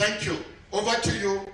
Thank you. Over to you.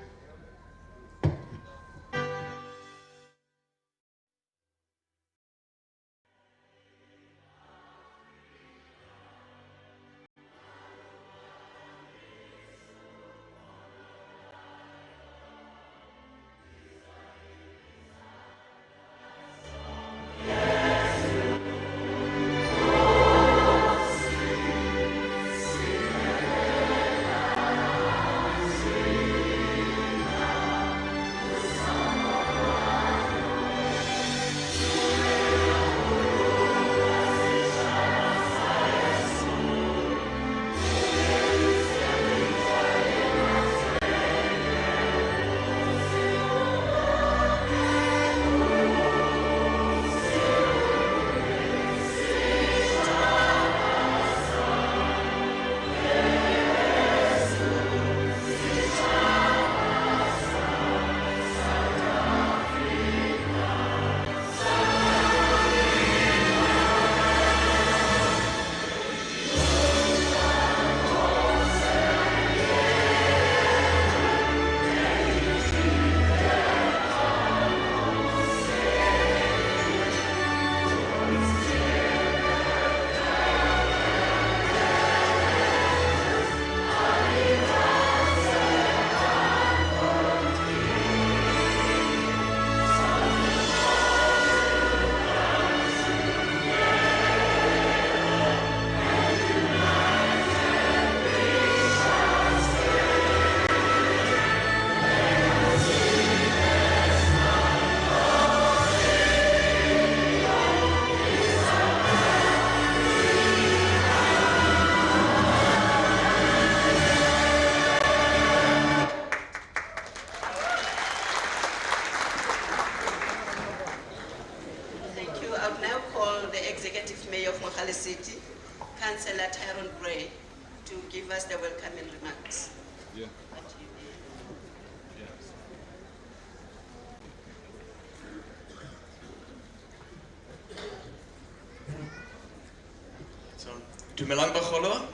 Dumelang bagolo.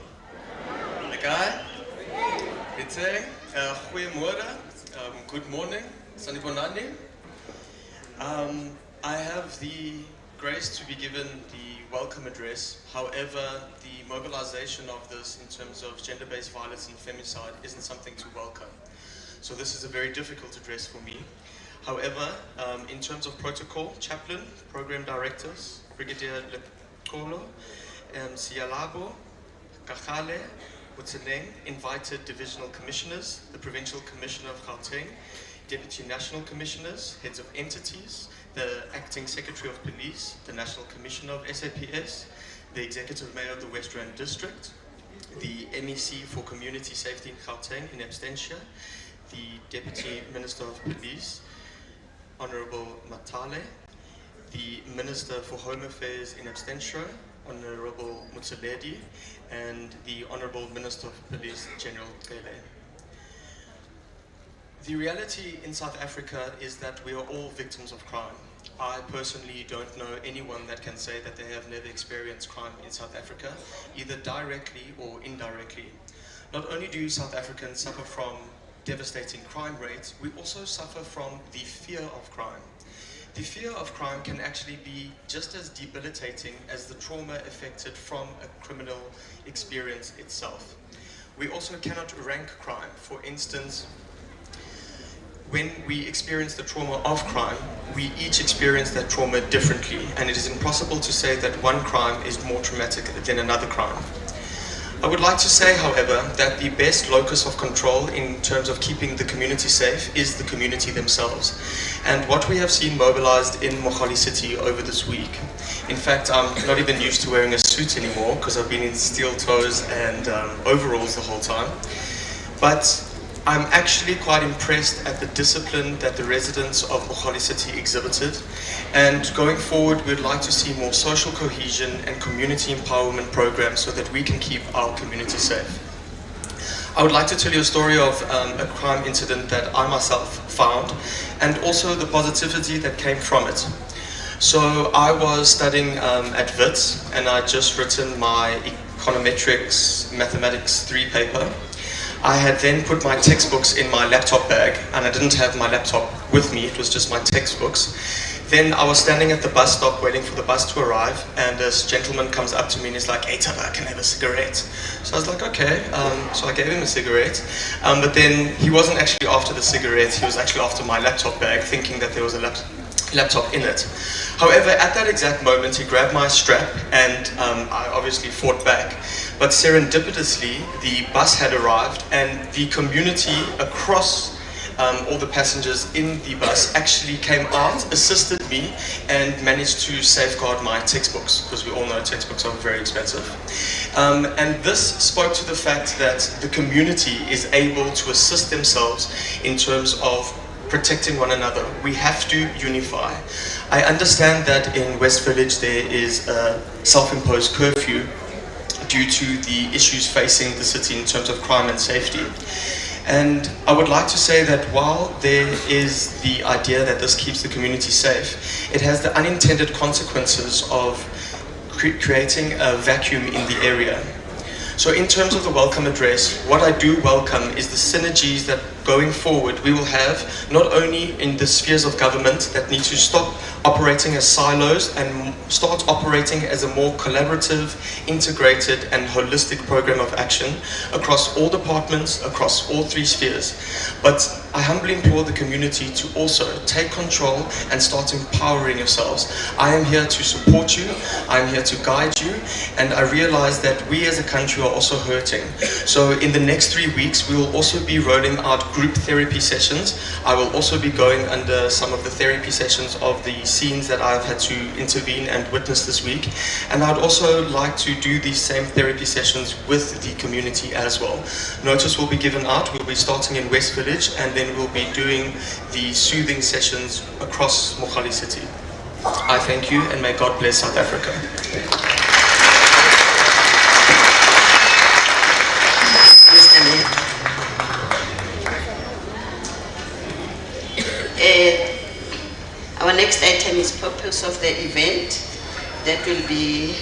Lekker. Bitte. Goeiemorgen. Good morning. Sanibonani. I have the grace to be given the welcome address. However, the mobilization of this in terms of gender-based violence and femicide isn't something to welcome. So this is a very difficult address for me. However, in terms of protocol, chaplain, program directors, Brigadier Lekolo, Sialabo, Kakale, Gauteng, invited divisional commissioners, the Provincial Commissioner of Gauteng, Deputy National Commissioners, heads of entities, the Acting Secretary of Police, the National Commissioner of SAPS, the Executive Mayor of the West Rand District, the MEC for Community Safety in Gauteng in absentia, the Deputy Minister of Police, Honorable Matale, the Minister for Home Affairs in absentia, Honorable Mutsaledi, and the Honorable Minister of Police, General Kele. The reality in South Africa is that we are all victims of crime. I personally don't know anyone that can say that they have never experienced crime in South Africa, either directly or indirectly. Not only do South Africans suffer from devastating crime rates, we also suffer from the fear of crime. The fear of crime can actually be just as debilitating as the trauma affected from a criminal experience itself. We also cannot rank crime. For instance, when we experience the trauma of crime, we each experience that trauma differently, and it is impossible to say that one crime is more traumatic than another crime. I would like to say, however, that the best locus of control in terms of keeping the community safe is the community themselves. And what we have seen mobilized in Mogale City over this week. In fact, I'm not even used to wearing a suit anymore because I've been in steel toes and overalls the whole time. But I'm actually quite impressed at the discipline that the residents of Mogale City exhibited. And going forward, we'd like to see more social cohesion and community empowerment programs so that we can keep our community safe. I would like to tell you a story of a crime incident that I myself found, and also the positivity that came from it. So I was studying at WITS, and I'd just written my econometrics mathematics 3 paper. I had then put my textbooks in my laptop bag, and I didn't have my laptop with me, it was just my textbooks. Then I was standing at the bus stop waiting for the bus to arrive, and this gentleman comes up to me and he's like, "Hey Taba, can I have a cigarette?" So I was like, okay. So I gave him a cigarette, but then he wasn't actually after the cigarette, he was actually after my laptop bag, thinking that there was a laptop in it. However, at that exact moment, he grabbed my strap, and I obviously fought back. But serendipitously, the bus had arrived, and the community across all the passengers in the bus actually came out, assisted me, and managed to safeguard my textbooks, because we all know textbooks are very expensive. And this spoke to the fact that the community is able to assist themselves in terms of protecting one another. We have to unify. I understand that in West Village there is a self-imposed curfew due to the issues facing the city in terms of crime and safety. And I would like to say that while there is the idea that this keeps the community safe, it has the unintended consequences of creating a vacuum in the area. So in terms of the welcome address, what I do welcome is the synergies that going forward we will have, not only in the spheres of government that need to stop operating as silos and start operating as a more collaborative, integrated and holistic program of action across all departments, across all three spheres. But I humbly implore the community to also take control and start empowering yourselves. I am here to support you, I am here to guide you, and I realize that we as a country are also hurting. So in the next 3 weeks, we will also be rolling out group therapy sessions. I will also be going under some of the therapy sessions of the scenes that I've had to intervene and witness this week. And I'd also like to do these same therapy sessions with the community as well. Notice will be given out. We'll be starting in West Village, and then we'll be doing the soothing sessions across Mogale City. I thank you, and may God bless South Africa. Our next item is purpose of the event that will be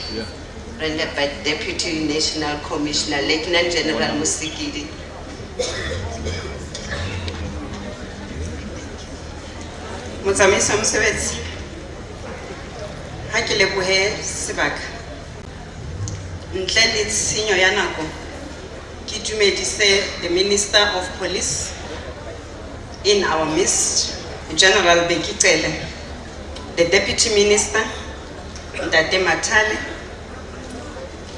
rendered by Deputy National Commissioner, Lieutenant General Musikidi. Motsamaiso mosebetsi, ha ke lebohe sebaka. Ntle le tshenyo ya nako, ke dumedise the Minister of Police in our midst, General Bekitele, the Deputy Minister, Ndate Matale,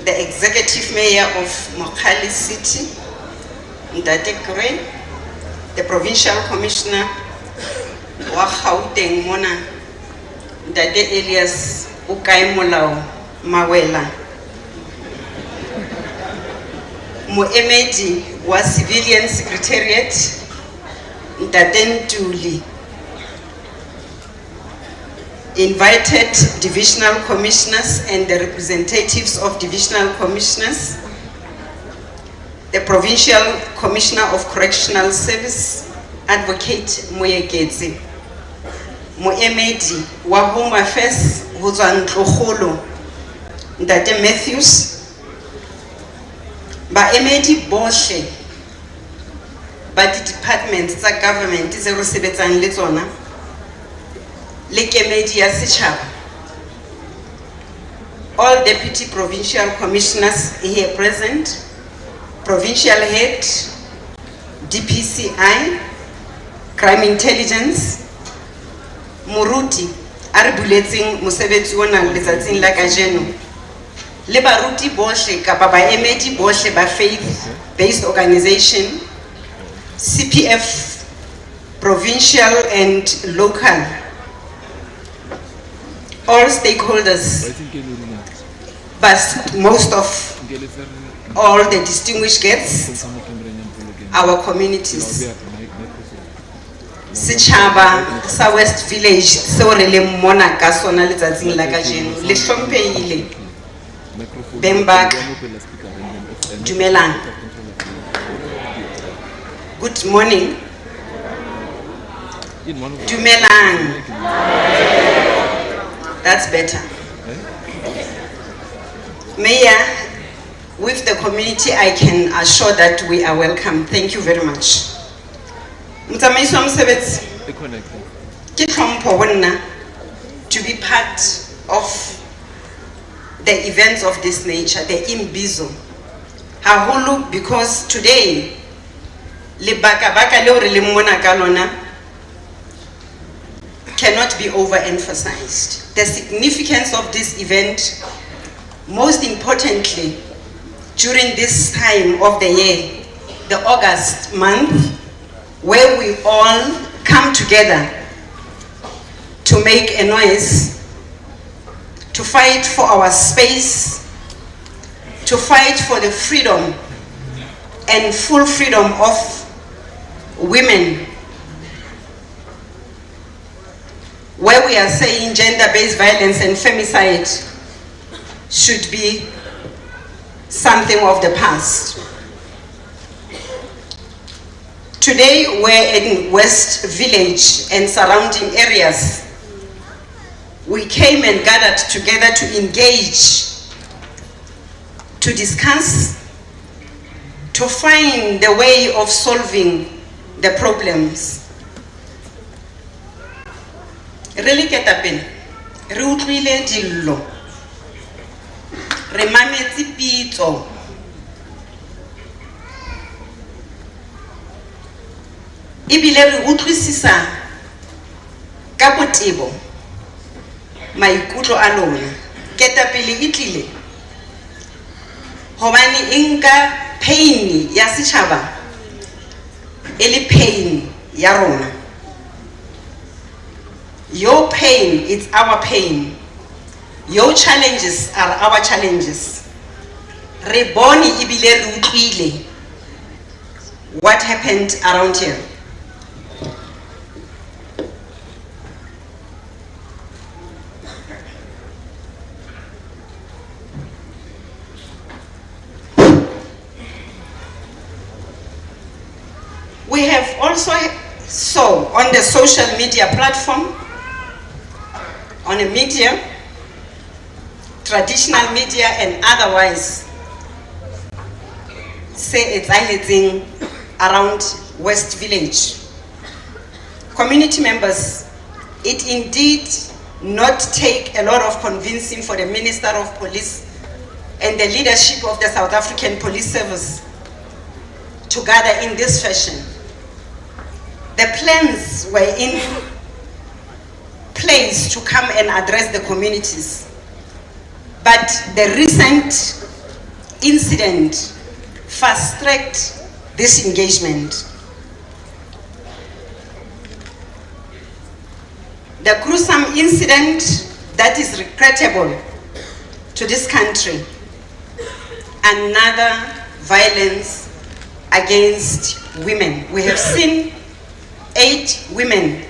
the Executive Mayor of Mogale City, Ndate Green, the Provincial Commissioner wa Gauteng mona, Ndate Elias Ukaimolao Mawela, Moemedi wa Civilian Secretariat, Ndate Ntuli, invited divisional commissioners and the representatives of divisional commissioners, the Provincial Commissioner of Correctional Service, Advocate Moyeketsi, Moemedi wa Home Affairs ho tswa Ntlogolo, Ndate Matthews, baemedi bohle ba di-departments tsa government tse re sebetsang le tsona, le kemedi ya setjhaba, all deputy provincial commissioners here present, provincial head, DPCI, crime intelligence, Muruti a re buletseng mosebetsi ona letsatsing la kajeno, le baruti bohle kapa baemedi bohle ba faith-based organization, CPF, provincial and local, all stakeholders, but most of all the distinguished guests, our communities, Setjhaba sa West Village, seo re leng mona ka sona letsatsing la kajeno, le hlomphehile, beng ba ka, dumelang. Good morning. Dumelang. That's better. Mayor, with the community, I can assure that we are welcome. Thank you very much. Motsamaiso wa mosebetsi, ke hlompho ho nna to be part of the events of this nature, the Imbizo. Haholo because today, lebaka-baka leo re leng mona ka lona cannot be overemphasized. The significance of this event, most importantly, during this time of the year, the August month, where we all come together to make a noise, to fight for our space, to fight for the freedom and full freedom of women, where we are saying gender-based violence and femicide should be something of the past. Today we're in West Village and surrounding areas. We came and gathered together to engage, to discuss, to find the way of solving the problems. Really get up in, re utlwile dillo, re mametse pitso, ebile re utlwisisa ka botebo maikutlo a lona. Ketapele e tlile hobane e nka pain ya setjhaba e le pain ya rona. Your pain is our pain. Your challenges are our challenges. Re bone ebile re utlwile what happened around here. We have also saw on the social media platform, on the media, traditional media and otherwise, say it's anything around West Village. Community members, it indeed not take a lot of convincing for the Minister of Police and the leadership of the South African Police Service to gather in this fashion. The plans were in place to come and address the communities. But the recent incident fast-tracked this engagement. The gruesome incident that is regrettable to this country, another violence against women. We have seen 8 women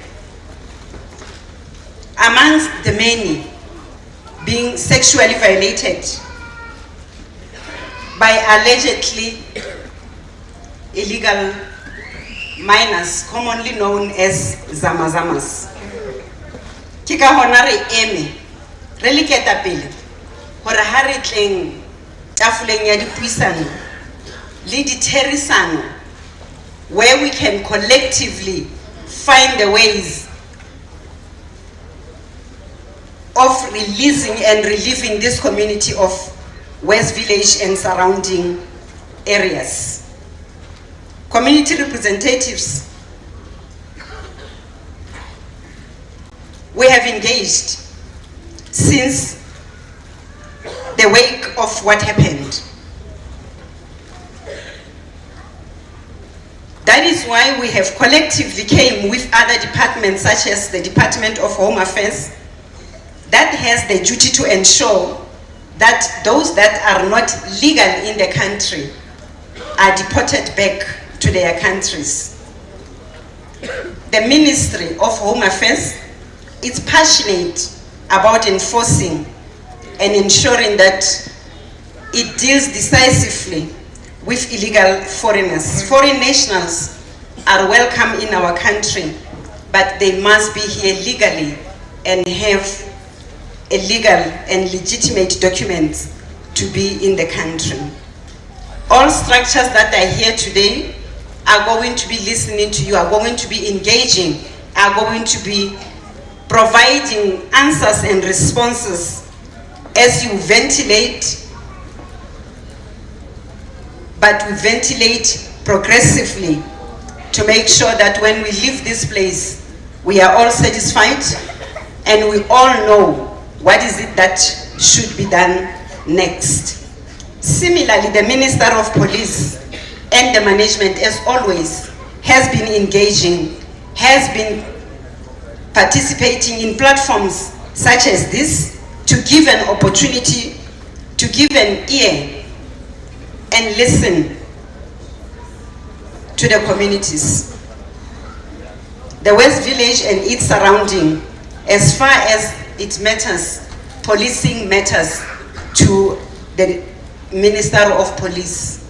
amongst the many being sexually violated by allegedly illegal minors, commonly known as zamazamas. Kika hona re eme, re leketa pele, hore ha re tleng tafoleng ya dipuisano le ditherisano, where we can collectively find the ways of releasing and relieving this community of West Village and surrounding areas. Community representatives, we have engaged since the wake of what happened. That is why we have collectively came with other departments such as the Department of Home Affairs that has the duty to ensure that those that are not legal in the country are deported back to their countries. The Ministry of Home Affairs is passionate about enforcing and ensuring that it deals decisively with illegal foreigners. Foreign nationals are welcome in our country, but they must be here legally and have a legal and legitimate documents to be in the country. All structures that are here today are going to be listening to you, are going to be engaging, are going to be providing answers and responses as you ventilate, but we ventilate progressively to make sure that when we leave this place, we are all satisfied and we all know what is it that should be done next. Similarly, the Minister of Police and the management, as always, has been engaging, has been participating in platforms such as this to give an opportunity, to give an ear and listen to the communities. The West Village and its surrounding, as far as it matters, policing matters to the Minister of Police.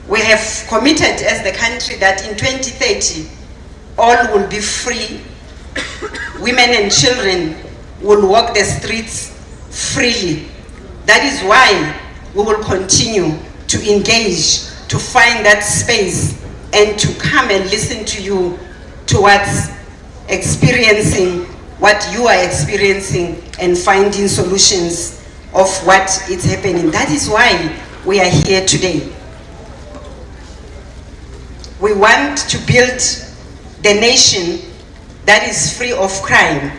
We have committed as the country that in 2030, all will be free. Women and children will walk the streets freely. That is why we will continue to engage, to find that space, and to come and listen to you towards experiencing what you are experiencing and finding solutions of what is happening. That is why we are here today. We want to build the nation that is free of crime.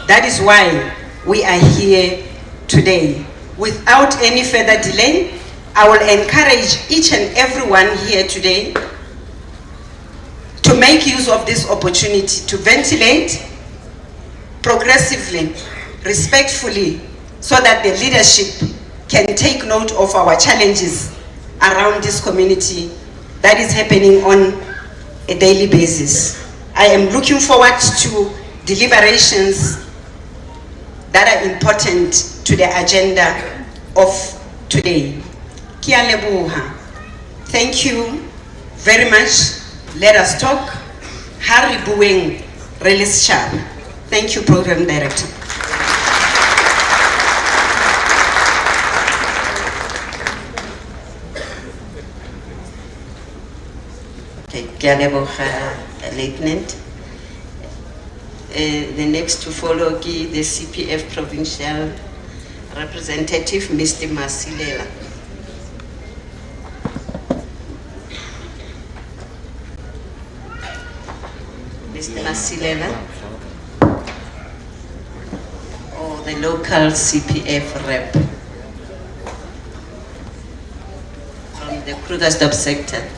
That is why we are here today. Without any further delay, I will encourage each and everyone here today to make use of this opportunity to ventilate progressively, respectfully, so that the leadership can take note of our challenges around this community that is happening on a daily basis. I am looking forward to deliberations that are important to the agenda of today. Kia leboha. Thank you very much. Let us talk. Harry Bueng, Release Sharp. Thank you, Program Director. Okay, Kia leboha, Lieutenant. The next to follow is the CPF Provincial Representative, Mr. Masilela. Mr. Masilela, or the local CPF rep from the Krugersdorp sector.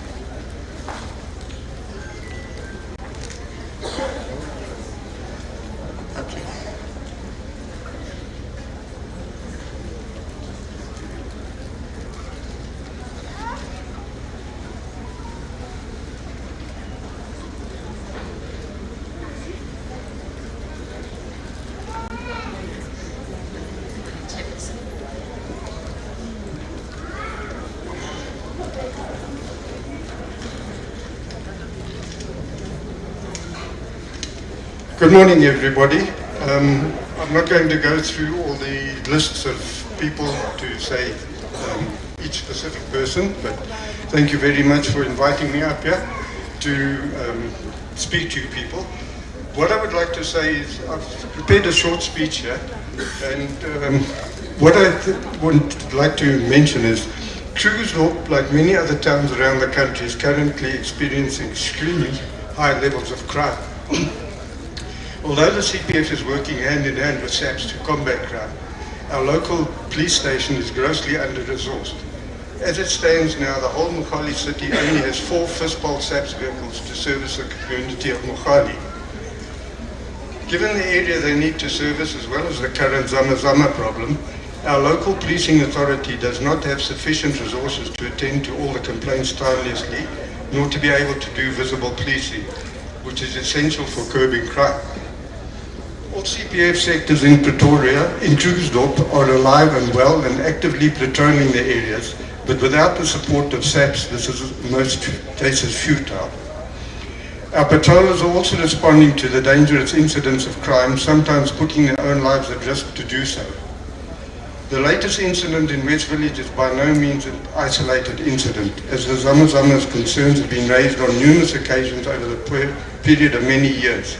Good morning, everybody. I'm not going to go through all the lists of people to say each specific person, but thank you very much for inviting me up here to speak to you people. What I would like to say is I've prepared a short speech here, and what I would like to mention is Krugersdorp, like many other towns around the country, is currently experiencing extremely high levels of crime. Although the CPF is working hand in hand with SAPS to combat crime, our local police station is grossly under-resourced. As it stands now, the whole Mogale city only has 4 fistpole SAPS vehicles to service the community of Mogale. Given the area they need to service, as well as the current Zama problem, our local policing authority does not have sufficient resources to attend to all the complaints tirelessly, nor to be able to do visible policing, which is essential for curbing crime. All CPF sectors in Pretoria, in Krugersdorp, are alive and well and actively patrolling the areas, but without the support of SAPS, this is in most cases futile. Our patrollers are also responding to the dangerous incidents of crime, sometimes putting their own lives at risk to do so. The latest incident in West Village is by no means an isolated incident, as the Zamazama's concerns have been raised on numerous occasions over the period of many years.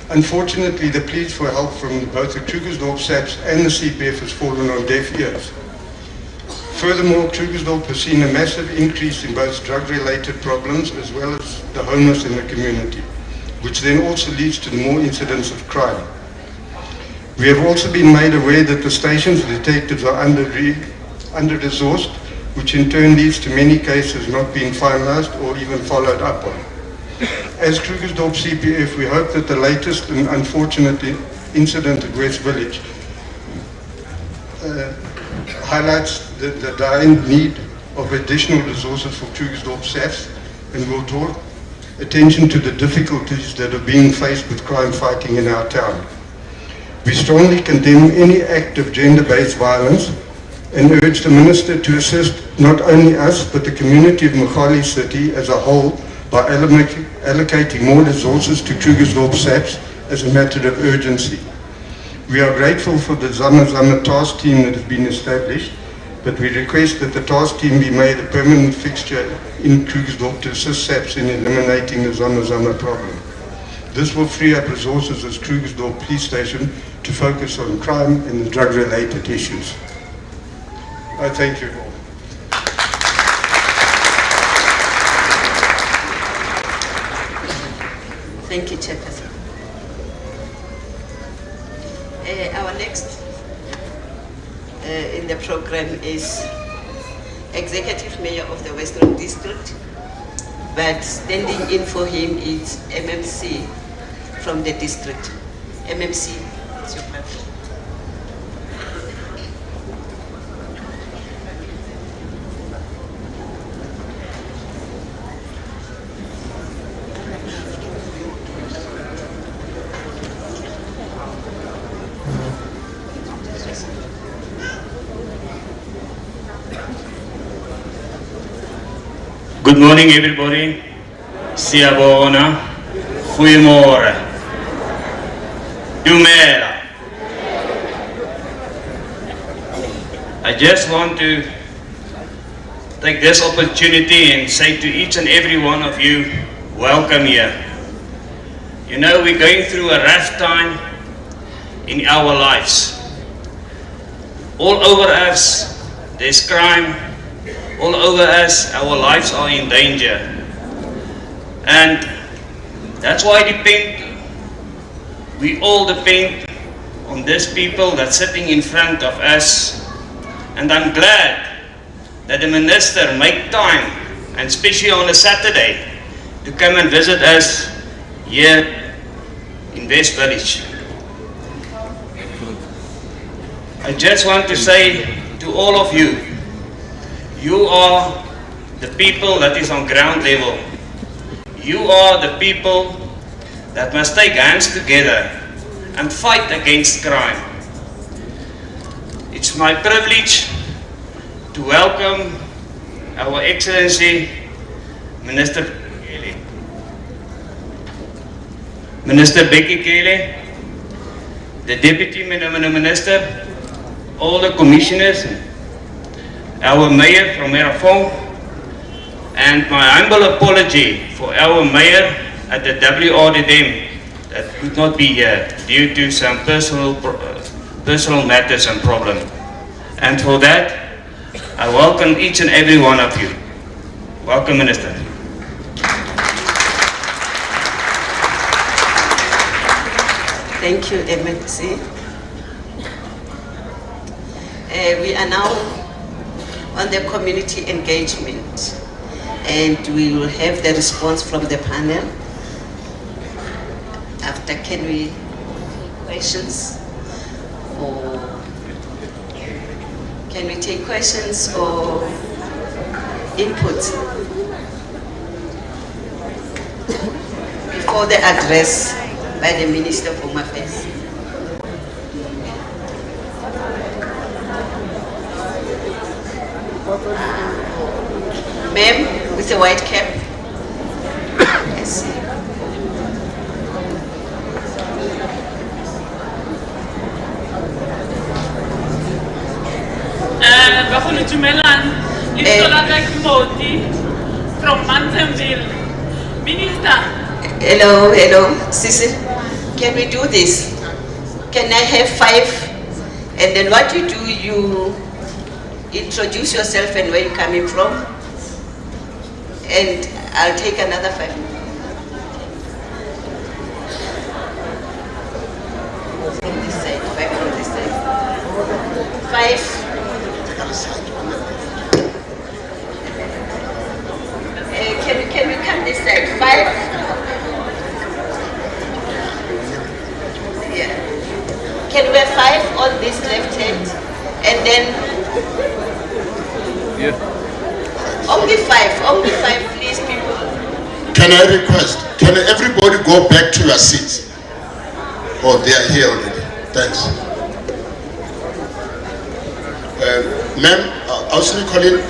Unfortunately, the pleas for help from both the Krugersdorp SAPS and the CPF has fallen on deaf ears. Furthermore, Krugersdorp has seen a massive increase in both drug-related problems as well as the homeless in the community, which then also leads to more incidents of crime. We have also been made aware that the station's detectives are under-resourced, which in turn leads to many cases not being finalized or even followed up on. As Krugersdorp CPF, we hope that the latest and unfortunate incident at West Village highlights the dire need of additional resources for Krugersdorp SAPS and will draw attention to the difficulties that are being faced with crime fighting in our town. We strongly condemn any act of gender-based violence and urge the Minister to assist not only us but the community of Mogale City as a whole by allocating more resources to Krugersdorp SAPS as a matter of urgency. We are grateful for the Zamazama task team that has been established, but we request that the task team be made a permanent fixture in Krugersdorp to assist SAPS in eliminating the Zamazama problem. This will free up resources as Krugersdorp Police Station to focus on crime and the drug-related issues. I thank you all. Thank you, Chairperson. Our next in the program is Executive Mayor of the Western District, but standing in for him is MMC from the district. MMC, it's your platform. Good morning, everybody. Siyabona, goeiemorgen. Dumela. I just want to take this opportunity and say to each and every one of you, welcome here. You know, we're going through a rough time in our lives. All over us, there's crime. All over us, our lives are in danger. And that's why we all depend on these people that's sitting in front of us. And I'm glad that the Minister made time, and especially on a Saturday, to come and visit us here in West Village. I just want to say to all of you, you are the people that is on ground level. You are the people that must take hands together and fight against crime. It's my privilege to welcome Our Excellency Minister Becky Kelly, the Deputy Minister, all the commissioners, our Mayor from Merafong, and my humble apology for our Mayor at the WRDM that could not be here due to some personal matters and problems. And for that, I welcome each and every one of you. Welcome, Minister. Thank you, MMC. We are now on the community engagement, and we will have the response from the panel. After, can we questions, or can we take questions or input before the address by the Minister for Home Affairs? Ma'am, with a white cap. Yes. From Manzanville. Minister. Hello, Sissy. Can we do this? Can I have 5? And then what you do, you introduce yourself and where you're coming from. And I'll take another 5. From this side, 5 from this side. 5. Can we come this side? 5. Yeah. Can we have 5 on this left hand? And then only 5, please, people. Can I request? Can everybody go back to your seats? Oh, they are here already. Thanks. Ma'am, Austin Colin,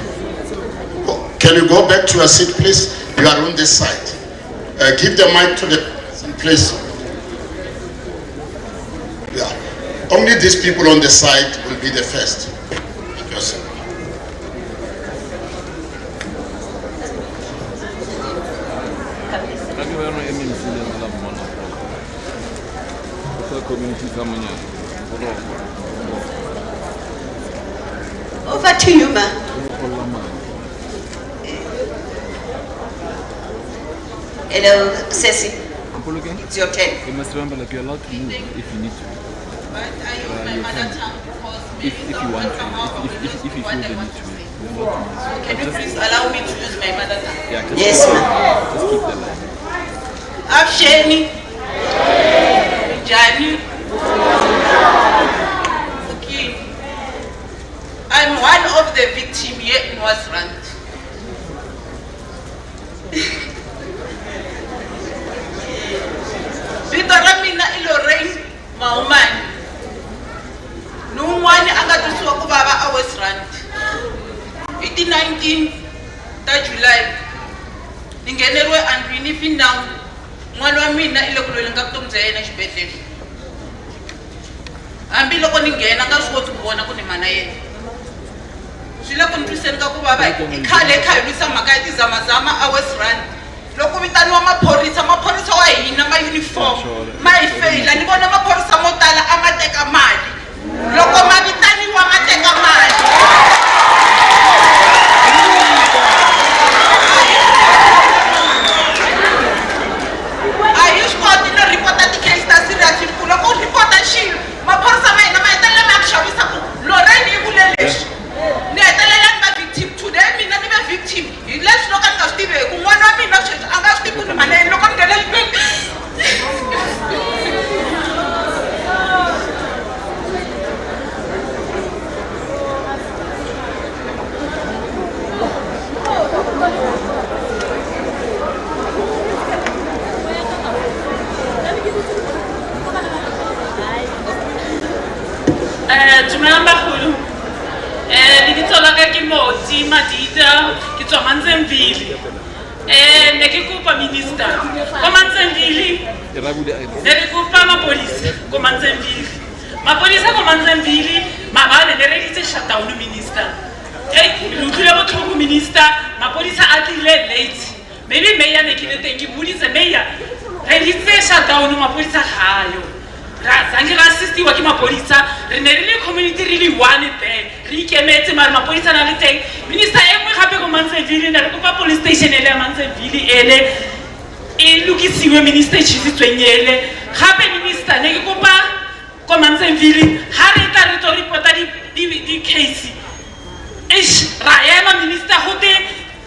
can you go back to your seat, please? You are on this side. Give the mic to the person, please. Yeah. Only these people on the side will be the first. Yes. Over to you, ma. Hello, Ceci. It's your turn. You must remember that you're allowed to move if you need to. But I use my mother tongue because If you want to, if you feel the need to, you're allowed to move. Can you please allow me to use my mother tongue? Yeah, Yes, ma'am. just keep the line. Afsheni. Jani. Okay. I'm one of the victims here in Wasrand. Vito ra mina I Lorraine Maumani. Nun'wana a nga twisiwa ku vava a Westland. Hi ti 19 ta July. Ni ngheneriwe andlwini Finnawu. N'wana wa mina I le ku lweleni ka vutomi bya yena exibedhlele. Hambiloko ni nghena nga swi koti ku vona ku ni mana yena. Swi le ku ni twiseni ka ku vava hi khale kha hi lwisa mhaka ya tizamazama a Westland. Loko vitaniwa maphorisa wa hina ma uniform ma hi feyila ni vona maphorisa mo tala a ma teka mali loko ma vitaniwa ma teka mali a hi swi koti no report ti-case ta serious ku loko u report xilo maphorisa ma hina ma hetelela ma ya ku xavisa ku Lorraine yi vule lexi ni hetelela ni va victim today mina ni ve victim hi leswi loko ni nga swi tiveki n'wana wa mina sweswi a nga swi tivi ku ni mali yini loko ni nghena dumelang bagolo lebitso la ka ke Moti Madida ke tswa Manzanville ne ke kopa minister ko Manzanville ne re kopa mapodisa ko Manzanville mabale ne re ditse shutdown minister re utlwile botlhoko minister mapodisa a tlile late maybe mayor ne ke le teng ke boditse mayor re ditse shutdown mapodisa gayo zange ra assistiwa ke mapodisa re ne re le community really one there re ikemetse mara mapodisa na le teng minister e nngwe gape ko Manzanville ne re kopa police station ele ya Manzanville ele e lokisiwe minister tshitsitsweng ele gape minister ne ke kopa ko Manzanville ha re tla re tlo reporta di case ra ema minister go te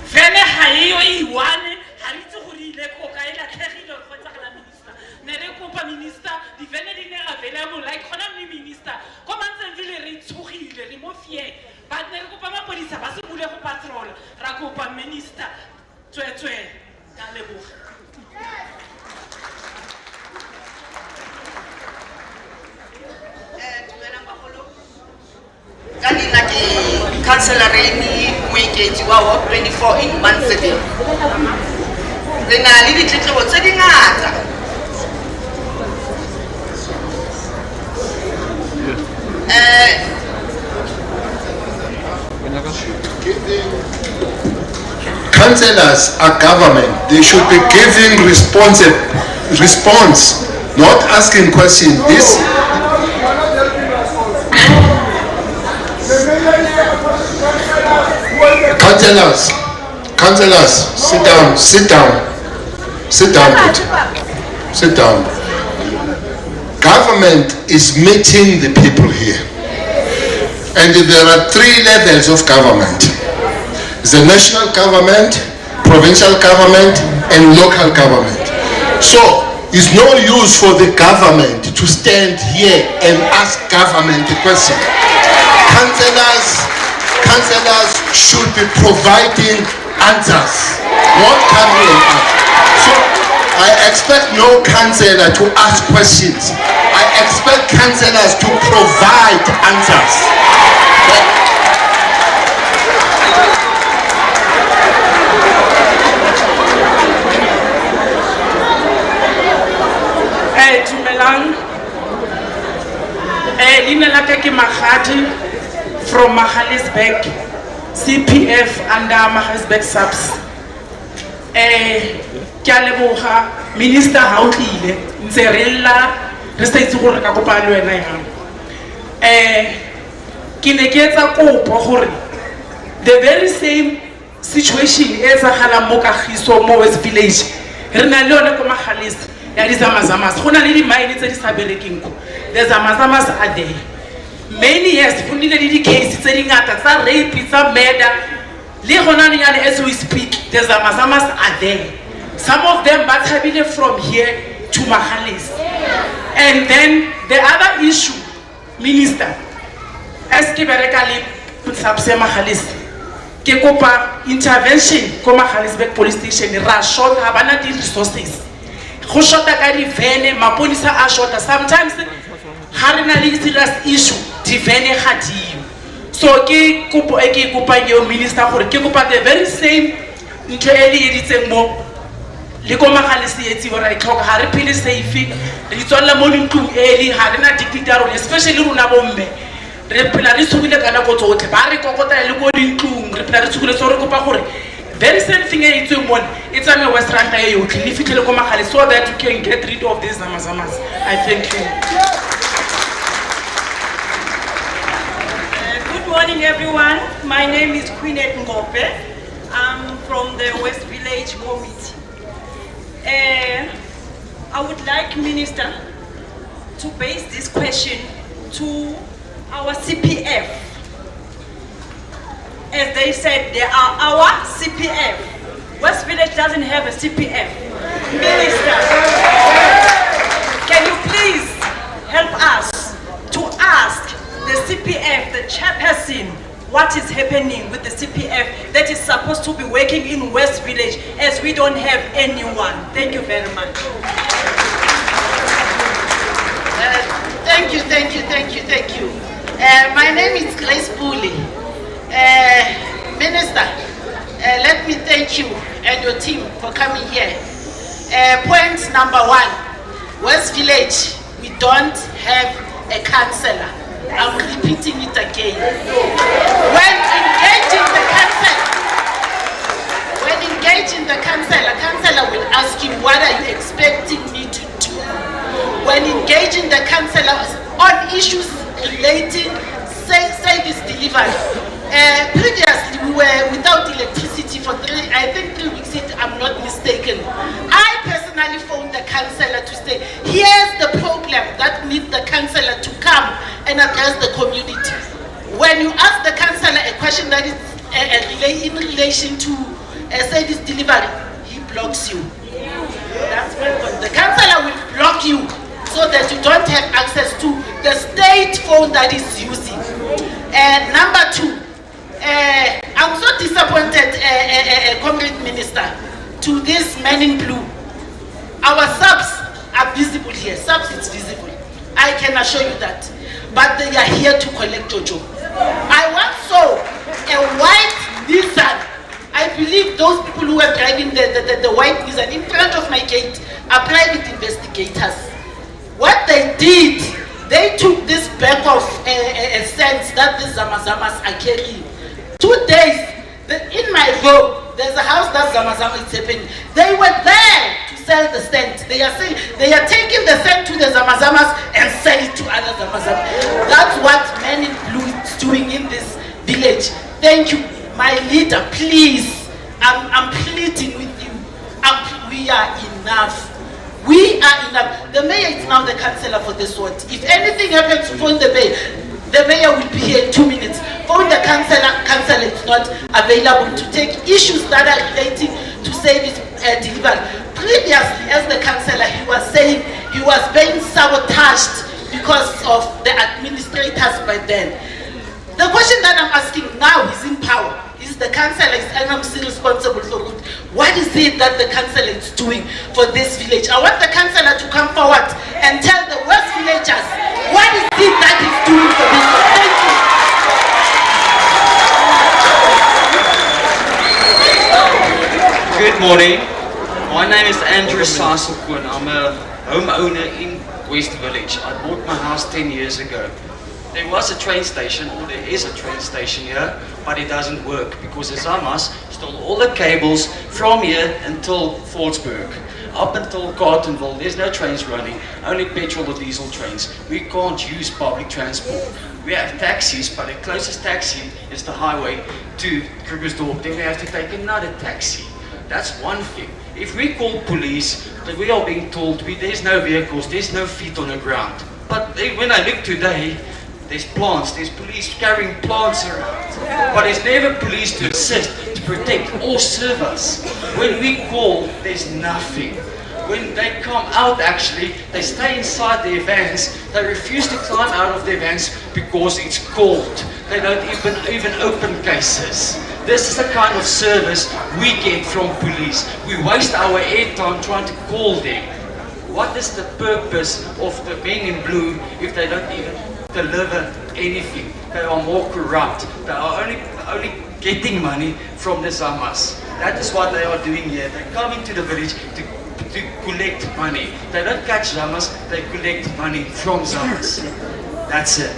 vene ha eyo e one ha re itse gore ile ko ka e latlhegile go tsagala minister ne re kopa minister di vene di ne available like gona mme minister ko Manzanville re tshogile re mo fie but ne re kopa mapodisa ba se bule go patrol ra kopa minister tswetswe ka leboga Kanina ke councillor ni moeketsi wa Ward 24 in Manzanville. Re na le ditletlebo tse dingata. councillors are government. They should be giving response, not asking questions. This councillors, sit down, sit down, sit down, sit down. Government is meeting the people here, and there are 3 levels of government. The national government, provincial government, and local government. So it's no use for the government to stand here and ask government a question. Councillors should be providing answers, not coming up. So I expect no councillor to ask questions. I expect councillors to provide answers. Dumelang. Leina la ka ke Magadi from Magaliesburg, CPF under Magaliesburg SAPS. Ke a leboga Minister ha o tlile ntse re lla re sa itse gore ka kopa le wena yang. Ke ne ke etsa kopo gore the very same situation e tsagala mo KAGISO mo West Village re na le yone ko Magalies ya di zamazamas go na le di mine tse di sa berekeng ko. The zamazamas are there. Many years go nile le di case tse di ngata tsa rape tsa murder le gona nyane as we speak. The zamazamas are there. Some of them but traveling from here to Magalies. And then the other issue, Minister, as ke bereka le SAPS Magalies, ke kopa intervention ko Magaliesburg police station ra short ha bana di resources. Go shota ka di vene mapolisa a shota sometimes ha re na le serious issue di vene ga dio. So ke kopo e ke kopa yo Minister gore ke kopa the very same ntho e le editseng mo le ko Magalies etsi gore I tlhoka ha re phele safe re tswalla mo ntlong e le ha re na dictator especially runa bomme re phela re tsubile kana go tsotle ba re kokota le go dintlong re phela re tsubile so re kopa gore very same thing e itseng mo it's a West Rand e yo tle le fitlhele ko Magalies so that you can get rid of these zamazamas. I thank you. Good morning everyone. My name is Queen Ngope. I'm from the West Village Committee. I would like Minister to base this question to our CPF. As they said, they are our CPF. West Village doesn't have a CPF. Minister, can you please help us to ask the CPF, the chairperson, what is happening with the CPF that is supposed to be working in West Village as we don't have anyone? Thank you very much. Thank you. My name is Grace Bully. Minister, let me thank you and your team for coming here. Point number 1, West Village, we don't have a councillor. I'm repeating it again. When engaging the councillor will ask you, what are you expecting me to do? When engaging the councillor on issues relating service delivery. Previously we were without electricity for 3 weeks, if I'm not mistaken. I personally phoned the councillor to say, here's the problem that needs the councillor to come and address the community. When you ask the councillor a question that is in relation to service delivery, he blocks you. That's my point. The councillor will block you so that you don't have access to the state phone that is using. And number 2, I'm so disappointed, Comrade Minister, to this man in blue. Our SAPS are visible here. SAPS is visible. I can assure you that. But they are here to collect Jojo. I once saw a white Nissan. I believe those people who were driving the white Nissan in front of my gate are private investigators. What they did, they took this bag of sense that the zamazamas are carrying. 2 days in my row, there's a house that Zamazama is happening. They were there to sell the scent. They are taking the scent to the Zamazamas and sell it to other Zamazamas. That's what Men in Blue is doing in this village. Thank you, my leader. Please, I'm pleading with you. We are enough. We are enough. The mayor is now the councillor for this ward. If anything happens, phone the mayor will be here in 2 minutes. Phone the councillor is not available to take issues that are relating to service delivery. Previously, as the councillor, he was saying he was being sabotaged because of the administrators by then. The question that I'm asking now is in power. Is the councillor, and I'm still responsible for it. What is it that the councillor is doing for this village? I want the councillor to come forward and tell the West villagers what is it that he's doing for this village. Thank you. Good morning. My name is Andrew Sasselkoen. I'm a homeowner in West Village. I bought my house 10 years ago. There was a train station, or there is a train station here, but it doesn't work because the Zamas stole all the cables from here until Fortsburg. Up until Gauteng, there's no trains running, only petrol or diesel trains. We can't use public transport. We have taxis, but the closest taxi is the highway to Krugersdorp. Then we have to take another taxi. That's one thing. If we call police, we are being told there's no vehicles, there's no feet on the ground. But when I look today, there's plants, there's police carrying plants around. But there's never police to assist, to protect or serve us. When we call, there's nothing. When they come out, actually, they stay inside their vans. They refuse to climb out of their vans because it's cold. They don't even open cases. This is the kind of service we get from police. We waste our airtime trying to call them. What is the purpose of the Men in Blue if they don't even deliver anything? They are more corrupt. They are only getting money from the Zamas. That is what they are doing here. They come into the village to collect money. They don't catch Zamas, they collect money from Zamas. That's it.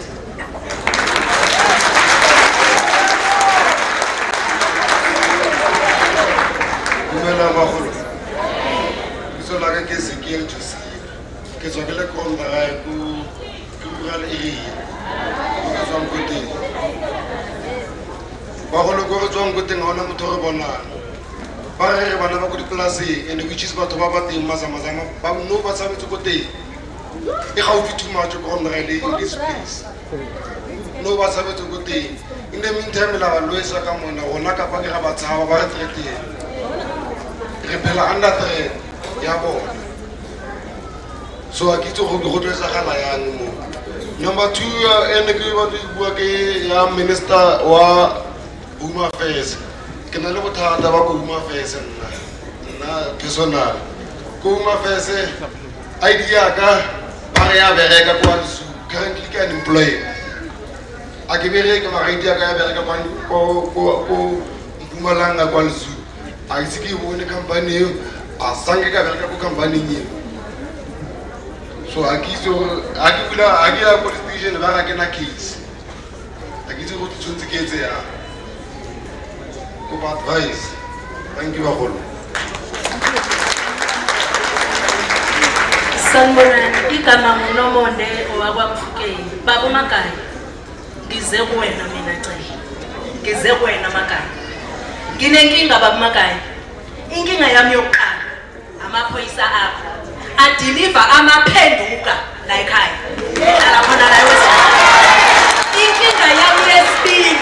which is what no too much in this place. No in the meantime, under threat. So I get to number 2, Minister or Home Affairs. Can I look at Home Affairs and personal? Home Affairs, idea, currently can employ. I give a idea, I see you in a company, a Sanga company. So I give police station where I can kids. I give you to kids there. Good advice. Thank you all. Sanboran igama nguNomonde owakwaMfukeni. Baba uMakhaya. Ngize kuwena mina Cele. Ngize kuwena Makhaya. Nginenkinga baba uMakhaya. Inkinga yami yokuqala amaphoyisa akho adeliver amaphenduka la ekhaya. Ala khona la inkinga yami yesibili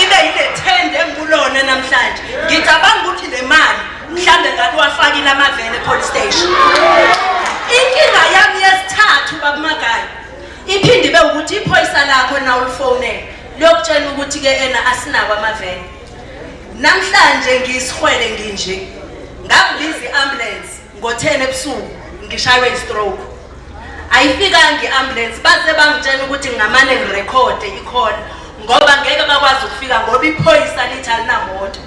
ibe yile tende engulona namhlanje. Ngicabanga ukuthi le mali mhlambe ngathi wafakile amavene police station. Inkinga yami yesithathu baba uMakhaya iphinde ibe ukuthi iphoyisa lakho na ulifonela lokutshela ukuthi ke ena asinabo amavene. Namhlanje ngisihwele nginje ngabiza iambulance ngo10 ebusuku ngishaywe istroke. Ayifikanga iambulance baze bangitshela ukuthi ngingamane ngirekhode ikhona ngoba ngeke bakwazi ukufika ngoba iphoyisa lithi alinamoto.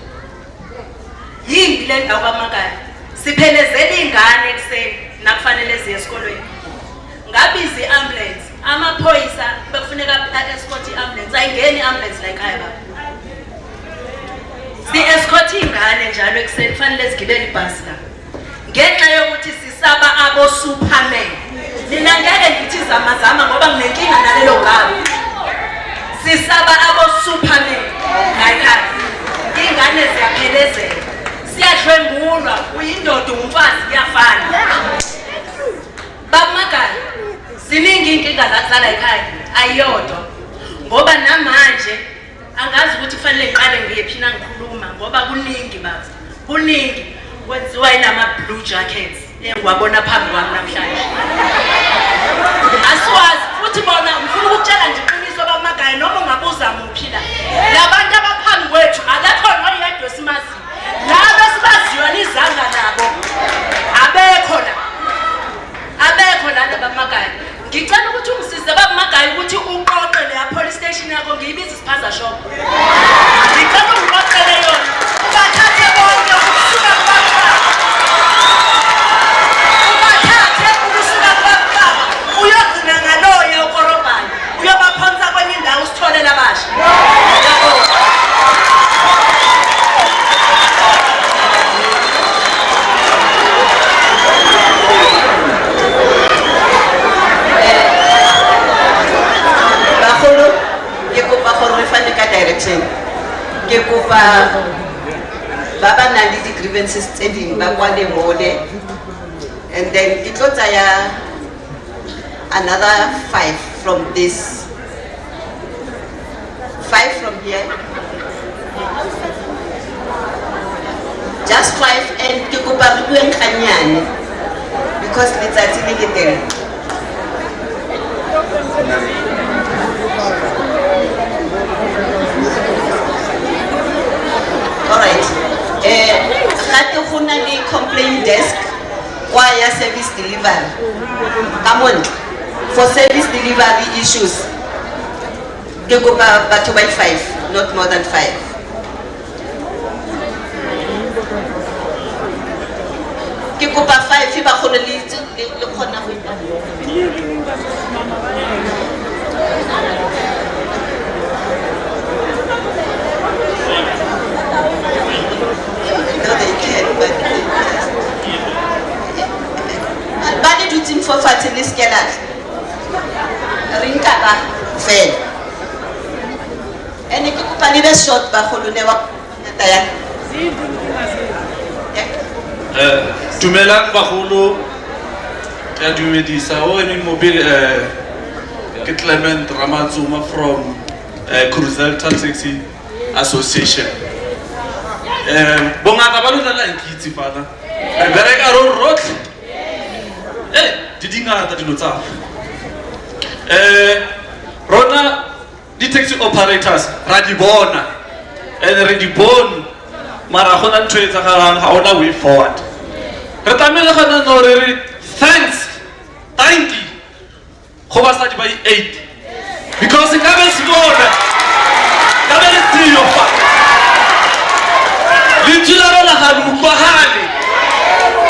Yimbi le ndawo bamakhaya siphelezela ingane ekseni nakufanele ziye esikolweni. Ngabiza iambulance amaphoyisa befuneka escort iambulance ayingeni iambulance la ekhaya baba. Si-escort ingane njalo ekuseni kufanele zigibele ibhasi la. Ngenxa yokuthi sisaba abo-superman. Mina ngeke ngithi zama ngoba nginenkinga nalelo gama. Sisaba abo-superman. Ngayikhaya. Ingane ziyaphelezela. Siyadlwengulwa, uyindoda umfazi kuyafana. Bamagala, ziningi inkinga zakusala ekhaya, ayodwa. Ngoba namanje angazi ukuthi kufanele ngiqale ngiyephina ngikhuluma ngoba kuningi baba. Kuningi kwenziwa yilama blue jackets engiwabona phambi kwami namhlanje. Asiwazi futhi bona ngifuna ukutshela nje iqiniso bamagala noma ungabuza muphi la. Labantu abaphambi kwethu akekho noyedwa simazi. Laba sibaziwa nizanga nabo. Abekho lana bamagala. Ngicela ukuthi ungisize babamagala ukuthi uqoqe le police station yakho ngiyibiza isiphaza shop. Ngicela ungiqoqele yona. Bathathe bonke ukusuka kubaba. Ubathathe ukusuka kubaba. Uyogcina ngaloya ukorobani. Uyobaphonsa kwenye indawo usitholela abasha. Direction. Ke kopa baba na le grievances tse ding ba kwale mole, and then it tlo tsaya another 5 from this, 5 from here, just 5, and ke kopa re bue nkanyane because letsatsi le ke teng. Alright. Gate go na le complaint desk kwa ya service delivery. Come on. For service delivery issues. Ke go ba batho ba 5, not more than 5. Ke go ba 5 ba khona le khona go ita. Bani duting for fatilis kelat. Rinka ba fail. Ene ke ko pani be short ba kholo ne wa taya. Dumelang bagolo ya dumedisa o ene mobile ke Clement Ramatsuma from Krugersdorp Taxi Association. Bongata ba lona la nkitse fana. Bereka rot. Di dingata dilo tsa. Rona di taxi operators ra di bona. Re di bon mara gona ntwe tsa galang ha ona way forward. Re tamele gona no re thanks. Thank you. Go ba sa di ba 8. Because ka be sibona. Ka be tiyo fa. Litula la ha lu bahali.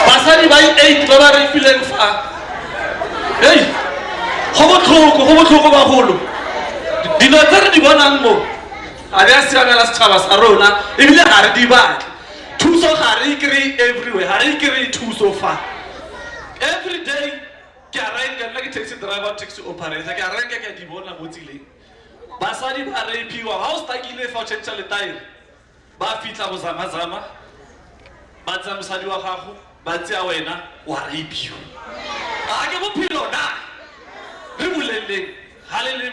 Basadi ba 8 ba ba re fileng fa. Hey, go botlhoko ba golo. Dino tse re di bonang mo a re a siamela setšhaba sa rona ebile ga re di batle. Thuso ga re kry everywhere, ga re kry thuso fa. Every day ke a renka nna ke taxi driver, taxi operator, ke a renka ke a di bona mo tseleng. Basadi ba rapiwa ga o stakile fa o tšhentšha letaere ba fitlha go zama-zama ba tsa mosadi wa gago ba tseya wena wa rapiwa. A ke bophelo na re boleleng ga le le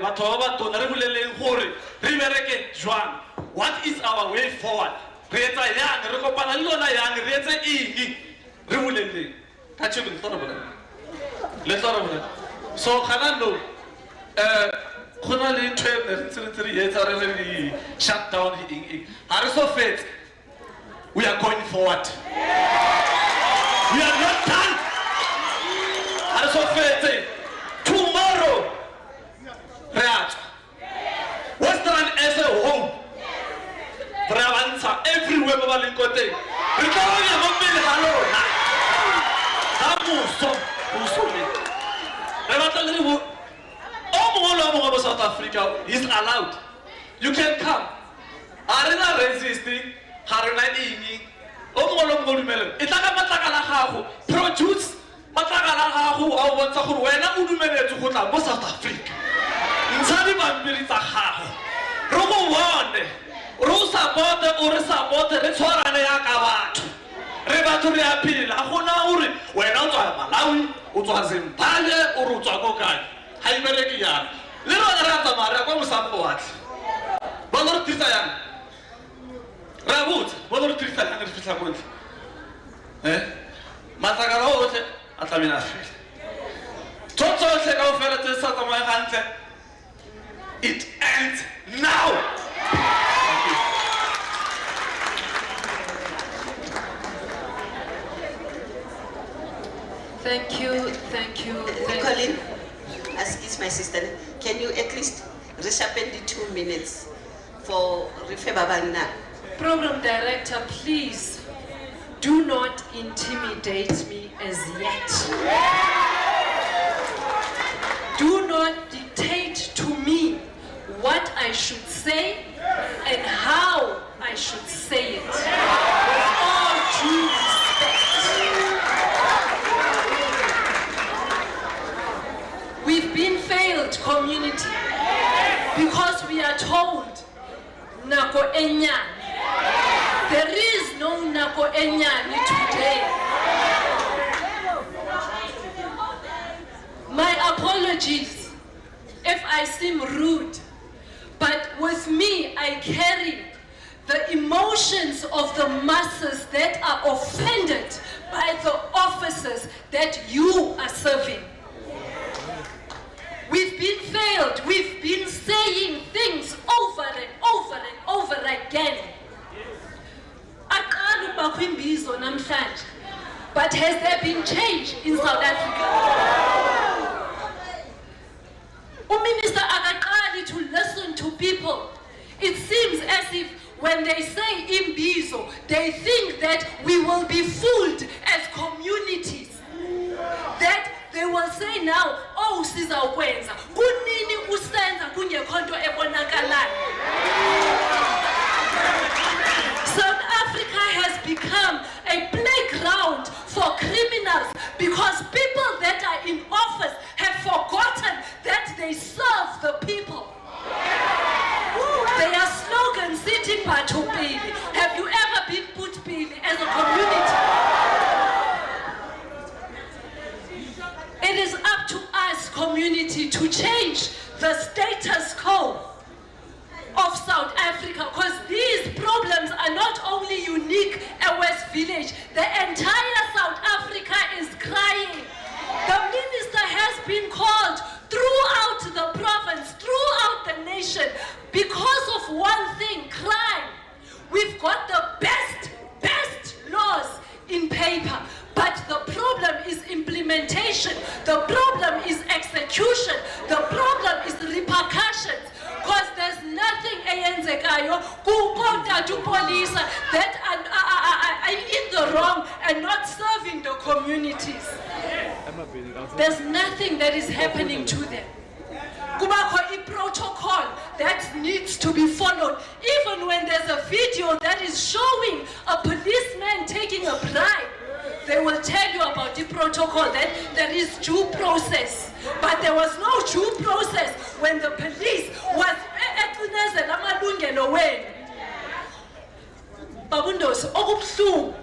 batho ba ba tona re boleleng gore re bereke jwang. What is our way forward? Re etsa yang, re kopana le lona yang, re etse eng re boleleng ka tšhebe le tlora bona. So gana no go na le ntho e ntse re etsa re shut down eng ga re so fetse. We are going forward. We are not done. Tomorrow, Western as a whole, everywhere we are going. South Africa is allowed. You can come. a re na resisting ga re na eng o mongwe le mongwe o dumelela e tla ka matlakala a gago produce matlakala a gago a o bontsha gore wena o dumeletse go tla mo South Africa ntsha dipampiri tsa gago re go bone re o support-e o re support-e re tshwarane yaka batho re batho re a phela a gona gore wena o tswa Malawi o tswa Zimbabwe o re o tswa ko kae ga e bereke yana le rona re a tsamaya re ya kwa mosampo watlhe bona re tirisa yang re a botsa bona re tirisa yang re fitlha kontle matlakala otlhe a tlamena a fela tsotlhe ka o fela tse sa tsamaye gantle it ends now. Thank you. Colin, excuse my sister, can you at least resharpen the 2 minutes for Rifebabana? Program Director, please do not intimidate me as yet. Do not dictate to me what I should say and how I should say it. With all due respect. We've been failed community because we are told Nako Enyani. There is no Nako Enyani today. My apologies if I seem rude, but with me I carry the emotions of the masses that are offended by the officers that you are serving. We've been failed. We've been saying things over and over and over again. Aqala ubakho imbizo namhlanje. But has there been change in South Africa? Minister akaqali to listen to people. It seems as if when they say imbizo, they think that we will be fooled as communities. That they will say now, oh, siza ukwenza. Kunini usenza kungekho nto ebonakalayo. South Africa has become a playground for criminals because people that are in office have forgotten that they serve the people. Their slogan, sitting Batho Pele. Have you ever been put Pele as a community? It is up to us, community, to change the status quo of South Africa, because these problems are not only unique at West Village. The entire South Africa is crying. The minister has been called throughout the province, throughout the nation, because of one thing, crime. We've got the best laws in paper, but the problem is implementation. The problem is execution. The problem is repercussions. Because there's nothing ayenzekayo kukota to police that are in the wrong and not serving the communities. There's nothing that is happening to them. Kubakho a protocol that needs to be followed. Even when there's a video that is showing a policeman taking a bribe, they will tell you about the protocol, that there is due process. But there was no due process when the police was Babundos, okubuhlungu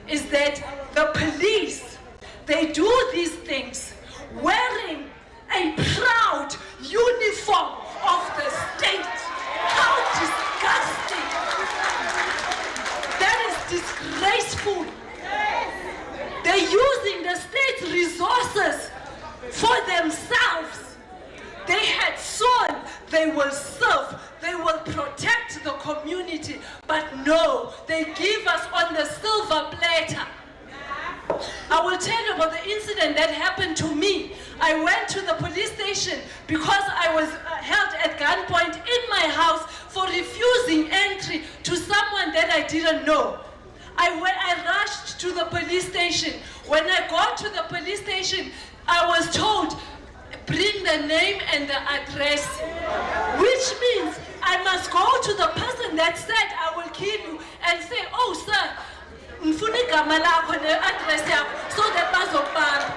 is that the police, they do these things wearing a proud uniform of the state. How disgusting! That is disgraceful. They're using the state's resources for themselves. They had sworn they will serve, they will protect the community, but no, they give us on the silver platter. I will tell you about the incident that happened to me. I went to the police station because I was held at gunpoint in my house for refusing entry to someone that I didn't know. I rushed to the police station. When I got to the police station, I was told, bring the name and the address, which means I must go to the person that said I will kill you and say, oh sir, ngifuna igama lakho ne-address yakho so that bazokubamba.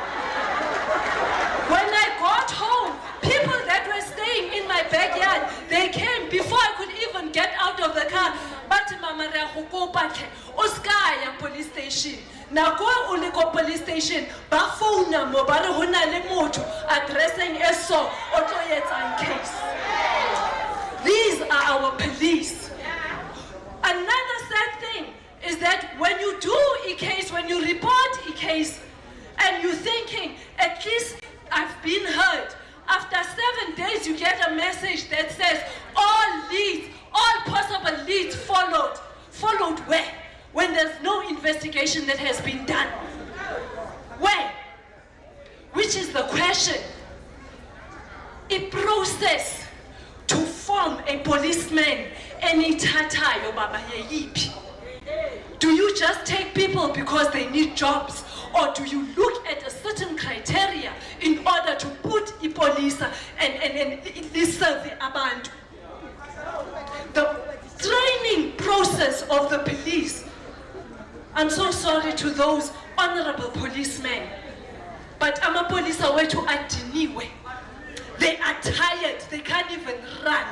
When I got home, people that were staying in my backyard, they came before I could even get out of the car. But mama re go kopa hle uskaya police station. Na go uliko police station ba phone mo ba re hona le motho addressing eso o tlo yetsa case. These are our police. Another sad thing is that when you do a case, when you report a case, and you're thinking, at least I've been heard. After 7 days, you get a message that says, all leads, all possible leads followed. Followed where? When there's no investigation that has been done. Where? Which is the question. A process to form a policeman, any tatayo baba yeyipi. Do you just take people because they need jobs? Or do you look at a certain criteria in order to put a police and this survey abantu? The training process of the police. I'm so sorry to those honorable policemen, but ama police away to adiniwe. They are tired, they can't even run.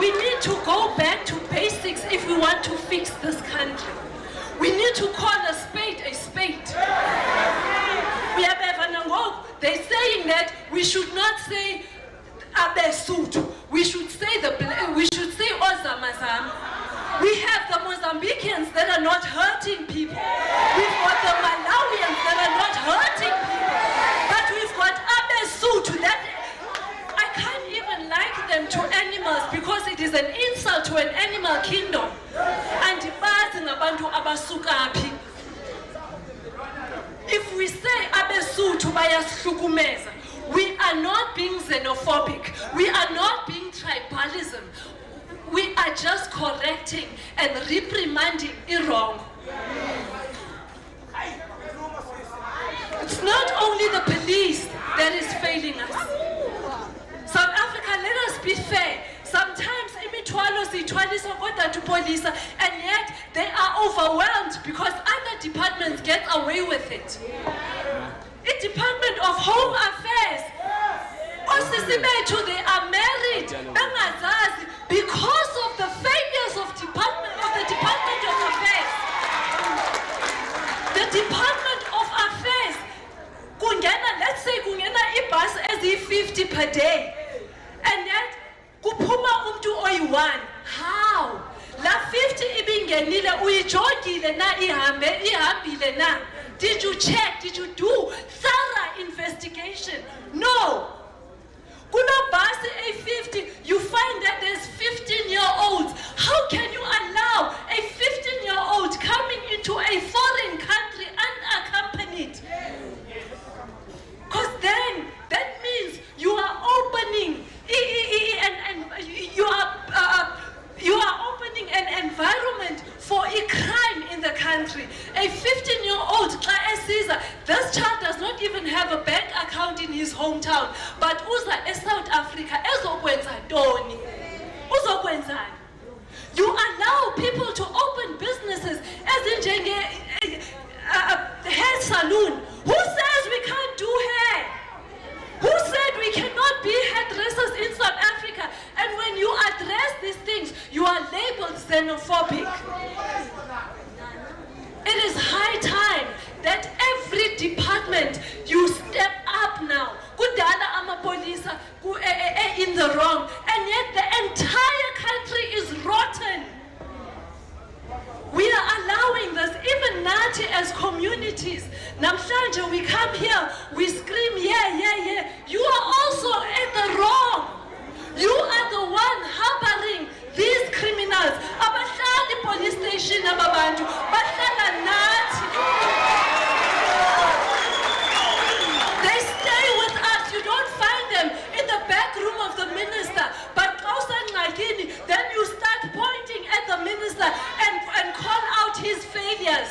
We need to go back to basics if we want to fix this country. We need to call a spade a spade. We have they're saying that we should not say Abesutu. We should say Ozamazam. We have the Mozambicans that are not hurting people. We've got the Malawians that are not hurting people. But we've got Abesutu that I can't even like them to animals because it is an insult to an animal kingdom. And if we say Abesutu bayasihlukumeza, we are not being xenophobic. We are not being tribalism. We are just correcting and reprimanding wrong. It's not only the police that is failing us. South Africa, let us be fair. Sometimes imithwalo siyithwalisa kodwa to police, and yet they are overwhelmed because other departments get away with it. The Department of Home Affairs, osisi bethu, they are married, bangazazi, because of the failures of the Department of Affairs. The Department of Affairs, let's say kungena ibus as 50 per day, and yet kuphuma umuntu oyi-1. How? La 50 ibingenile uyijogile na ihambile na? Did you check? Did you do thorough investigation? No. Kuno bus A50, you find that there's 15-year-olds. How can you allow a 15-year-old coming into a foreign country unaccompanied? Because then that means you are opening and you are opening an environment for a crime in the country. A 15-year-old, this child does not even have a bank account in his hometown, but uza South Africa, you allow people to open businesses as in hair salon. Who says we can't do hair? Who said we cannot be hairdressers in South Africa? And when you address these things, you are labeled xenophobic. It is high time that every department, you step up now. Kudala amapolisa in the wrong, and yet the entire country is rotten. We are allowing this, even Nati as communities. Namhlanje, we come here, we scream, yeah. You are also at the wrong. You are the one harboring these criminals. Abahlali police station ababantu, bahlala nathi. They stay with us. You don't find them in the back room of the minister. But then you start pointing at the minister and call out his failures.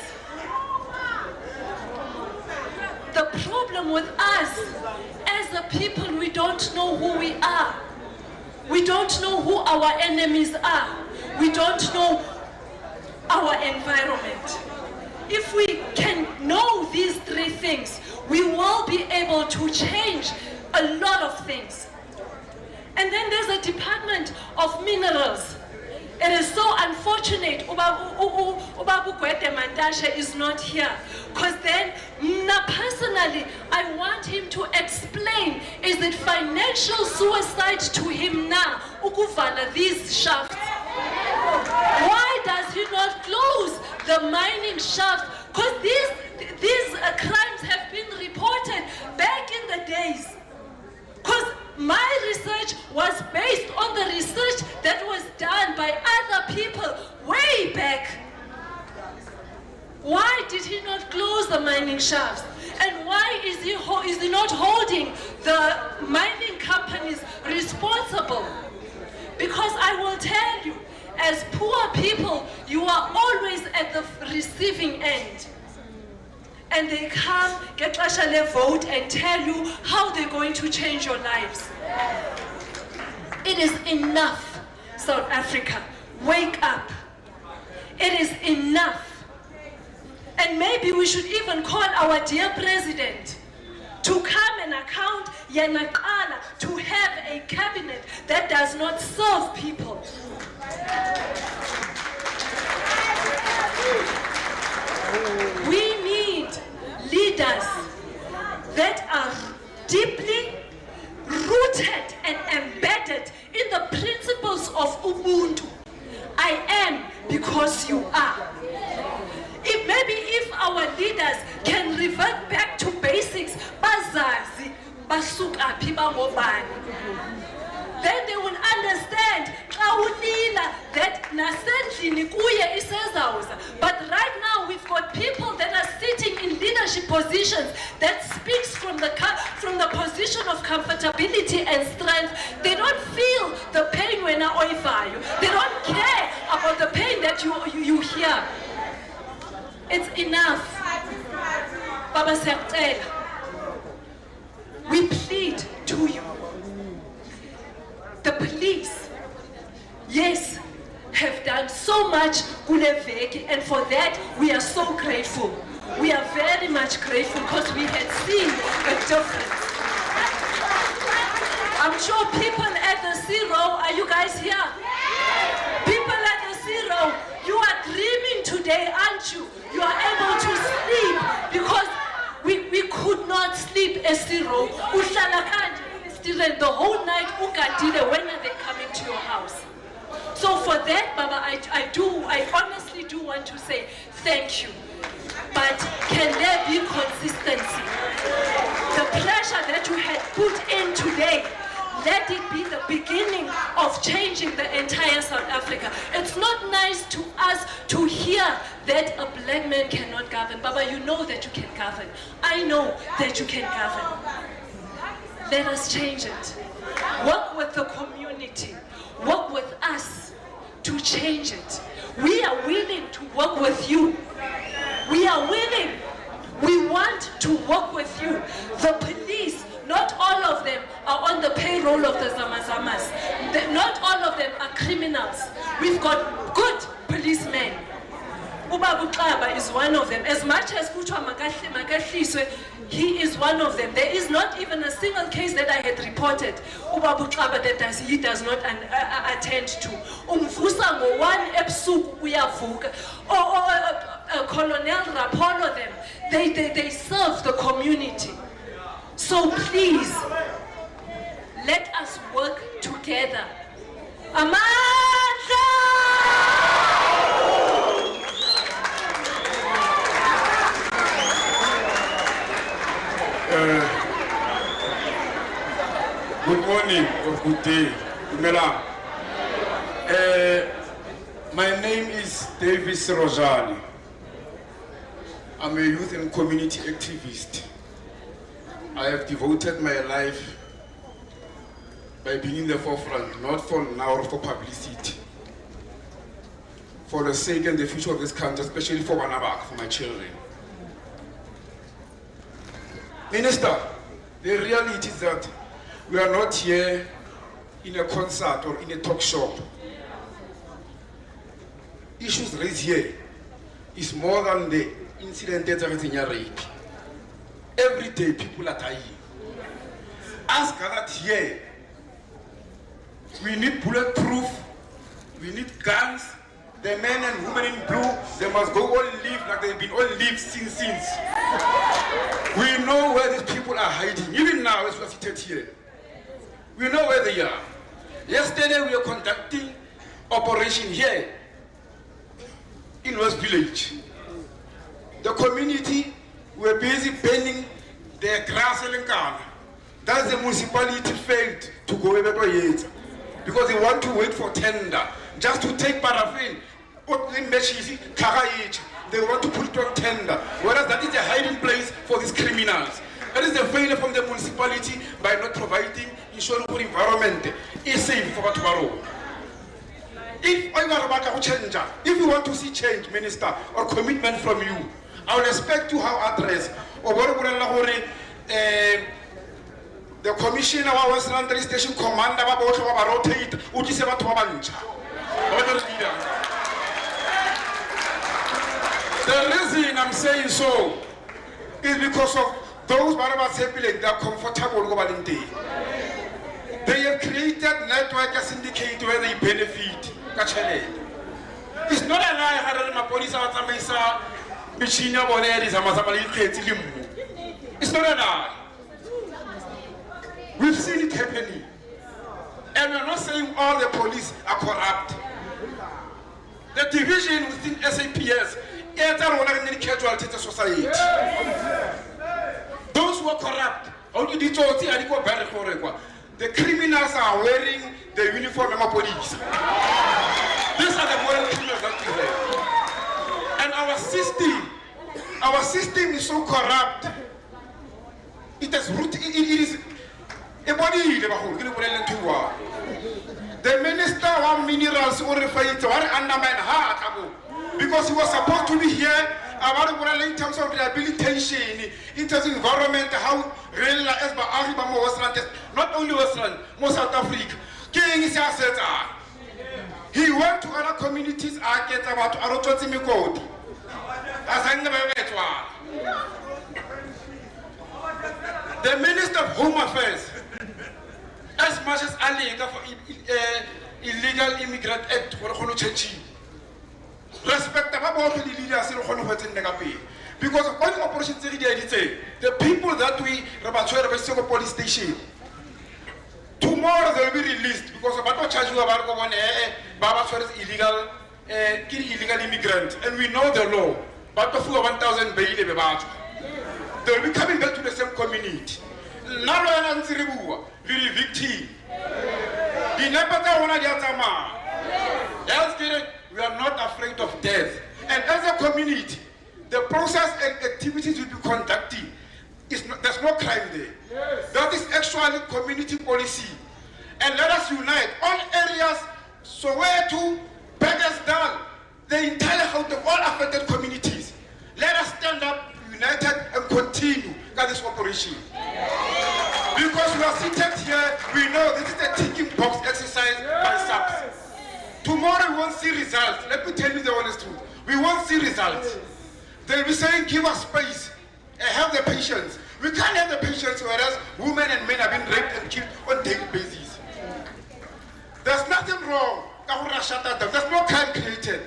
We don't know who our enemies are. We don't know our environment. If we can know these three things, we will be able to change a lot of things. And then there's a Department of Minerals. It is so unfortunate Ubabu Gwede Mandashe is not here, because then personally I want him to explain, is it financial suicide to him now ukuvala these shafts? Why does he not close the mining shafts? Because these crimes have been reported back in the days. Because my research was based on the research that was done by other people way back. Why did he not close the mining shafts? And why is he not holding the mining companies responsible? Because I will tell you, as poor people, you are always at the receiving end. And they come, get a vote and tell you how they're going to change your lives. It is enough, South Africa. Wake up. It is enough. And maybe we should even call our dear president to come and account Yanakala, to have a cabinet that does not serve people. We need leaders that are deeply rooted and embedded in the principles of Ubuntu. I am because you are. If our leaders can revert back to basics, bazazi, basuka piba ngobani, then they will understand that nasendlini kuye isezawuza. But right now we've got people that are sitting in leadership positions that speaks from the position of comfortability and strength. They don't feel the pain when I oifayo. They don't care about the pain that you hear. It's enough. Baba Sertela, we plead to you. The police, yes, have done so much kuleveki, and for that we are so grateful. We are very much grateful because we had seen a difference. I'm sure people at the zero, are you guys here? People at the zero, you are dreaming today, aren't you? You are able to sleep because we could not sleep at zero. The whole night when are they coming to your house? So for that, Baba, I honestly do want to say thank you. But can there be consistency? The pressure that you had put in today, let it be the beginning of changing the entire South Africa. It's not nice to us to hear that a black man cannot govern. Baba, you know that you can govern. I know that you can govern. Let us change it. Work with the community. Work with us to change it. We are willing to work with you. We are willing. We want to work with you. The police, not all of them are on the payroll of the Zamazamas. Not all of them are criminals. We've got good policemen. Ubabu Klaba is one of them. As much as Kutwa Makashiswe, he is one of them. There is not even a single case that I had reported Ubabu Klaba that he does not attend to. Umvusa ngo one episode uyavuka. Colonel Rapolo them. They serve the community. So please, let us work together. Amandla! Good morning or good day. My name is Davis Rojali. I'm a youth and community activist. I have devoted my life by being in the forefront, not for now or for publicity, for the sake and the future of this country, especially for Wanabak, for my children. Minister, the reality is that we are not here in a concert or in a talk shop. Issues raised here is more than the incident that's in rape. Every day people are dying. As gathered here, we need bulletproof, we need guns. The men and women in blue, they must go all live like they've been all live since. We know where these people are hiding. Even now, as we are seated here, we know where they are. Yesterday, we were conducting operation here in West Village. The community were busy burning their grass and gun. That's the municipality failed to go over yet because they want to wait for tender just to take paraffin. They want to put it on tender, whereas that is a hiding place for these criminals. That is the failure from the municipality by not providing ensuring for environment is safe for tomorrow. If you want to see change, Minister, or commitment from you, I will expect to have address or the commissioner of Western Railway Station commander rotate. The reason I'm saying so is because of those they are comfortable. They have created network a syndicate where they benefit. It's not a lie. It's not a lie. We've seen it happening. And we're not saying all the police are corrupt. The division within SAPS is a casualty to society. Those who are corrupt, the criminals are wearing the uniform of police. These are the moral criminals that we have. And our system is so corrupt. It is a body. The minister of minerals or refined because he was supposed to be here in terms of rehabilitation, in terms of environment, how real not only Western, most South Africa. He went to other communities and get about Arototimi. The Minister of Home Affairs, as much as Ali for illegal immigrant act for respect about the leaders because of all the operations the people that we Rabacho police station tomorrow they will be released because of what charge you about illegal immigrant and we know the law but for 1,000 bail they will be coming back to the same community. Now very victim. We are not afraid of death. And as a community, the process and activities we will be conducting, there's no crime there. Yes. That is actually community policy. And let us unite all areas, Soweto, Pakistan, the entire all affected communities. Let us stand up, united, and continue this operation. Because we are seated here, we know this is a ticking box exercise by SAPS. Tomorrow we won't see results. Let me tell you the honest truth. We won't see results. They'll be saying, give us space and have the patience. We can't have the patience whereas women and men have been raped and killed on a daily basis. There's nothing wrong. There's no crime created.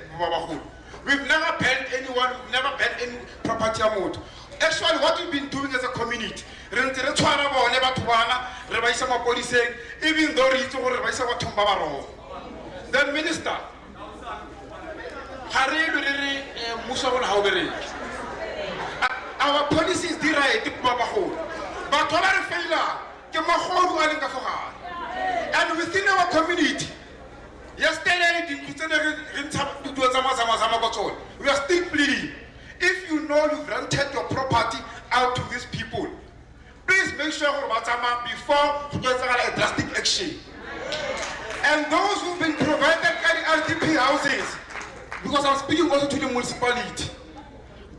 We've never banned anyone, we've never banned any property amount. Actually, what we've been doing as a community, even though then Minister, our policy is direct, but and within our community, yesterday we are still pleading. If you know you've rented your property out to these people, please make sure before you get a drastic action. And those who've been provided RDP houses, because I'm speaking also to the municipality,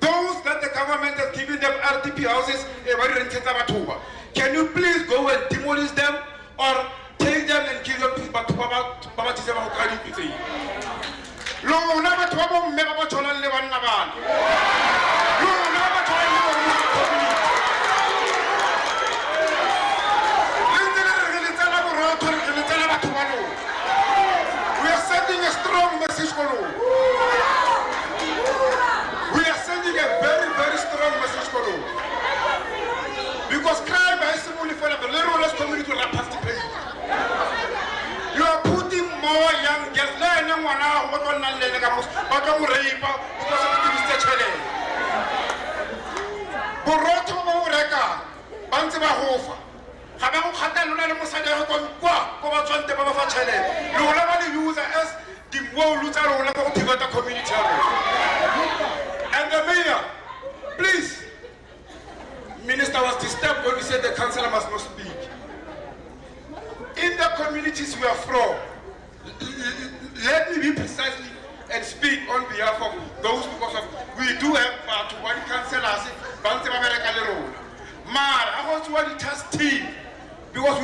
those that the government has given them RDP houses, can you please go and demolish them or take them and give them to Baba Tizema Hokadi Piti. Lo never to a member to learn Levan Navan. Lo never to a we are sending a strong message for you. We are sending a very, very strong message for you. Because crime is only for the little community to participate. You are putting more young girls there than one hour, but on the Legamos, but on rape because of the Mr. Chile. Boroto Reka, Banzeba Hofa. Habamu Hatan Luna Musada Kwa, Kovajan de Baba Chile. You will never use as the more Luther Tivata community. And the mayor, please. Minister was disturbed when we said the councillor must not speak. In the communities we are from, let me be precisely and speak on behalf of those because of we do have one councillors, I also want to test team because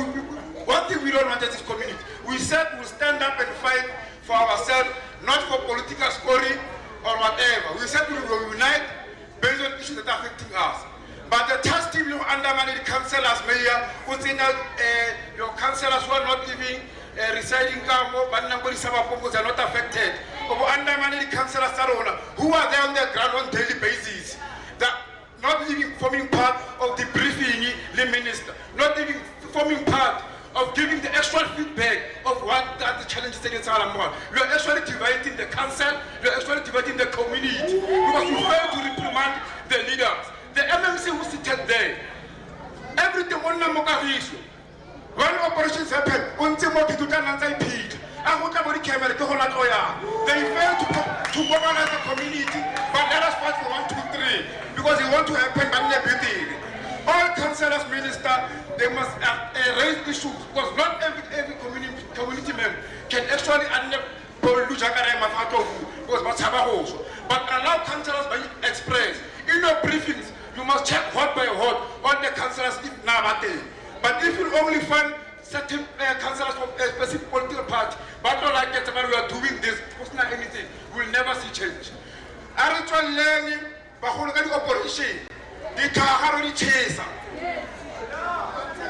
one thing we don't want in this community. We said we'll stand up and fight for ourselves, not for political scoring or whatever. We said we will unite based on issues that are affecting us. But the task team you undermine the councillors, mayor, within your councillors who are not living, residing Kamo, but nobody are not affected. Undermine the councillors who are there on the ground on daily basis. That not even forming part of the briefing, the minister, not even forming part of giving the extra feedback of what are the challenges that it's all about. You are actually dividing the council, you are actually dividing the community because you fail to reprimand the leaders. The MMC who seated there, everything on the KAGISO. When operations happen, they fail to mobilize the community, but let us fight for 1, 2, 3 because they want to happen. All councillors, minister, they must raise issues because not every community member can actually but allow councillors to express in your briefings. You must check hot by hot on the councillors if nabate. But if you only find certain councillors from a specific political party, but not like that, we are doing this, it's not anything, we will never see change. Actual learning, operation, the Kahari Chesa.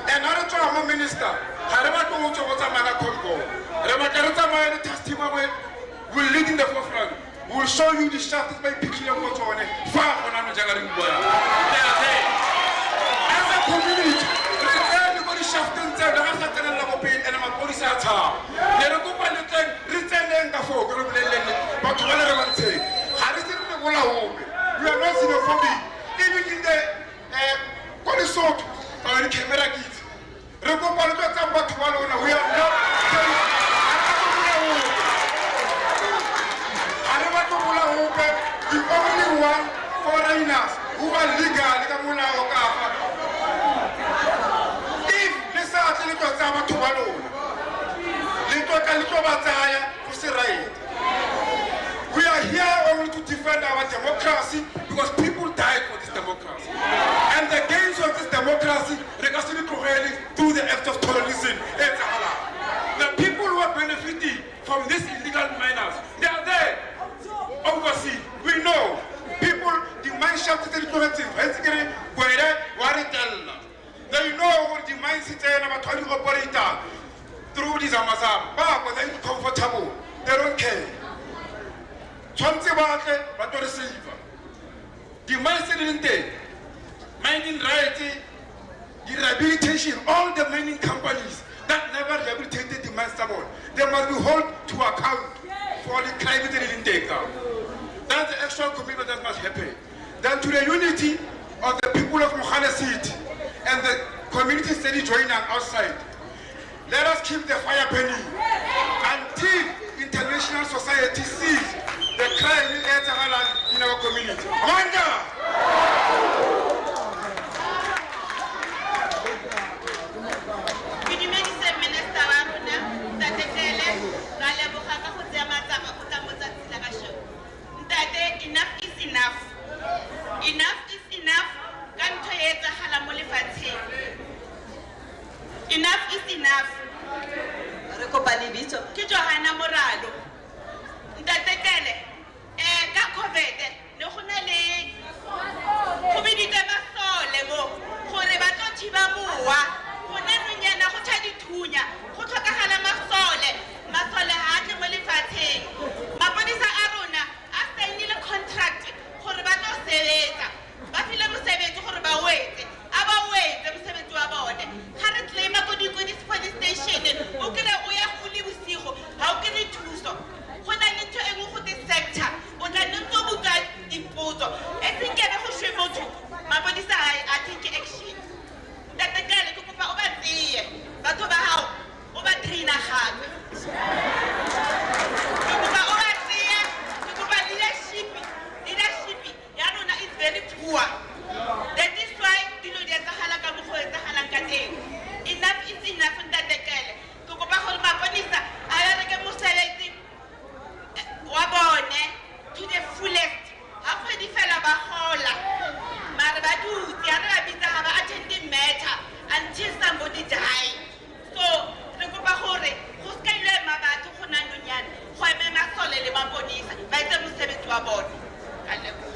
And our minister, will lead in the forefront. We will show you the shaft by picking your photo on it. Far from As a community, everybody shaft and tell the rest of the pain and I'm a police at her. They don't go by the time, return the folk, but to what I want to say, we are not xenophobic. Even in the Krugersdorp, or the camera kids. We are not. The only one foreigners who are legal, if this actually goes down to we are here only to defend our democracy because people died for this democracy. And the gains of this democracy through the act of terrorism. The people who are benefiting from these illegal miners, they are there. Overseas, we know people, the mine shaft is they know what the mine city and about 20 operator through this Amazon, but they're comfortable, they don't care. But to receive the mine city, mining rights, the rehabilitation, all the mining companies that never rehabilitated the mine someone, they must be held to account for the climate intake. That's the extra commitment that must happen. Then to the unity of the people of Mohale City and the community steady joining outside. Let us keep the fire burning until international society sees the crime in our community. Amanda! Enough is enough. Enough is enough. Enough is enough. Re kopa lebitso. Ke Johanna Moralo. Ntatekele. Ka COVID ne go na le go biditse masole mo gore ba tlo thiba mowa go ne nyana go tshwa dithunya go tlhokagala masole ha tle mo lefatsheng. Mapodisa a rona a signile contract gore ba tlo sebetsa ba file mosebetsi gore ba wetse mosebetsi wa bone ga re claima go di police station o kire o ya go le bosigo ha o kire thuso go na le ntho e nngwe go di sector o tla nne go botsa dipotso e sengene go shwe motho mapodisa a take action tatekele ke kopa o ba tseye batho ba hao o ba traina gape ke kopa o ba tseye ke kopa leadership ya rona is very poor. That is why dilo di etsahala ka mo go etsahalang ka teng. Enough is enough ntatekele ke kopa gore maponisa a reke mosebetsi wa bone to the fullest ha kgwedi fela ba gola mare ba dutse ha re ba bitsa ha ba attend matter until somebody die. So re kopa gore go skailwe mabatho go na nonyana go eme masole le maponisa ba etse mosebetsi wa bone ka lebo.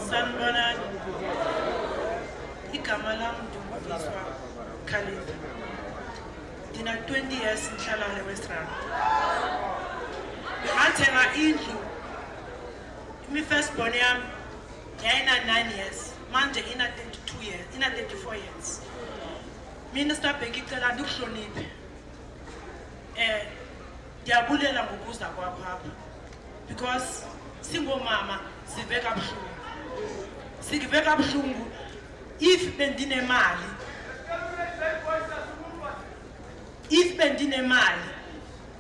Sanibonani, igama lami Ndunguziswa Khalid. Ndina 20 years ngihlala eWest Rand. Ngathenga indlu imi first born yami yayina 9 years manje ina 32 years ina 34 years. Minister Bekicela ndikuhloniphe. Ndiyabulela ngokuza kwakho apha because singomama siveka buhlungu. Sikiveka buhlungu if bendine mali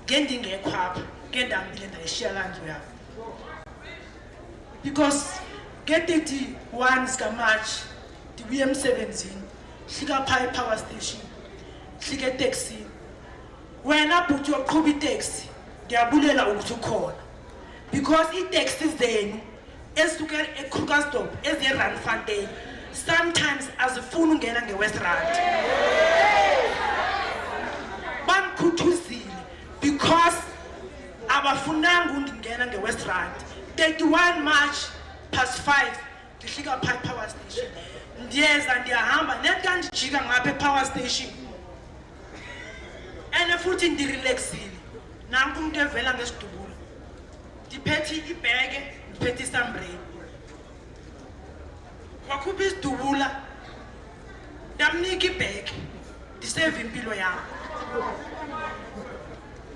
ngendingekho apha ngendambile ndayishiya landlu yami because nge-31 zikaMarch ndibuye emsebenzini hlika phaa epower station hlika eteksini wena bhuti yoqhuba iteksi ndiyabulela ukuthi ukhona because iteksi zenu esuka eKrugersdorp eziyeRandfontein sometimes azifuni ungena ngeWest Rand bangikhuthuzile because abafunanga undingena ngeWest Rand 31 March past 5 ndihlika phaa epower station ndiyahamba net kandijika ngapha epower station ene futhi ndirelaxile nanku umuntu evela ngesidubulo ndiphethe ibheke ndiphethe isambreyi wakhupha isidubula ndamnika ibheke ndiseve impilo yami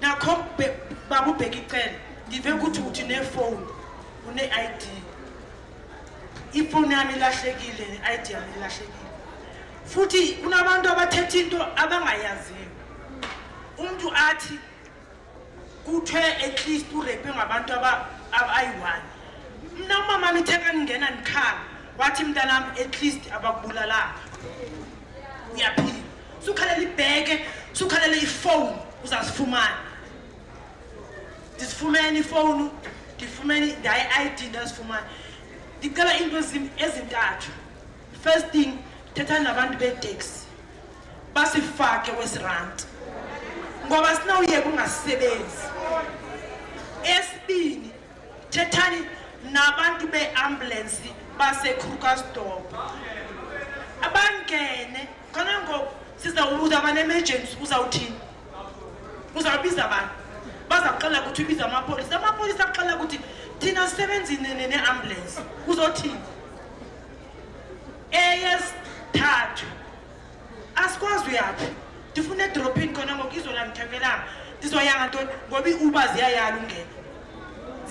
nakho baba ubheka icela ndive ukuthi uthi nefone une-ID ifoni yami ilahlekile ne-ID yami ilahlekile futhi kunabantu abathetha into abangayaziyo umuntu athi kuthiwe at least urepe ngabantu abayi-1 mna umama nitheka ningena nikhala wathi mntanami at least abakubulalanga uyaphila sukhalela ibheke sukhalela ifoni uzazifumana ndizifumene ifoni ndifumene ndayi-ID ndazifumana ndicela into ezintathu first thing thetha nabantu beteksi basifake West Rand ngoba sinawuyeka ungasisebenzi esibini thethani nabantu be-ambulensi base-Krugersdorp abangene khona ngoku sizawubuza abane-emergency uzawuthini uzawubiza abantu baza kuqala ukuthi ubiza amapolisa aqala ukuthi thina sisebenzini ne-ambulensi uzothini eyesithathu asikwazi uyaphi ndifuna edrophini khona ngoku izola ngithengelanga ndizoyanga ntoni ngoba ii-uber ziyayala ungena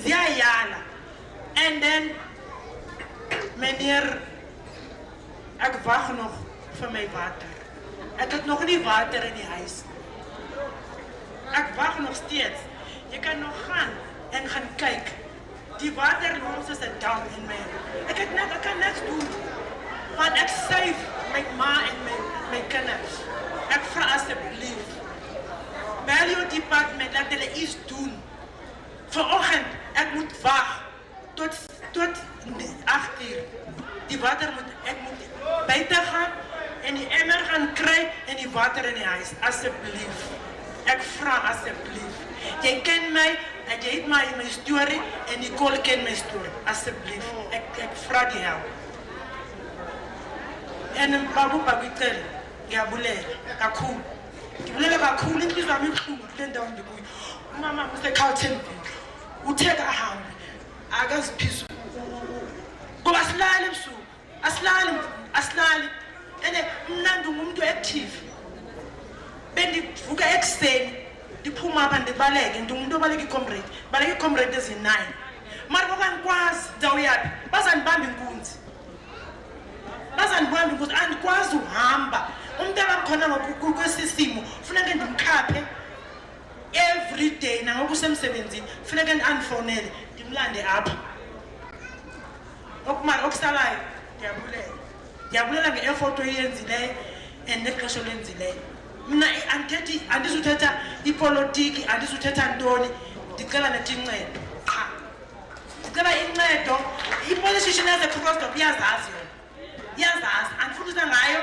ziyayala and then meneer ek wag nog vir my water ek het nog nie water in die huis ek wag nog steeds jy kan nog gaan en gaan kyk die water loop soos 'n dam in my ek kan niks doen want ek save my ma en my kinders ek vra asseblief bel jou department dat hulle iets doen vanoggend ek moet wag tot en die water in die huis, asseblief. Ek vra asseblief. Jy ken my, en jy het my storie, en Nicole ken my storie, asseblief. Ek vra die help. En babu bagitele, ngiyabulela kakhulu. Ngibulela kakhulu inhliziyo yami ibuhlungu kule ndawo ngikuyo. Umama useGauteng. Uthe kahambe, akaziphisa. Ngoba silale ebusuku, asilali. Ene mnandi ngumuntu active. Bendivuka ekuseni, ndiphuma apha ndibaleke, ndingumuntu obaleka icomrade. Baleka icomrade ezi-9. Mara bokangikwazi ndawuyaphi, bazandibamba inkunzi. Bazandibamba inkunzi, andikwazi uhamba. Umuntu abakhona ngokwesisimo, funeka ndimkhaphe every day nangoku usemsebenzini, funeka ndi-unfonele, ndimlande apha. Okumara okusalayo, ndiyabulela nge-effort oyenzileyo and nexesha olenzileyo. Mina andizuthetha ipolitiki, andizuthetha ntoni, ndicela nethi incedo. Ndicela incedo, i-politician yaseKrugersdorp iyazazi yona. Iyazazi, andifundisa ngayo,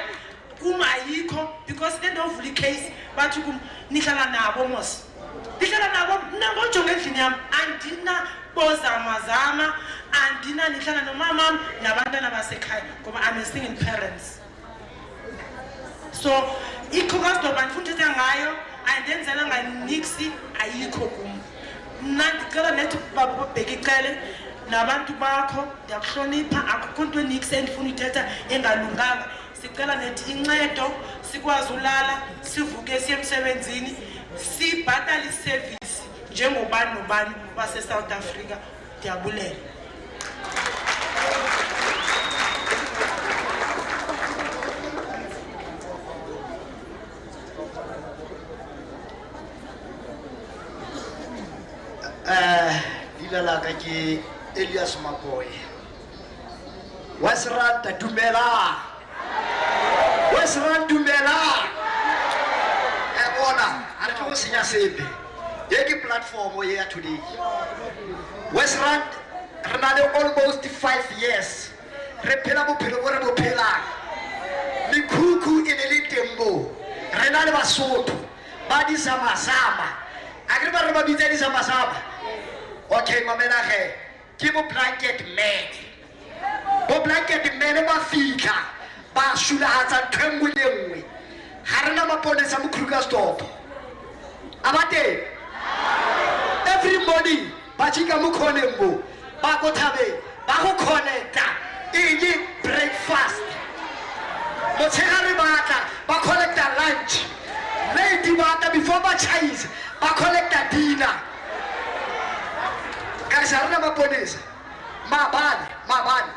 kum ayikho, because le ndovula icase, bathi kum, nihlala nabo mos. Nihlala nabo, nangojonga endlini yam, andinabozamazama, nihlala nomamam, nabantwana basekhaya, ngoba I'm a single parents. So, iKrugersdorp andifundisa ngayo, andenzela nganiksi, ayikho kum. Mna ndicela nethi babheka icele, nabantu bakho, ndiyakuhlonipha, akukho nto eniksi endifuna uthetha engalunganga. Sicela nethi incedo, sikwazi ulala, sivuke siye emsebenzini, sibhatale iservice njengobani nobani wase-South Africa. Ndiyabulela. Dilala ka ke Elias Makoy. Wasranta dumela. Wasranta dumela. Bona, a tlo go senya sepe. Ye ke platform ye ya today. Westland re na le almost 5 years. Re phela bophelo bo re bo phelang. Mikhukhu e ne le tembo. Re na le Basotho ba di sama-sama. A ke ba re ba bitsa di sama-sama. Okay, mamela ge. Ke bo blanket man. Bo blanket man ba fika. Ba shulahatsa ntwengwe le nngwe. Ha rena maponesa mo Krugersdorp. Abate. Every morning, bachika mo khonembo. Ba go thabe, ba go connecta. Iji breakfast. Motshegare batla, ba collecta lunch. Late batla before ba chais, ba collecta dinner. Ka sa rena maponesa. Mabane.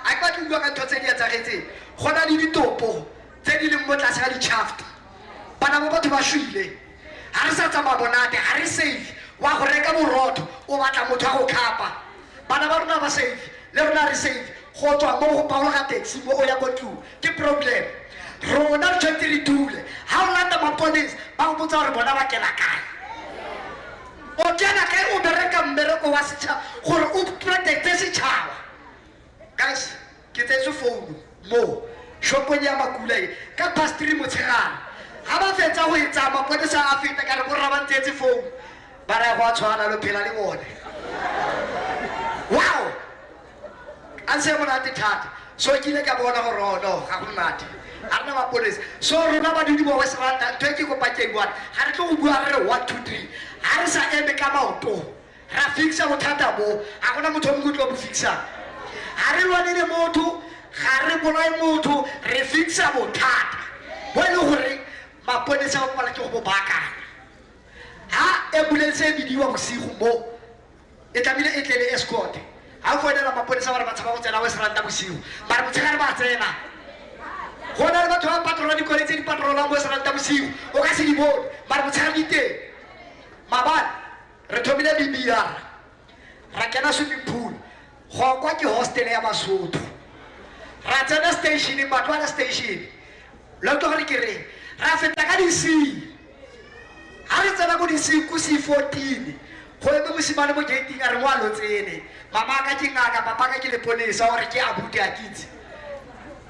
A ka tluwa ka ntse di etsagetse. Gona di ditopo tse di leng mo tlase ga di shaft. Bana ba batho ba shwile. Ha re sa tsa mabonate, ha re save. Wa go reka borotho, o batla motho a go khapa. Bana ba rona ba save, le rona re save. Go tswa mo go paola ga taxi mo o ya go tlu. Ke problem. Rona re tshwantse re dule. Ha o lata maponesa, ba go botsa gore bona ba kena kae. O kena kae o bereka mmereko wa setšhaba gore o protecte setšhaba. Guys, ke tsetso phone mo shopong ya Makula e ka past 3 motshegare. Ha ba fetsa go etsa maponesa a feta ka re bo raba ntse phone. Ba re go tshwana lo phela le bone. Wow. Anse monate thata. So ke ile ka bona go rono ga go mate. Ha rena maponesa. So rona ba dudi bo Westland ntwe ke go pakeng bona. Ha re tlo go bua re 1 2 3. Ha re sa eme ka maoto. Ra fixa bothata bo. Ha gona motho mo tlo bo fixa. Ha re lwane le motho, ga re bolai motho, re fixa bothata. Bo ile gore maponesa ba pala ke go bobaka. Ha ambulance e bidiwa bosigo mo e tlamile e tlele escort. Ha o founela maponesa ba re ba tshaba go tsena Westland bosigo. Ba re motshegare ba tsena. Gona le batho ba patrola di koletse di patrola mo Westland bosigo. O ka se di bone, ba re motshegare di teng. Mabane re thomile BBR. Ra kena swimming pool. Go kwa ke hostel ya Basotho. Ra tsena station Matwana station. Lo tlo re kere ra feta ka di C. Ha re tsena go di C ku C14. Go eme mosimane mo gating a re wa lo tsene. Mama ka ke ngaka, papa ka ke leponesa gore ke abuti a kitse.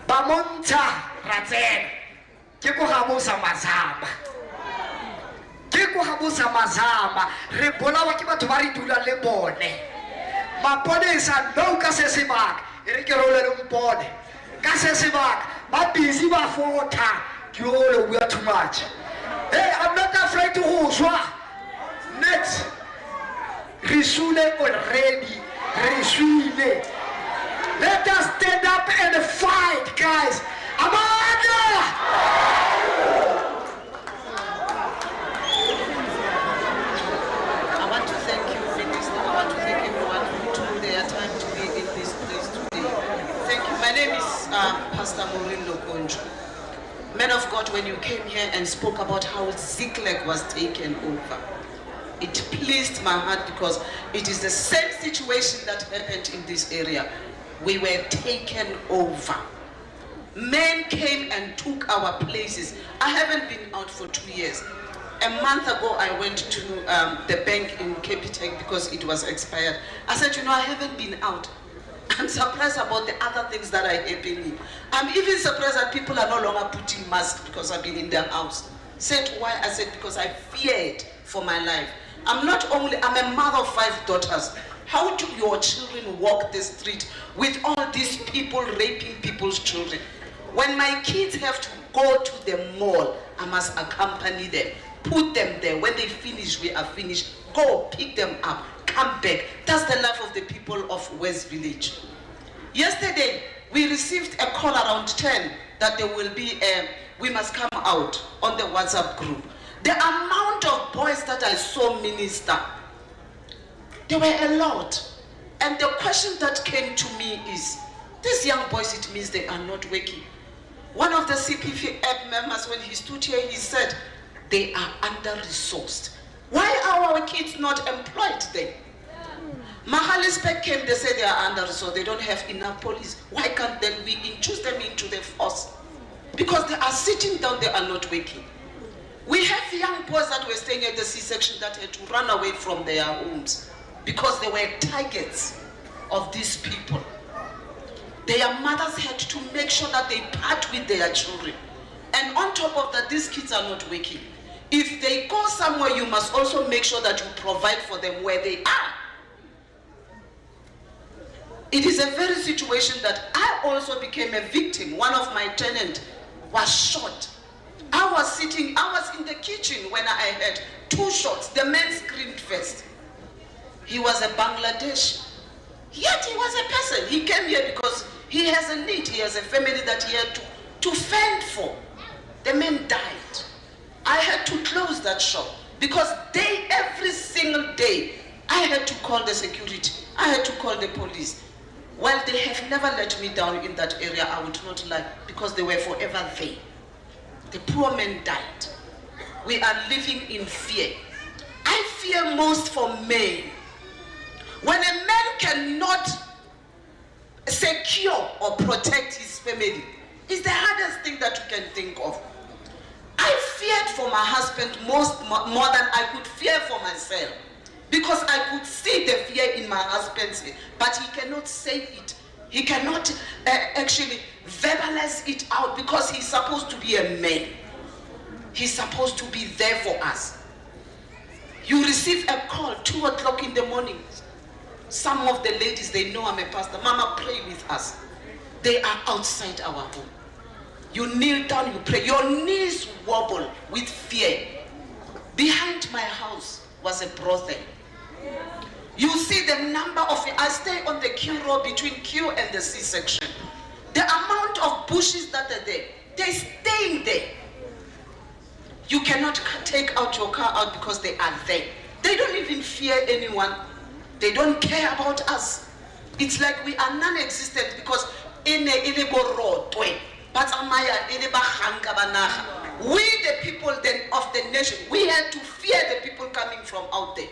Ba montsha ra tsena. ke ko ga bo samazama ke ko ga bo samazama re bolawa ke batho ba re dula le bone maponesa no ka se sebaka re ke role le mpone ka se sebaka ba busy ba fota ke ole we are too much. Hey, I'm not afraid to huswa. Next Risule already Risule. Let us stand up and fight, guys. Amanda! I want to thank you, Minister. I want to thank everyone who took their time to be in this place today. Thank you. My name is Pastor Maureen Lokonjo. Man of God, when you came here and spoke about how Ziklag was taken over, it pleased my heart because it is the same situation that happened in this area. We were taken over. Men came and took our places. I haven't been out for 2 years. A month ago, I went to the bank in Capitec because it was expired. I said, you know, I haven't been out. I'm surprised about the other things that are happening. I'm even surprised that people are no longer putting masks because I've been in their house. Said why? I said because I feared for my life. I'm a mother of 5 daughters. How do your children walk the street with all these people raping people's children? When my kids have to go to the mall, I must accompany them, put them there. When they finish, we are finished. Go, pick them up, come back. That's the life of the people of West Village. Yesterday, we received a call around 10 that there will be we must come out on the WhatsApp group. The amount of boys that I saw minister, there were a lot. And the question that came to me is, these young boys, it means they are not working. One of the CPF members, when he stood here, he said, they are under-resourced. Why are our kids not employed then? Mahalispec came, they said they are under-resourced, they don't have enough police. Why can't then we choose them into the force? Because they are sitting down, they are not working. We have young boys that were staying at the C-section that had to run away from their homes because they were targets of these people. Their mothers had to make sure that they part with their children. And on top of that, these kids are not working. If they go somewhere, you must also make sure that you provide for them where they are. It is a very situation that I also became a victim. One of my tenants was shot. I was in the kitchen when I had 2 shots. The man screamed first. He was a Bangladeshi. Yet he was a person. He came here because he has a need. He has a family that he had to fend for. The man died. I had to close that shop because every single day, I had to call the security. I had to call the police. Well, they have never let me down in that area, I would not lie, because they were forever there. The poor man died. We are living in fear. I fear most for men. When a man cannot secure or protect his family, it's the hardest thing that you can think of. I feared for my husband more than I could fear for myself. Because I could see the fear in my husband's head, but he cannot say it. He cannot actually verbalize it out because he's supposed to be a man. He's supposed to be there for us. You receive a call 2 o'clock in the morning. Some of the ladies, they know I'm a pastor. Mama, pray with us. They are outside our home. You kneel down, you pray. Your knees wobble with fear. Behind my house was a brothel. You see the number of, I stay on the Q road between Q and the C section. The amount of bushes that are there, they're staying there. You cannot take out your car out because they are there. They don't even fear anyone. They don't care about us. It's like we are non-existent because we the people then of the nation, we had to fear the people coming from out there.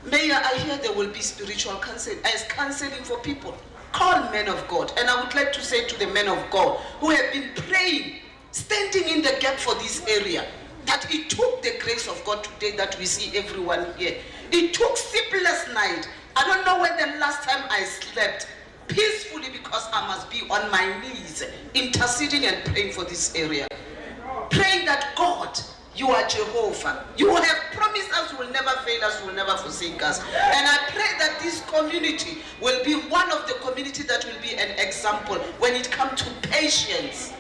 Mayor, I hear there will be spiritual counseling for people. Call men of God. And I would like to say to the men of God who have been praying, standing in the gap for this area, that it took the grace of God today that we see everyone here. It took sleepless night. I don't know when the last time I slept peacefully because I must be on my knees interceding and praying for this area. praying that God, you are Jehovah. You have promised us, you will never fail us, you will never forsake us. And I pray that this community will be one of the community that will be an example when it comes to patience.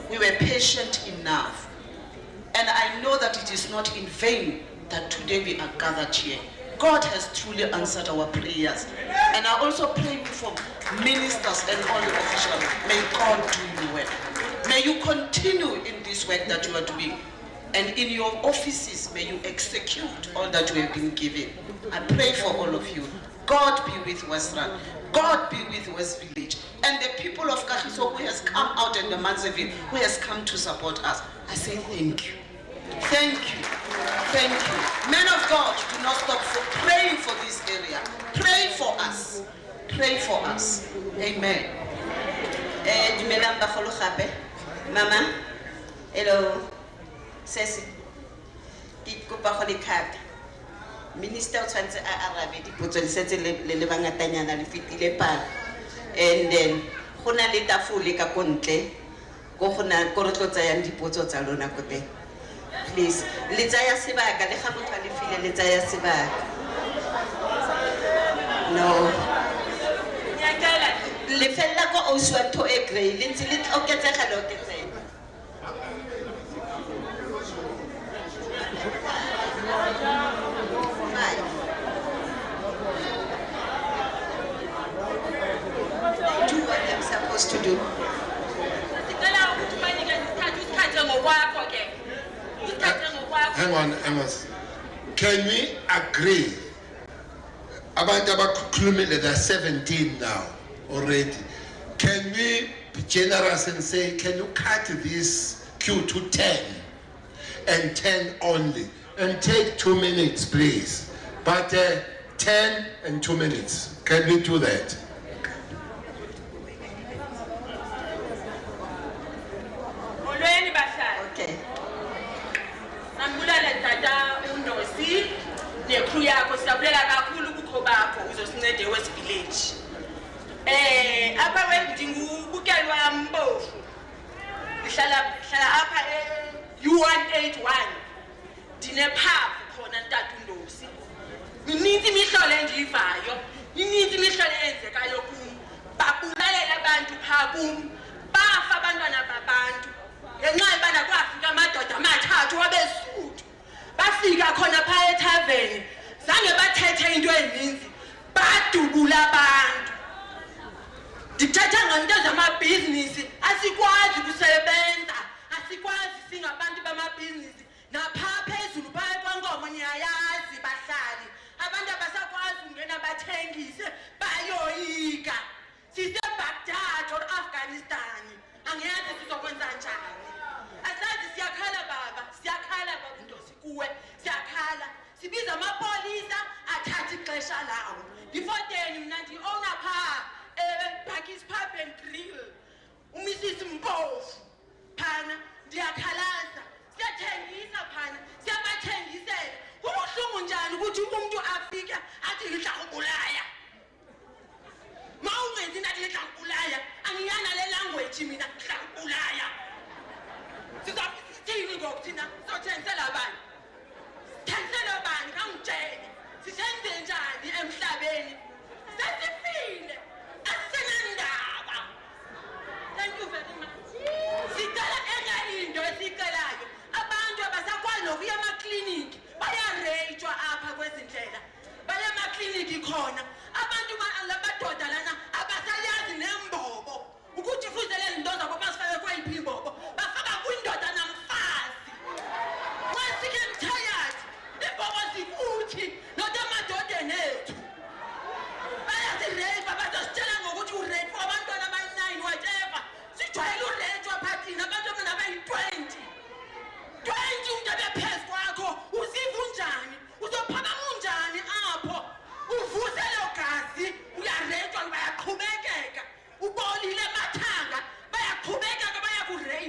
We were patient enough. And I know that it is not in vain that today we are gathered here. God has truly answered our prayers. And I also pray for ministers and all the officials. May God do you well. May you continue in this work that you are doing. And in your offices, may you execute all that you have been given. I pray for all of you. God be with Westland. God be with West Village. And the people of KAGISO who has come out in the Manseville, who has come to support us. I say thank you. Thank you. Thank you. Men of God, do not stop for praying for this area. Pray for us. Pray for us. Amen. Mama, hello. Sesi, ke kopa go le card. Minister o tshwantse a arabe dipotso le setse le bangatanyana le fitile pala. And then go na le tafole ka kontle go gona go re tlo tsayang dipotso tsa lona ko teng. Please, le tsaya sebaka le ga motho a le file le tsaya sebaka. No. Le fella go o swa to e grey le ntse le oketsega le oketsega. Do what I'm supposed to do. Hang on, Amos. Can we agree? There are 17 now already. Can we be generous and say, can you cut this queue to 10 and 10 only? And take 2 minutes, please. But 10 and 2 minutes. Can we do that? Okay. Nambulala tata uNdosi necrew yakho siyabulela kakhulu kukho bakho uzosincede West Village. Apha wendingubukelwa mbofu. Ngihlala apha U181. Dinephafu khona ntata uNdosi. Ininzi imihlolo endiyivayo, ininzi imihlolo eyenzekayo kum. Babulalela abantu pha kum, bafa abantwana babantu. Ngenxa yobana kwafika amadoda amathathu wabesuthu. Bafika khona pha ethaveni, zange bathethe into eninzi, badubula abantu. Ndithetha nganto zamabhizinisi, asikwazi kusebenza, asikwazi singabantu bamabhizinisi. Napha phezulu pha kwankomo niyayazi bahlali. Abantu abasakwazi ungena bathengise bayoyika. Sise-Baghdad or Afghanistan. Angiyazi sizokwenza njani. Asazi siyakhala baba, Ndosi kuwe, siyakhala. Sibiza amapolisa athatha ixesha lawo. Before then mina ndi-owner pha Pakis Pub and Grill. Umisisi Mpofu. Phana ndiyakhalaza. Siyathengisa phana, siyabathengisela. Kubuhlungu njani ukuthi umuntu afike athi ngidla ukubulaya. Mawungenzi nathi ngidla ukubulaya, angiyana le language mina ngidla ukubulaya. Sizafithini ngokuthina sothengisela abantu. Thengisela abantu kangitshele. Sisenze njani emhlabeni? Sesifile. Asenandaba. Thank you very much. Sicela enye into esicelayo. Abantu abasakwazi nokuya emakliniki bayarejwa apha kwezindlela. Baya emakliniki khona. Abantu labadoda lana abasayazi nembobo. Ukuthi futhi lezi zinto zabo basifake kweyiphi imbobo. Bafaka kwindoda namfazi. Once again tired. Imbobo zikuthi not amadodeni ethu. Bayazirepa bazositshela ngokuthi urepe abantwana abayi-9 whatever. Sijwayele urejwa phathini abantu abayi-20. 20 umuntu abephezu kwakho uziva unjani? Uzophakama unjani apho? Uvuse lo gazi uyarejwa bayaqhubekeka. Ubolile emathanga bayaqhubekeka bayakureypa.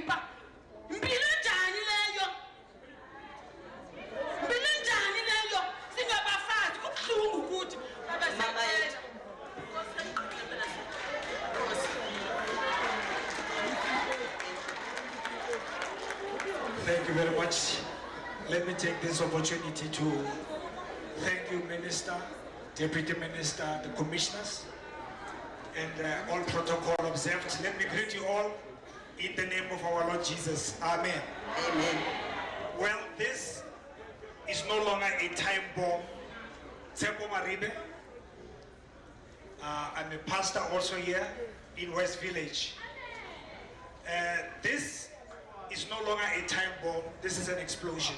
Let me take this opportunity to thank you, Minister, Deputy Minister, the Commissioners, and all protocol observed. Let me greet you all in the name of our Lord Jesus. Amen. Amen. Well, this is no longer a time bomb. Tsepo Maribe. I'm a pastor also here in West Village. This is no longer a time bomb. This is an explosion.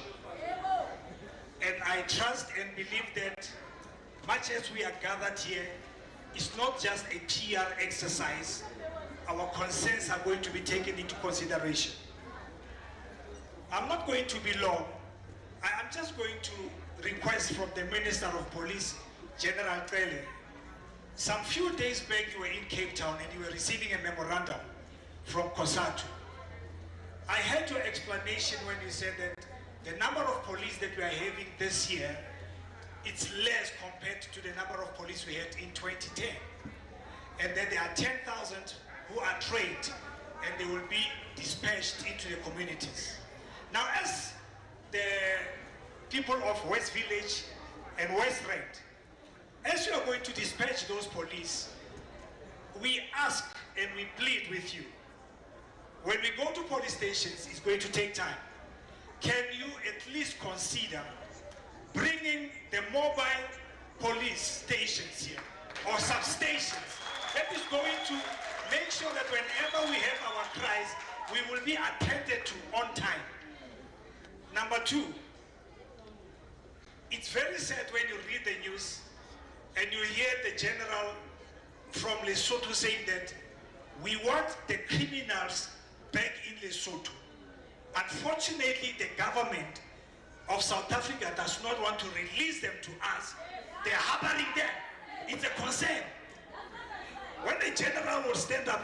And I trust and believe that much as we are gathered here, it's not just a PR exercise. Our concerns are going to be taken into consideration. I'm not going to be long. I'm just going to request from the Minister of Police, General Trele. Some few days back you were in Cape Town and you were receiving a memorandum from COSATU. I heard your explanation when you said that the number of police that we are having this year, it's less compared to the number of police we had in 2010. And that there are 10,000 who are trained and they will be dispatched into the communities. Now, as the people of West Village and West Rand, as you are going to dispatch those police, we ask and we plead with you. When we go to police stations, it's going to take time. Can you at least consider bringing the mobile police stations here, or substations, that is going to make sure that whenever we have our cries, we will be attended to on time. Number two, it's very sad when you read the news and you hear the general from Lesotho saying that we want the criminals back in Lesotho. Unfortunately, the government of South Africa does not want to release them to us. They are harboring them. It's a concern. When the general will stand up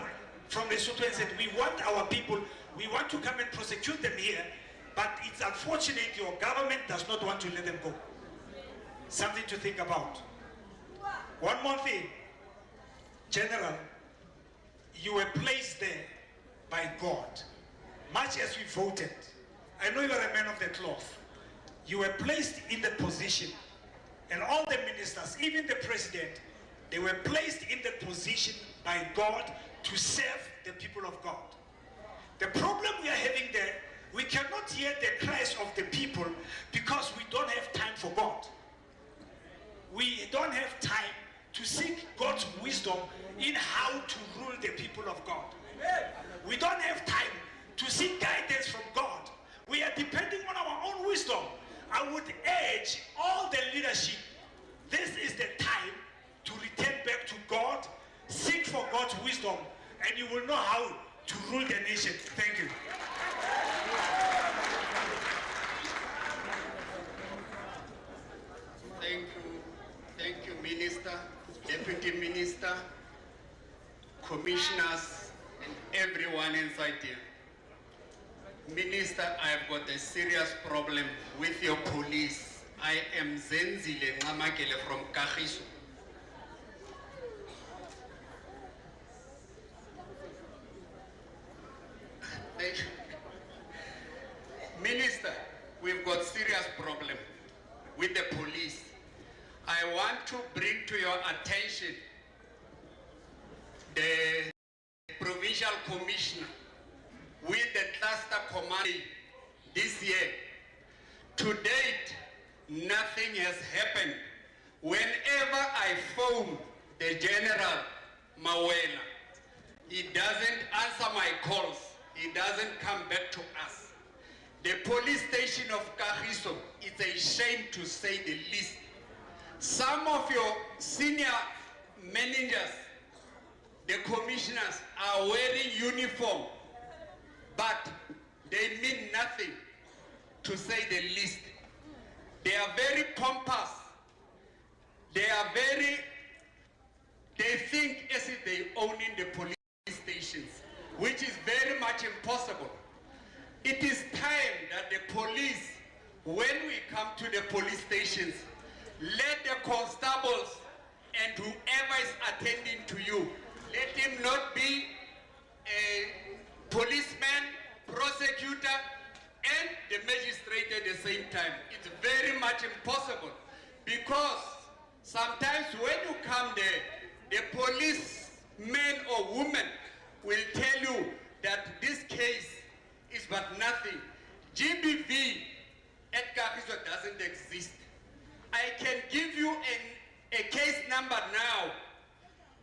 from Lesotho and said, we want our people, we want to come and prosecute them here, but it's unfortunate your government does not want to let them go. Something to think about. One more thing. General, you were placed there by God. Much as we voted, I know you are a man of the cloth. You were placed in the position, and all the ministers, even the president, they were placed in the position by God to serve the people of God. The problem we are having there, we cannot hear the cries of the people because we don't have time for God. We don't have time to seek God's wisdom in how to rule the people of God. We don't have time to seek guidance from God. We are depending on our own wisdom. I would urge all the leadership, this is the time to return back to God, seek for God's wisdom, and you will know how to rule the nation. Thank you. Thank you, Minister, Deputy Minister, Commissioners, and everyone inside here. Minister, I have got a serious problem with your police. I am Zenzile Ngamakele from KAGISO. Minister, we've got serious problem with the police. I want to bring to your attention the provincial commissioner with the cluster command this year. To date, nothing has happened. Whenever I phone the General Mawela, he doesn't answer my calls. He doesn't come back to us. The police station of KAGISO is a shame to say the least. Some of your senior managers, the commissioners, are wearing uniform, but they mean nothing, to say the least. They are very pompous. They think as if they own in the police stations, which is very much impossible. It is time that the police, when we come to the police stations, let the constables and whoever is attending to you, let him not be a policeman, prosecutor, and the magistrate at the same time. It's very much impossible because sometimes when you come there, the policeman or woman will tell you that this case is but nothing. GBV at KAGISO doesn't exist. I can give you a case number now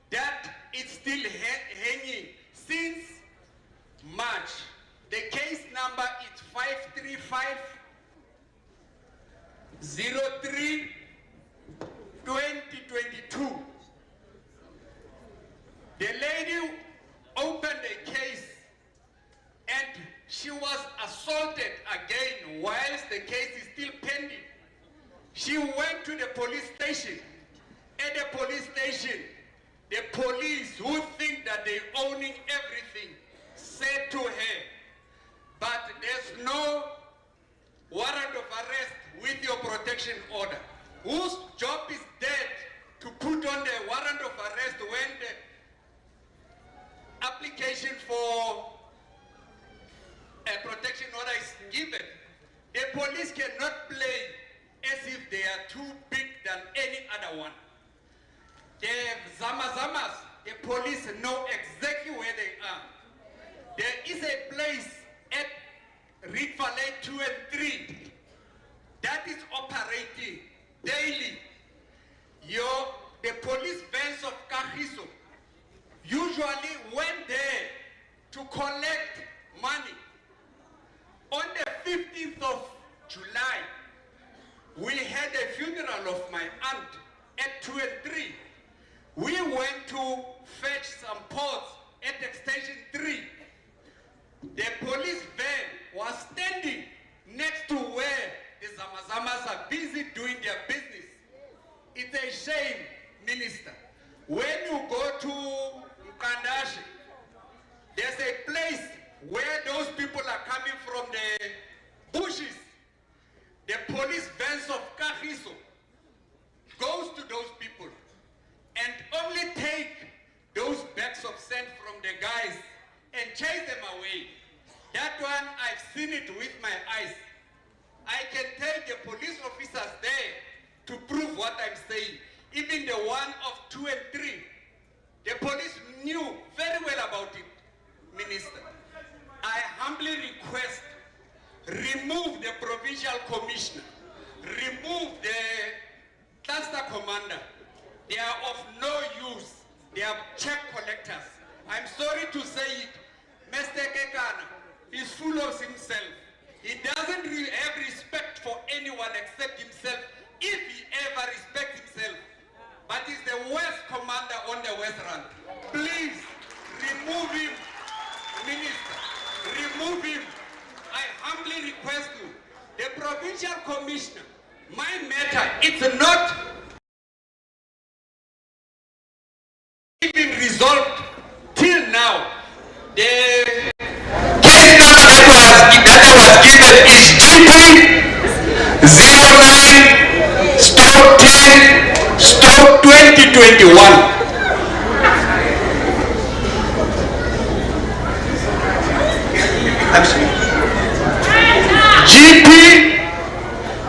that is still hanging since March. The case number is 535-03-2022. The lady opened a case and she was assaulted again whilst the case is still pending. She went to the police station. At the police station, the police who think that they're owning everything said to her, but there's no warrant of arrest with your protection order. Whose job is that to put on the warrant of arrest when the application for a protection order is given? The police cannot play as if they are too big than any other one. The Zamazamas, the police know exactly where they are. There is a place at Reed Valley 2 and 3 that is operating daily. The police vans of KAGISO usually went there to collect money. On the 15th of July, we had a funeral of my aunt at 2 and 3. We went to fetch some pots at Extension 3. The police van was standing next to where the Zamazamas are busy doing their business. It's a shame, Minister. When you go to Mkandashi, there's a place where those people are coming from the bushes. The police vans of KAGISO goes to those people and only take those bags of sand from the guys and chase them away. That one, I've seen it with my eyes. I can take the police officers there to prove what I'm saying. Even the one of 2 and 3, the police knew very well about it, Minister. I humbly request, remove the provincial commissioner, remove the cluster commander. They are of no use. They are check collectors. I'm sorry to say it. Mr. Kekana is full of himself. He doesn't really have respect for anyone except himself, if he ever respects himself. But he's the worst commander on the West Rand. Please, remove him, Minister. Remove him. I humbly request you. The provincial commissioner, my matter, it's not even resolved till now. The case number that was given is GP 09/10/2021. GP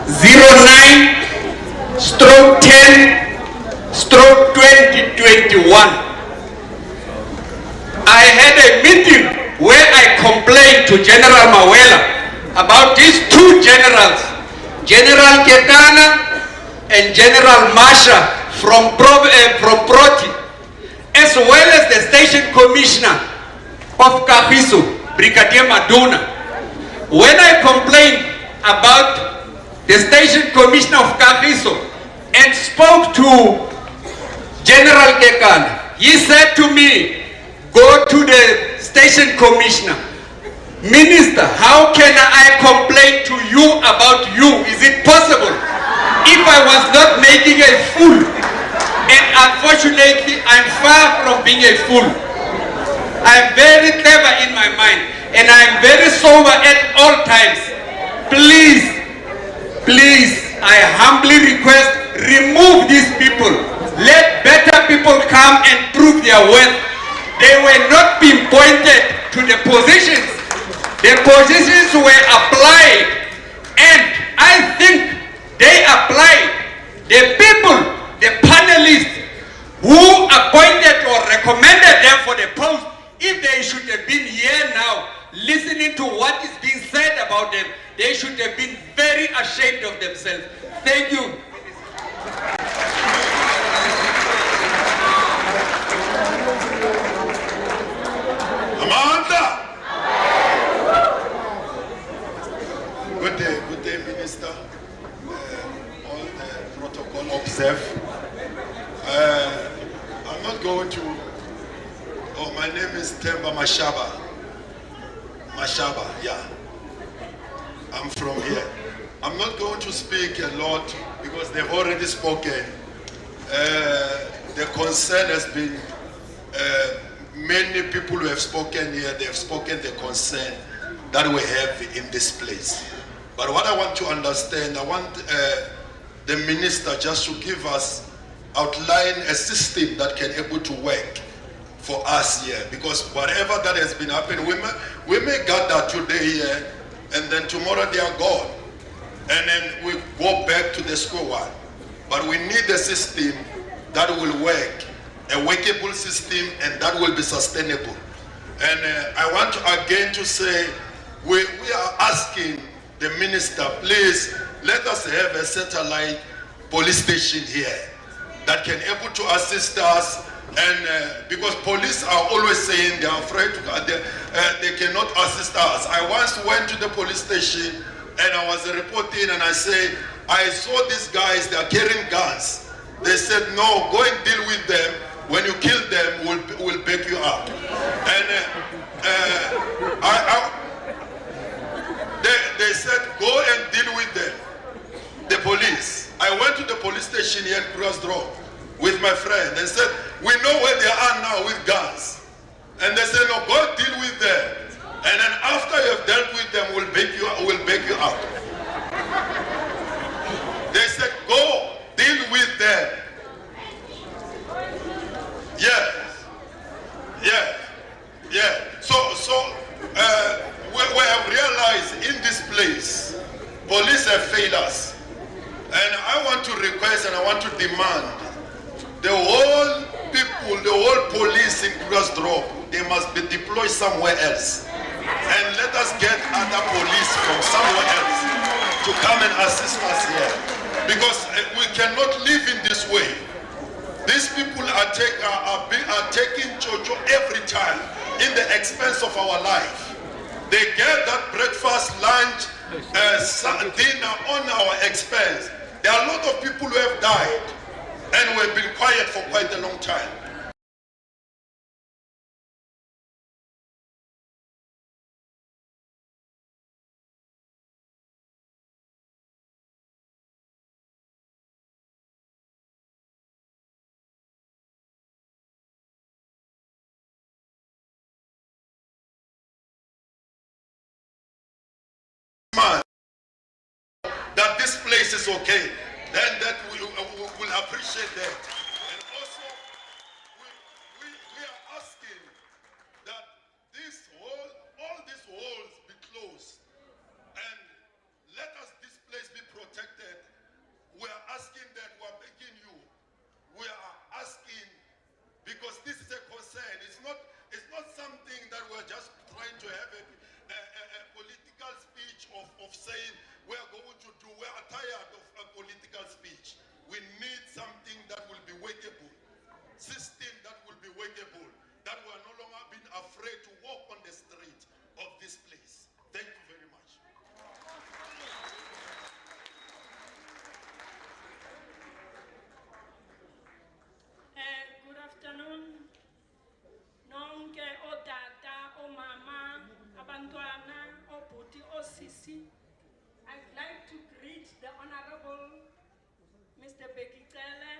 09/10/2021. I had a meeting where I complained to General Mawela about these two generals, General Ketana and General Masha from Proti, as well as the station commissioner of KAGISO, Brigadier Maduna. When I complained about the station commissioner of KAGISO and spoke to General Ketana, he said to me, go to the station commissioner. Minister, how can I complain to you about you? Is it possible? If I was not making a fool, and unfortunately I'm far from being a fool. I'm very clever in my mind and I'm very sober at all times. Please, please, I humbly request, remove these people. Let better people come and prove their worth. They were not pinpointed to the positions. The positions were applied, and I the people, the panelists who appointed or recommended them for the post, if they should have been here now, listening to what is being said about them, they should have been very ashamed of themselves. Thank you. Amanda! Good day, Minister. All the protocol observed. I'm not going to. Oh, my name is Temba Mashaba. Mashaba, yeah. I'm from here. I'm not going to speak a lot because they've already spoken. The concern has been, many people who have spoken here, they have spoken the concern that we have in this place. But what I want to understand, I want the minister just to give us, outline a system that can able to work for us here, because whatever that has been happening, we may gather today here, and then tomorrow they are gone, and then we go back to the square one. But we need a system that will work, a workable system, and that will be sustainable. And I want to again to say, we are asking the minister, please let us have a satellite police station here that can able to assist us. And because police are always saying they are afraid to, they cannot assist us. I once went to the police station and I was reporting, and I said, I saw these guys, they are carrying guns. They said, no, go and deal with them. When you kill them, we'll back you up. And they said, go and deal with them, the police. I went to the police station here in Krugersdorp with my friend and said, we know where they are now with guns. And they said, no, go deal with them. And then after you have dealt with them, we'll back you up. They said, go deal with them. Yes. Yeah. Yeah. So we have realized in this place, police have failed us. And I want to request and I want to demand the whole people, the whole police in Krugersdorp, they must be deployed somewhere else. And let us get other police from somewhere else to come and assist us here. Because we cannot live in this way. These people are taking Jojo every time in the expense of our life. They get that breakfast, lunch, dinner on our expense. There are a lot of people who have died and we have been quiet for quite a long time. That this place is okay, then that we will appreciate that. And also, we are asking that all these walls be closed, and let this place be protected. We are asking that, we are begging you. We are asking because this is a concern. It's not something that we're just trying to have a political speech of saying we are going to do. We are tired of a political speech. We need something that will be workable, system that will be workable, that we are no longer being afraid to walk on the street of this place. Thank you very much. Good afternoon. Nonke otata, omama, abantwana, obhuti, osisi. I'd like to greet the Honorable Mr. Bekicele,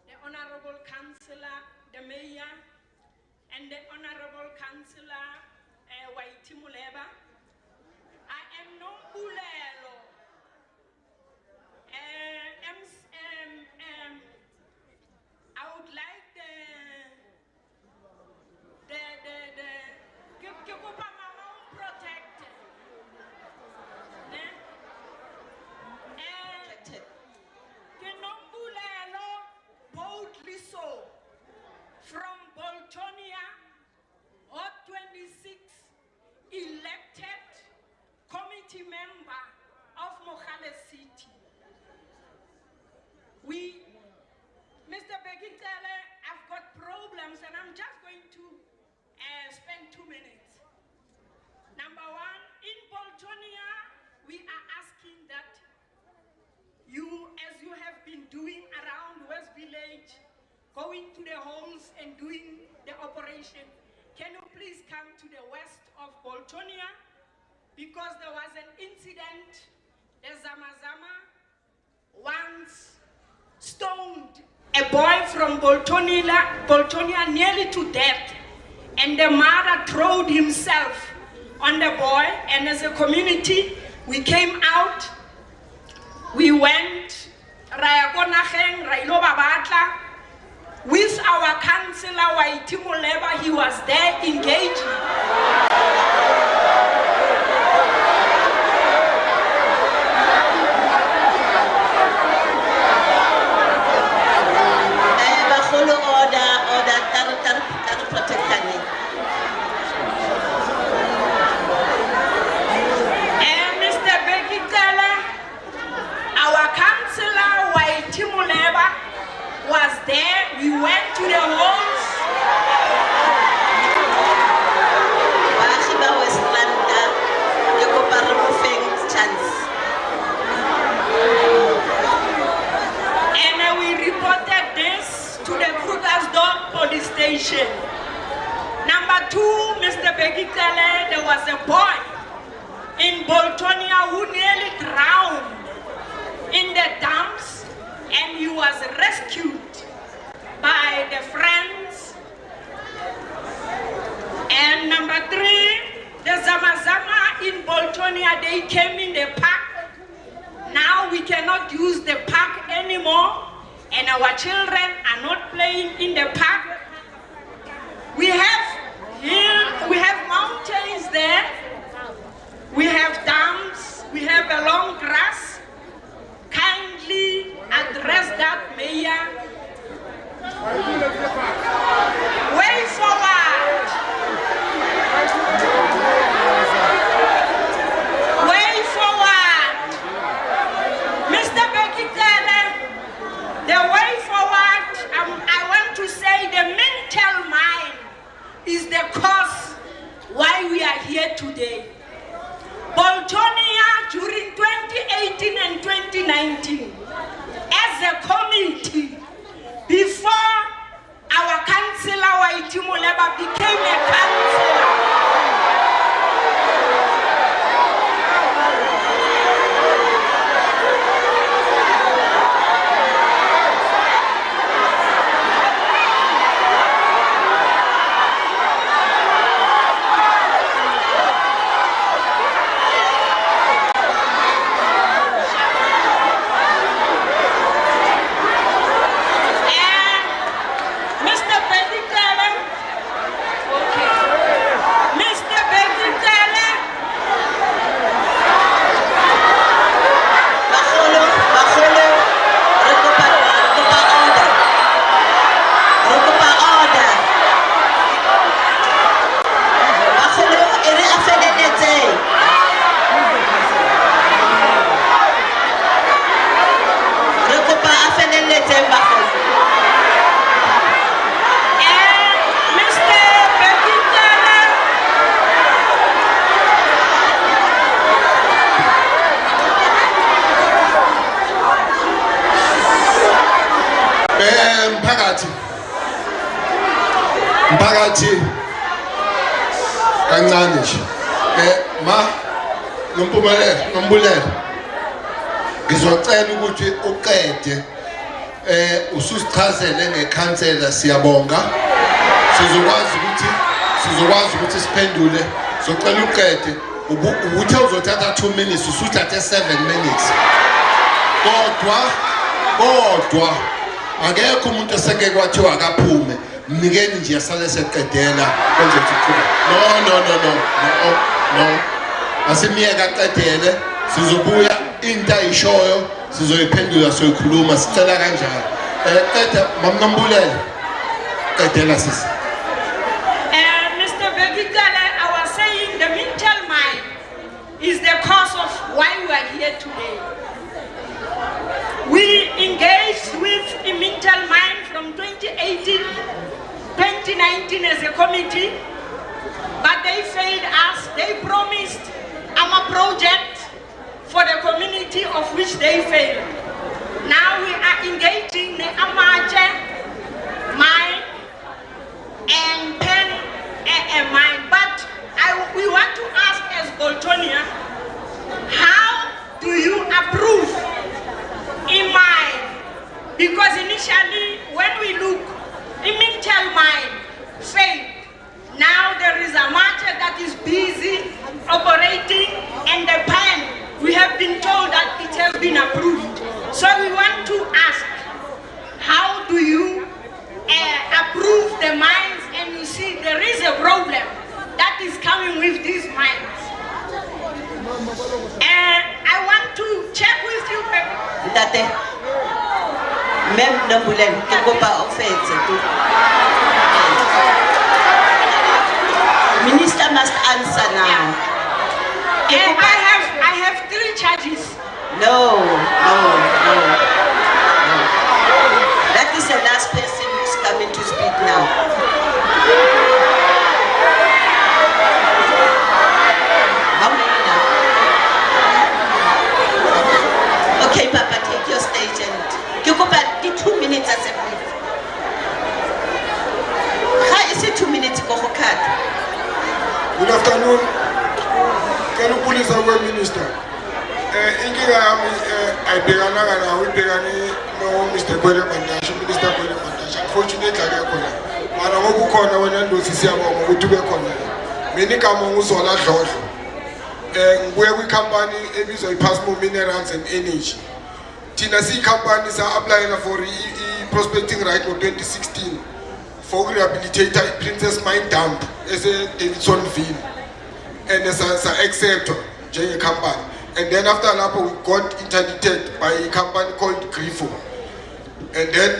the Honorable Councillor, the Mayor, and the Honorable Councillor Waitimuleba. I am Nombulelo. I would like Mr. Bekitele, I've got problems and I'm just going to spend 2 minutes. Number one, in Boltonia, we are asking that you, as you have been doing around West Village, going to the homes and doing the operation, can you please come to the west of Boltonia? Because there was an incident, the Zamazama once stoned a boy from Boltonia nearly to death, and the mother throwed himself on the boy, and as a community, we came out, we went, with our councillor, Waiti Moleba, he was there engaging. Mr. Bekitele, our councillor, Waiti Moleba, was there. We went to the homes. And we reported this to the Krugersdorp police station. Number two, Mr. Bekitele, there was a boy in Boltonia who nearly drowned in the dumps, and he was rescued by the friends. And number three, the Zamazama in Boltonia, they came in the park. Now we cannot use the park anymore, and our children are not playing in the park. We have mountains there, we have dams, we have a long grass. Kindly address that, Mayor. Way forward. Way forward. Mr. Bekitele, the way forward, I want to say the mental mind is the cause why we are here today. Boltonia during 2018 and 2019, as a committee, before our councillor Waiti Moleba became a councillor, Mpakathi kancane nje ma nombulelo ngizocela ukuthi uqede ususichazele ngekhansela siyabonga sizokwazi ukuthi siphendule sizocela uqede ubuthe uzothatha 2 minutes usuthathe 7 minutes kodwa akekho umuntu oseke kwathiwa akaphume mnikeni nje asale seqedela konje ukuqhubeka no asimiyeka aqedele sizobuya into ayishoyo sizoyiphendula soyikhuluma sicela kanjalo qeda mamnombulele qedela sisi. Mr. Bekitele, I was saying the mental mind is the cause of why we are here today. We engaged tell mine from 2018, 2019 as a committee, but they failed us. They promised a project for the community of which they failed. Now we are engaging the Amaje mine and Pen mine. But we want to ask as Boltonia, how do you approve in mine? Because initially when we look, Imintel mine failed. Now there is a market that is busy operating, and the Pen, we have been told that it has been approved. So we want to ask, how do you approve the mines? And you see there is a problem that is coming with these mines. I want to check with you. Date, même Nambulen, quelque part offense. Minister must answer now. I have 3 charges. No. That is the last person who's coming to speak now. How many now? Okay, Papa, take your stage and you go back 2 minutes as a brief. How is it 2 minutes? Go for cut. Good afternoon. Can you please have a minister? Inginga I began no Mr. Kwele Mandasha, Minister Kwele Mandasha. Unfortunately, I got one. I will call when I do see about to be called. Many come on so large. Where we company Imbizo Pasmo Minerals and Energy. Tennessee companies are applying for prospecting right for 2016 for rehabilitator Princess Mine Dump as a Davidsonville and as an excerpt J company. And then after that, we got interdicted by a company called Grifo. And then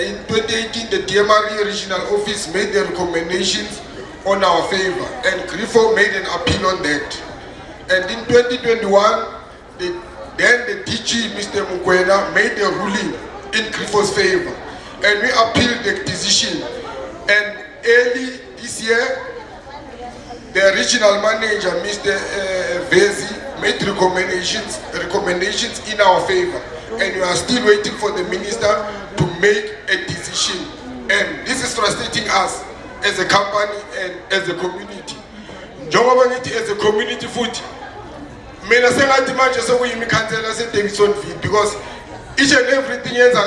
in 2018, the DMRE regional office made the recommendations on our favor, and Grifo made an appeal on that. And in 2021, then the DG, Mr. Mukwena, made a ruling in Grifo's favor, and we appealed the decision. And early this year, the regional manager, Mr. Vezi, made recommendations in our favor, and we are still waiting for the minister to make a decision. And this is frustrating us as a company and as a community. As a community food, because each and everything is a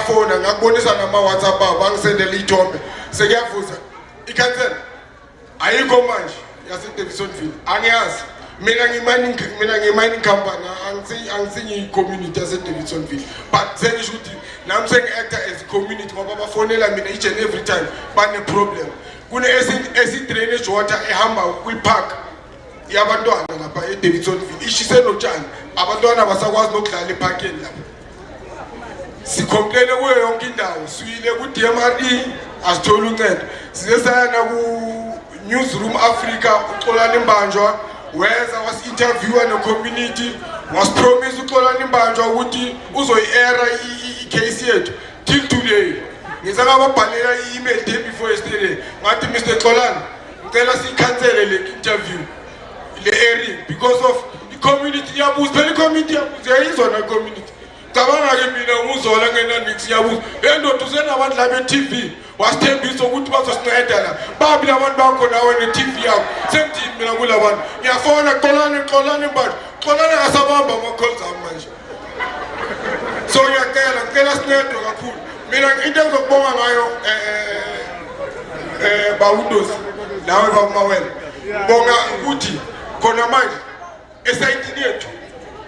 phone and a bonus and a WhatsApp, bank send a lead to me. Say, you can tell. Are you go manage? Yes, Davidsonville. And yes, mining company. I'm saying community as Davidsonville. But then you should. Now I'm saying actor as community. Papa phone each and every time. But the problem. Kuna acid drainage water. A hammer we park. Yabandona na pa Davidsonville. She said no chance. Abandona was not clearly parking. Si complain away on Kinda. Swile good DMRE as told you that. Newsroom Africa, where I was interviewing the community, was promised to call on Banjo, Uzo era case yet till today. Nizanga panela email day before yesterday. Mati Mr. Kolan, tell us he cancel the interview. The area because of the community abuse. The community there is on a community. Tabanga gemina muzo langena nix yabuse. Endo to send about live TV. Was 10 bits of good was a Bobby one back on our TV out. Same team, Minagula one. You have found a colony, but colony as a bamba, one calls our mansion. So you tell us near to a pool. Meaning in terms of Bonga, Baudos, now we have Mawel, Bonga, Uti, Konamai, SIT,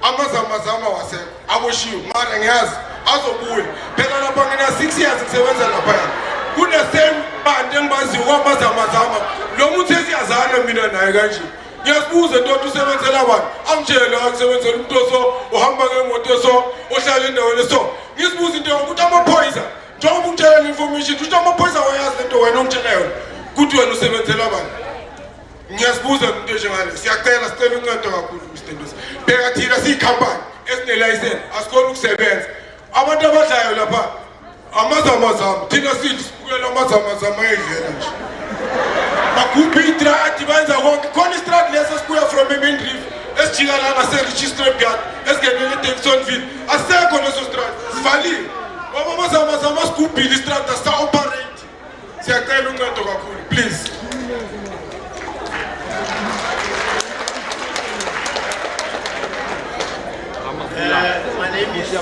Amazama was said, I wish you, Marang has, as a boy, Penana 6 years and 7 and Good the same band embassy, one Mazama, no Mutesi Azana Mina Nagaji. Yes, who's a daughter 7 1. I'm Jella, 7 Toso, or Hamburger Motoso, or Shalinda or the so. Yes, who's in the Utama Poison. John Mutel information to Tama Poison, I asked them to a non channel. Good to 7 Yes, who's a Dejan, Siakela, Stellung, Mr. Peratira, see, come back. As esinelicense asikhona ukusebenza. Abantu abadlayo lapha amazamazama thina sithi sibukela amazamazama edlela nje. Bakuphi itrati benza konke khona istrati leso sibuya from Main Reef esijika la ngase-Register Guard esingenele eDavisonville asekho leso strati sivaliwe. Ngoba amazamazama sigubhile istrati asisa-operate. Siyacela uncedo kakhulu please. My name is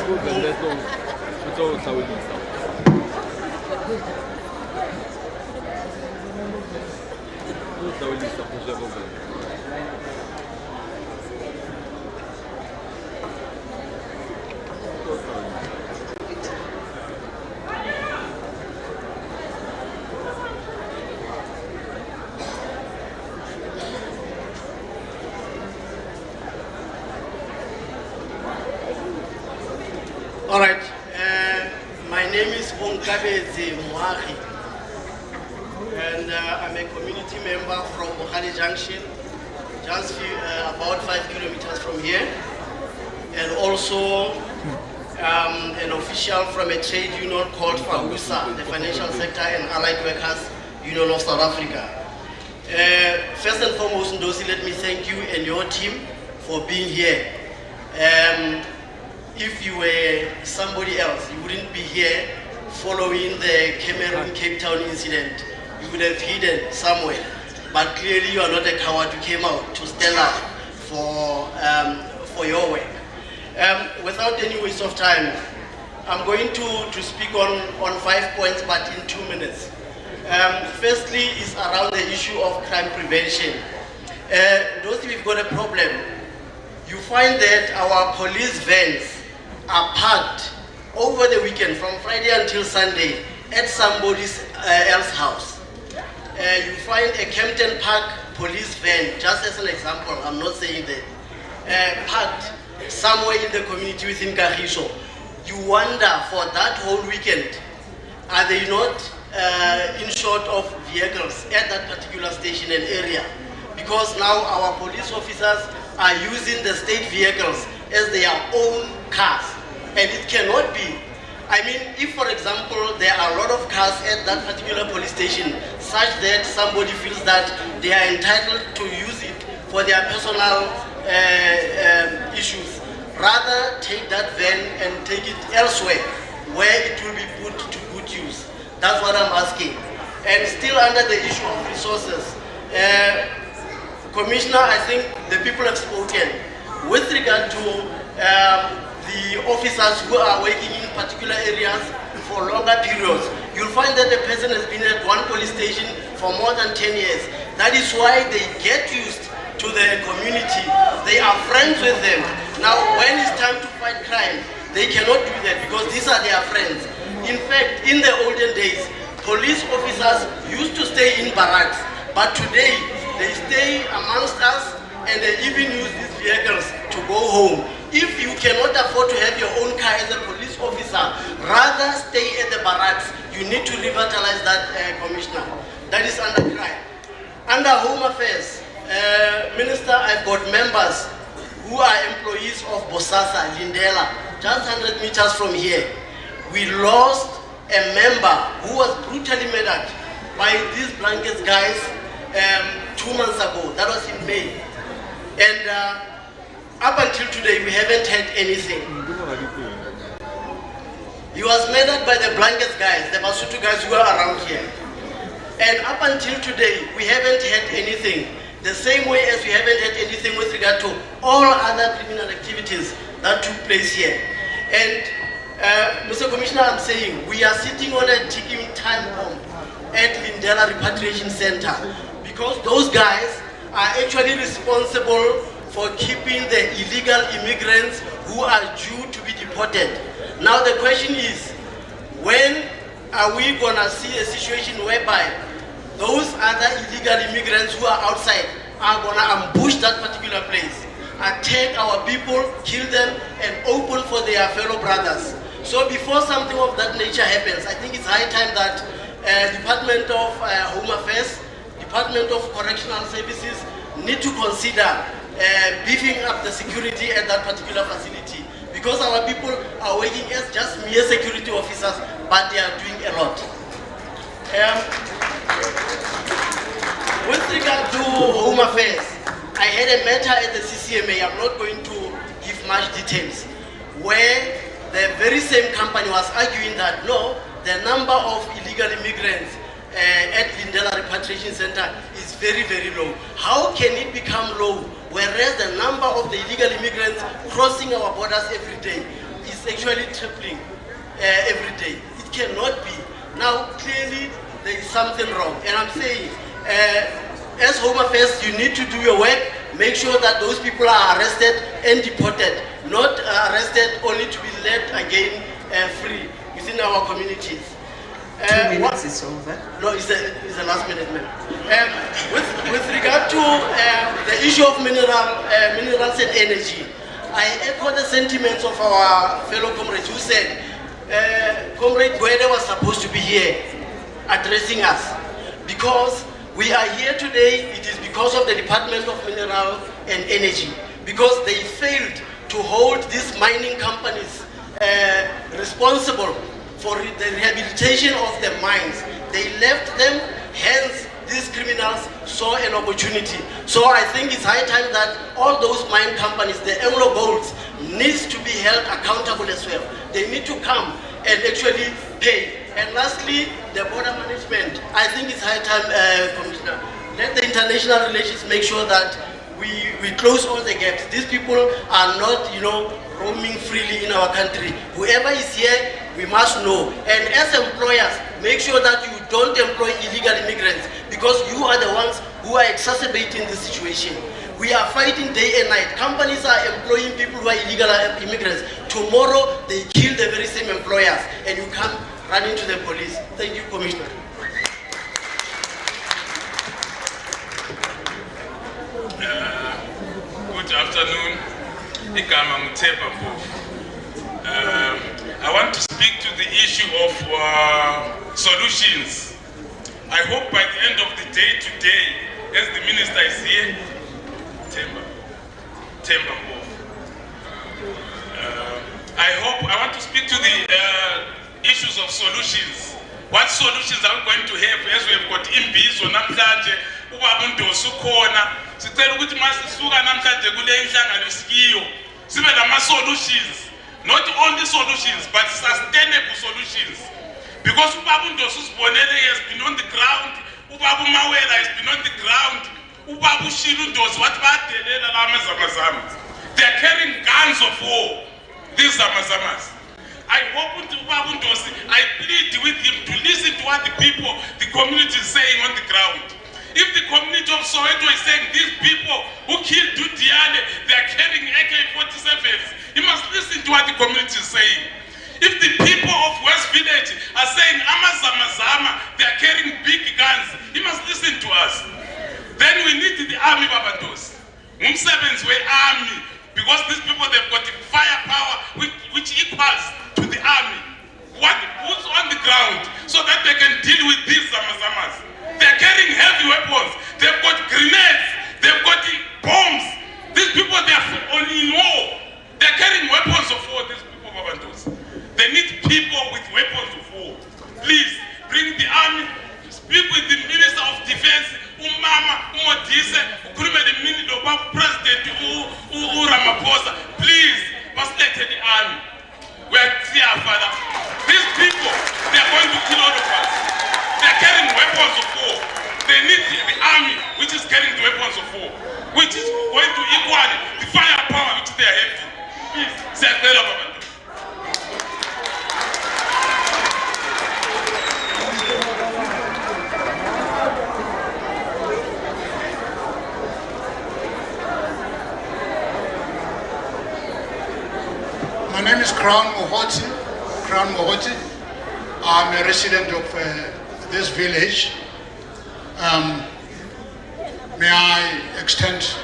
all right. My name is Muahi, and I'm a community member from Bukhari Junction, just about 5 kilometers from here, and also an official from a trade union called FAUSA, the Financial Sector and Allied Workers Union of South Africa. First and foremost, Ndosi, let me thank you and your team for being here. If you were somebody else, you wouldn't be here following the Cameroon Cape Town incident. You would have hidden somewhere. But clearly you are not a coward who came out to stand up for your work. Without any waste of time, I'm going to speak on 5 points, but in 2 minutes. Firstly is around the issue of crime prevention. Those we've got a problem. You find that our police vans are parked over the weekend from Friday until Sunday at somebody else's house. You find a Kempton Park police van, just as an example, I'm not saying that, parked somewhere in the community within KAGISO. You wonder for that whole weekend, are they not in short of vehicles at that particular station and area? Because now our police officers are using the state vehicles as their own cars, and it cannot be. I mean, if for example there are a lot of cars at that particular police station such that somebody feels that they are entitled to use it for their personal issues, rather take that van and take it elsewhere where it will be put to good use. That's what I'm asking. And still under the issue of resources, Commissioner, I think the people have spoken with regard to the officers who are working in particular areas for longer periods. You'll find that the person has been at one police station for more than 10 years. That is why they get used to the community. They are friends with them. Now, when it's time to fight crime, they cannot do that because these are their friends. In fact, in the olden days, police officers used to stay in barracks, but today they stay amongst us and they even use these vehicles to go home. If you cannot afford to have your own car as a police officer, rather stay at the barracks. You need to revitalize that, Commissioner. That is under crime. Under Home Affairs, Minister, I've got members who are employees of Bosasa, Lindela, just 100 meters from here. We lost a member who was brutally murdered by these blankets guys 2 months ago. That was in May. And up until today, we haven't had anything. He was murdered by the blankets guys, the Masutu guys who are around here. And up until today, we haven't had anything. The same way as we haven't had anything with regard to all other criminal activities that took place here. And Mr. Commissioner, I'm saying we are sitting on a ticking time bomb at Lindela Repatriation Center because those guys are actually responsible for keeping the illegal immigrants who are due to be deported. Now the question is, when are we gonna see a situation whereby those other illegal immigrants who are outside are gonna ambush that particular place, attack our people, kill them, and open for their fellow brothers? So before something of that nature happens, I think it's high time that Department of Home Affairs, Department of Correctional Services need to consider beefing up the security at that particular facility. because our people are working as just mere security officers, but they are doing a lot. With regard to Home Affairs, I had a matter at the CCMA, I'm not going to give much details, where the very same company was arguing that no, the number of illegal immigrants at Lindela Repatriation Center is very, very low. How can it become low, whereas the number of the illegal immigrants crossing our borders every day is actually tripling every day? It cannot be. Now, clearly, there is something wrong. And I'm saying, as Home Affairs, you need to do your work, make sure that those people are arrested and deported, not arrested only to be left again free within our communities. 2 minutes is over. No, it's the last minute, ma'am. With regard to the issue of minerals and energy, I echo the sentiments of our fellow comrades who said Comrade Gwede was supposed to be here addressing us, because we are here today. It is because of the Department of Mineral and Energy, because they failed to hold these mining companies responsible for the rehabilitation of the mines. They left them, hence these criminals saw an opportunity. So I think it's high time that all those mine companies, the Anglo Golds, needs to be held accountable as well. They need to come and actually pay. And lastly, the border management. I think it's high time, Commissioner, let the international relations make sure that we close all the gaps. These people are not, roaming freely in our country. Whoever is here, we must know. And as employers, make sure that you don't employ illegal immigrants, because you are the ones who are exacerbating the situation. We are fighting day and night. Companies are employing people who are illegal immigrants. Tomorrow, they kill the very same employers, and you come running to the police. Thank you, Commissioner. Good afternoon. I want to speak to the issue of solutions. I hope by the end of the day today, as the minister is here, I want to speak to the issues of solutions. What solutions are we going to have as we have got Imbizo namhlanje ubaba uNdosi ukhona sicela ukuthi masisuka namhlanje kule inhlangano sikiyo sibe lama solutions, not only solutions but sustainable solutions, because ubaba uNdosi usibonele has been on the ground, ubaba uMawela has been on the ground, ubaba uShilo uNdosi wathi badelela la amazamazama. They are carrying guns of war, these zamazamas. I hope I plead with him to listen to what the people, the community is saying on the ground. If the community of Soweto is saying these people who killed Dudiane, they are carrying AK-47s, he must listen to what the community is saying. If the people of West Village are saying Amazamazama, they are carrying big guns, he must listen to us. Then we need the army, Babandos. Mumsevens were army, because these people, they've got firepower which equals to the army. Who's on the ground so that they can deal with these Zamazamas? They're carrying heavy weapons. They've got grenades. They've got bombs. These people, they are in war. They're carrying weapons of war, these people, Babandos. They need people with weapons of war. Please, bring the army. Speak with the Minister of Defense, Umama, Umodise, President Ramaphosa. Please, facilitate the army. We are clear, Father. These people, they are going to kill all of us. They are carrying weapons of war. They need the army, which is carrying the weapons of war, which is going to equal the firepower which they are having. Please, say a prayer about it. My name is Crown Mohoti. I'm a resident of this village. May I extend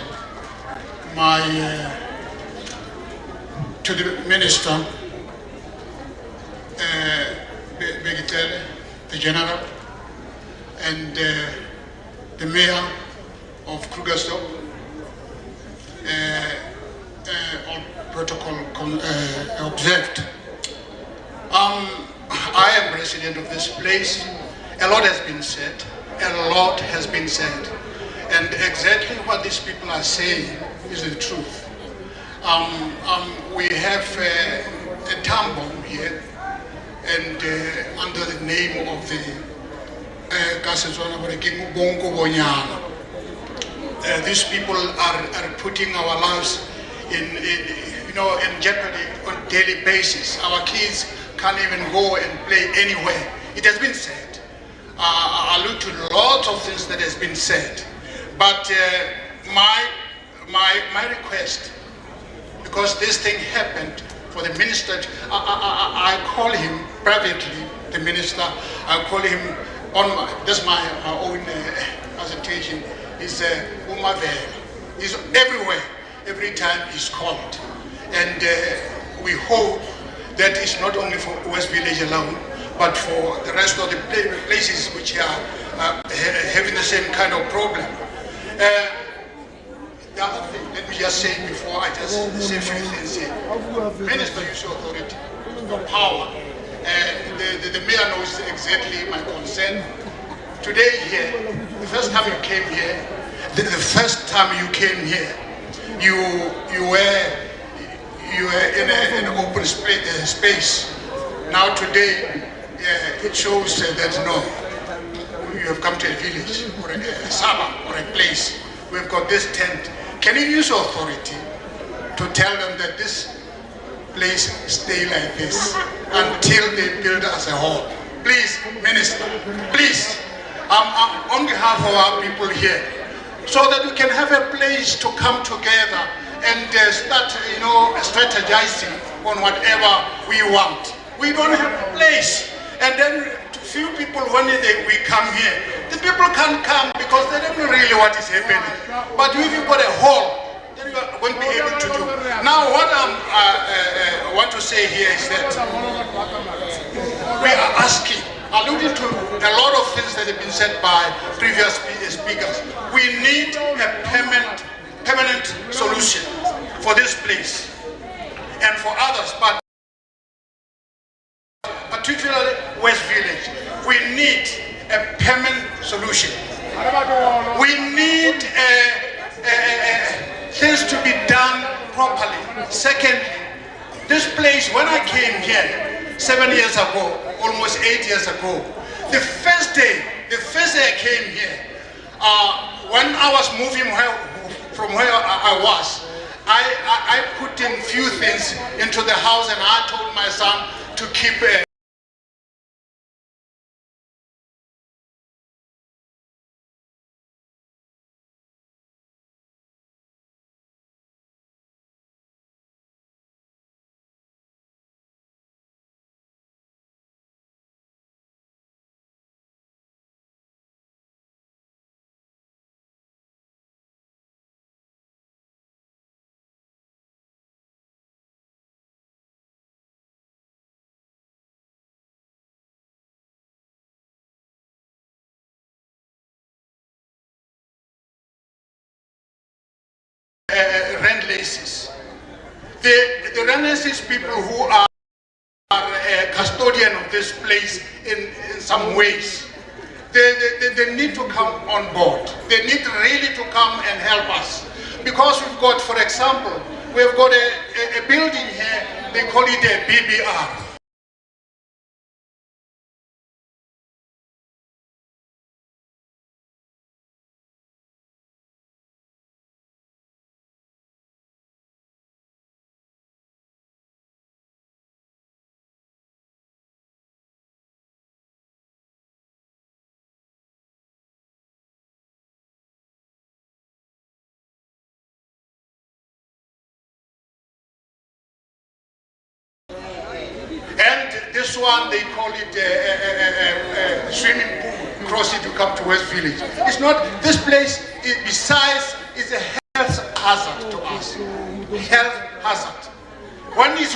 my to the minister, Begitele, the general, and the mayor of Krugersdorp, protocol observed. I am resident of this place. A lot has been said. A lot has been said. And exactly what these people are saying is the truth. We have a town bomb here, and under the name of the these people are putting our lives in jeopardy on a daily basis. Our kids can't even go and play anywhere. It has been said. I look to lots of things that has been said, but my request, because this thing happened, for the minister, I call him privately, the minister. I call him that's my own presentation. He's Umavel. He's everywhere. Every time he's called, and we hope that it's not only for West Village alone, but for the rest of the places which are having the same kind of problem. The other thing, let me just say before I just say a few things here. Minister use your authority, your power. The mayor knows exactly my concern. Today here, the first time you came here, you were in an open space. Now today, it shows that no, you have come to a village or a suburb or a place. We've got this tent. Can you use your authority to tell them that this place stay like this until they build as a whole? Please, Minister, please, on behalf of our people here, so that we can have a place to come together and start, strategizing on whatever we want. We don't have a place, and then few people, when we come here, the people can't come because they don't know really what is happening. But if you've got a hall, then you won't be able to do. Now, what I want to say here is that we are asking, alluding to a lot of things that have been said by previous speakers. We need a permanent solution for this place and for others, but particularly West Village. We need a permanent solution. We need things to be done properly. Secondly, this place, when I came here 7 years ago, almost 8 years ago, the first day I came here, when I was moving from where I was, I put in few things into the house, and I told my son to keep rent leases. The rent leases people who are custodian of this place in some ways, they need to come on board. They need really to come and help us, because we've got, for example, we've got a building here, they call it a BBR. And this one, they call it a swimming pool, cross it to come to West Village. It's not, this place, besides, is a health hazard to us. Health hazard. When it's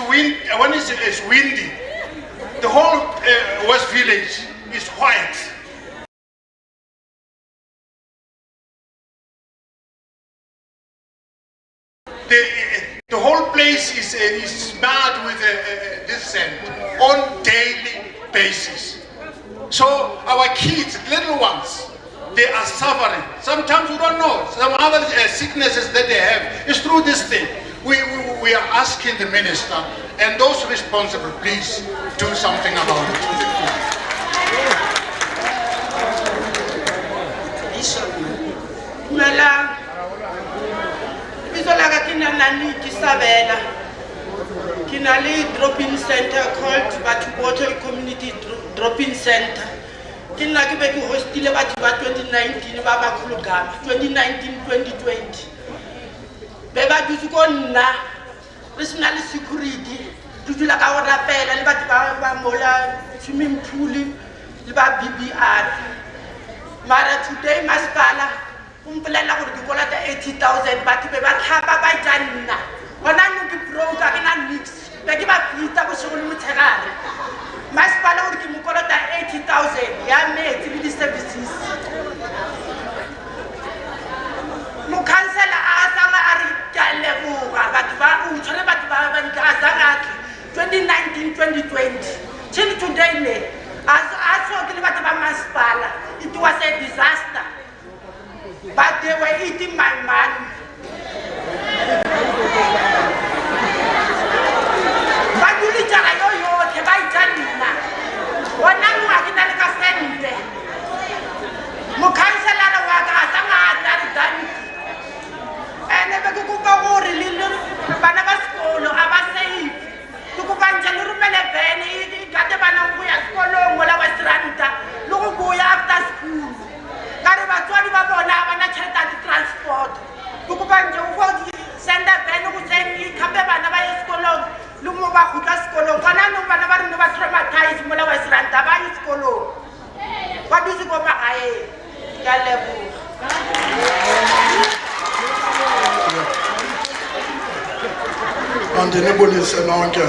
windy, the whole West Village is white. The The whole place is mad with this scent on daily basis. So our kids, little ones, they are suffering. Sometimes we don't know. Some other sicknesses that they have is through this thing. We are asking the minister and those responsible, please do something about it. Mela, bisola ka kinanani kisabela. Kinali drop-in center called Batuboto Community Drop-in Center. Kinaki beki hostile batiba 2019 baba kulugama 2019-2020. Beba dusuko na personal security tutula ka ora pela le batiba ba mola swimming pool le ba BBR. Mara today masipala umpelela gore dikola ta 80,000 bati be ba tlhapa ba itsanna. Bona no ke broker ke na mix. Beki ba fita go shogolo mothegare. Masipala gore ke mokola ta 80,000 ya metsi le di-services. Mokhansela a sanga a re leboga batho ba o tshware batho ba ba nka a sanga 2019-2020 till today ne a so ke le batho ba masipala. It was a disaster, but they were eating my money. Baduli jaga yo ke ba itsanna wona ngwa ke na le ka sente mokhanselara wa ka a sanga a tari ene be ke kupa gore le bana ba sekolo a ba safe ke kupa ntse le rumele bene e kate bana go ya sekolong mola wa Seranta le go boya after school ka re batswadi ba bona ba na tšhelete ya transport ke kupa ntse go senda bene go tseni kape bana ba ya sekolong le mo ba go tla sekolong kana no bana ba rena ba traumatize mola wa Seranta ba ya sekolong ba dutse go magae ya leboga. Andinebulise nonke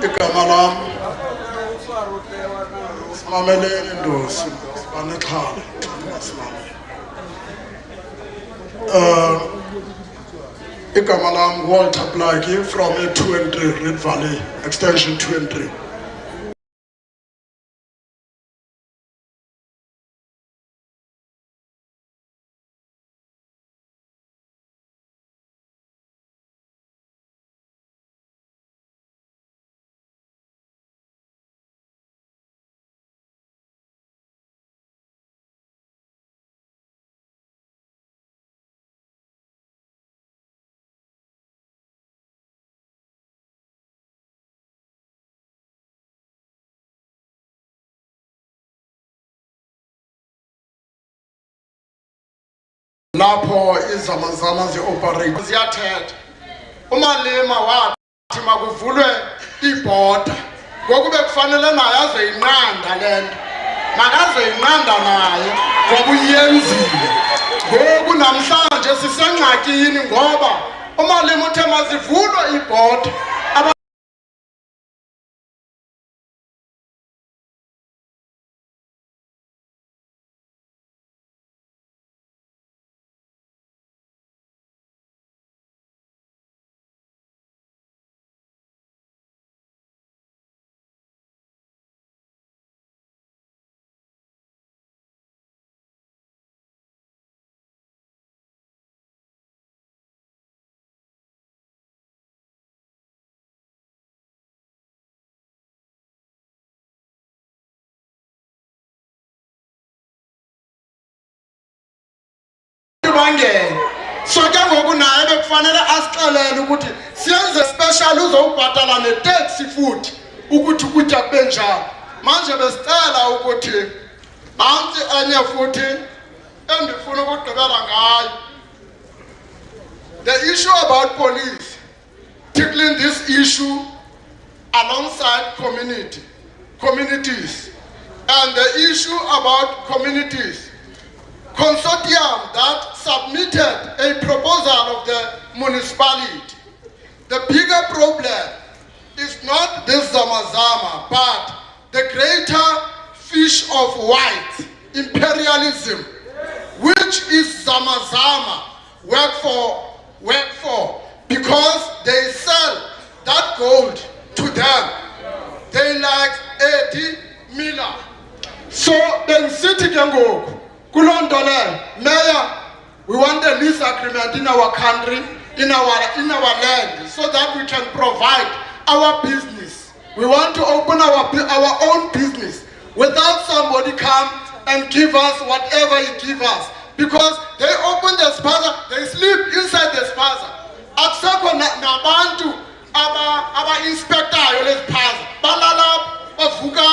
igama lam simameleni indosi sibanexhala igama lam Walter Blackie from 2 and 3 Red Valley extension 2 and 3. Lapho izamazama zi-operate ziyathetha umalima wathi makuvulwe ibhoda ngoku bekufanele naye azoyinqanda le nto makazoyinqanda naye ngoba uyenzile ngoku namhlanje sisengxakini ngoba umalima uthe mazivulwe ibhoda bangene so ke ngoku naye bekufanele asixelele ukuthi siyenze special uzowubhatala ne-taxi futhi ukuthi ukutya kube njani manje besicela ukuthi nantsi enye futhi endifuna ukugqibela ngayo the issue about police tickling this issue alongside communities and the issue about communities consortium that submitted a proposal of the municipality. The bigger problem is not this Zamazama, but the greater fish of white imperialism, which is Zamazama, work for, because they sell that gold to them. They like Eddie Miller. So then city can go. Kulondole, Mayor, we want a lease agreement in our country, in our land, so that we can provide our business. We want to open our own business without somebody come and give us whatever he give us. Because they open the spaza, they sleep inside the spaza. Akusakho nabantu aba-inspectayo lezi spaza. Balala, bavuka,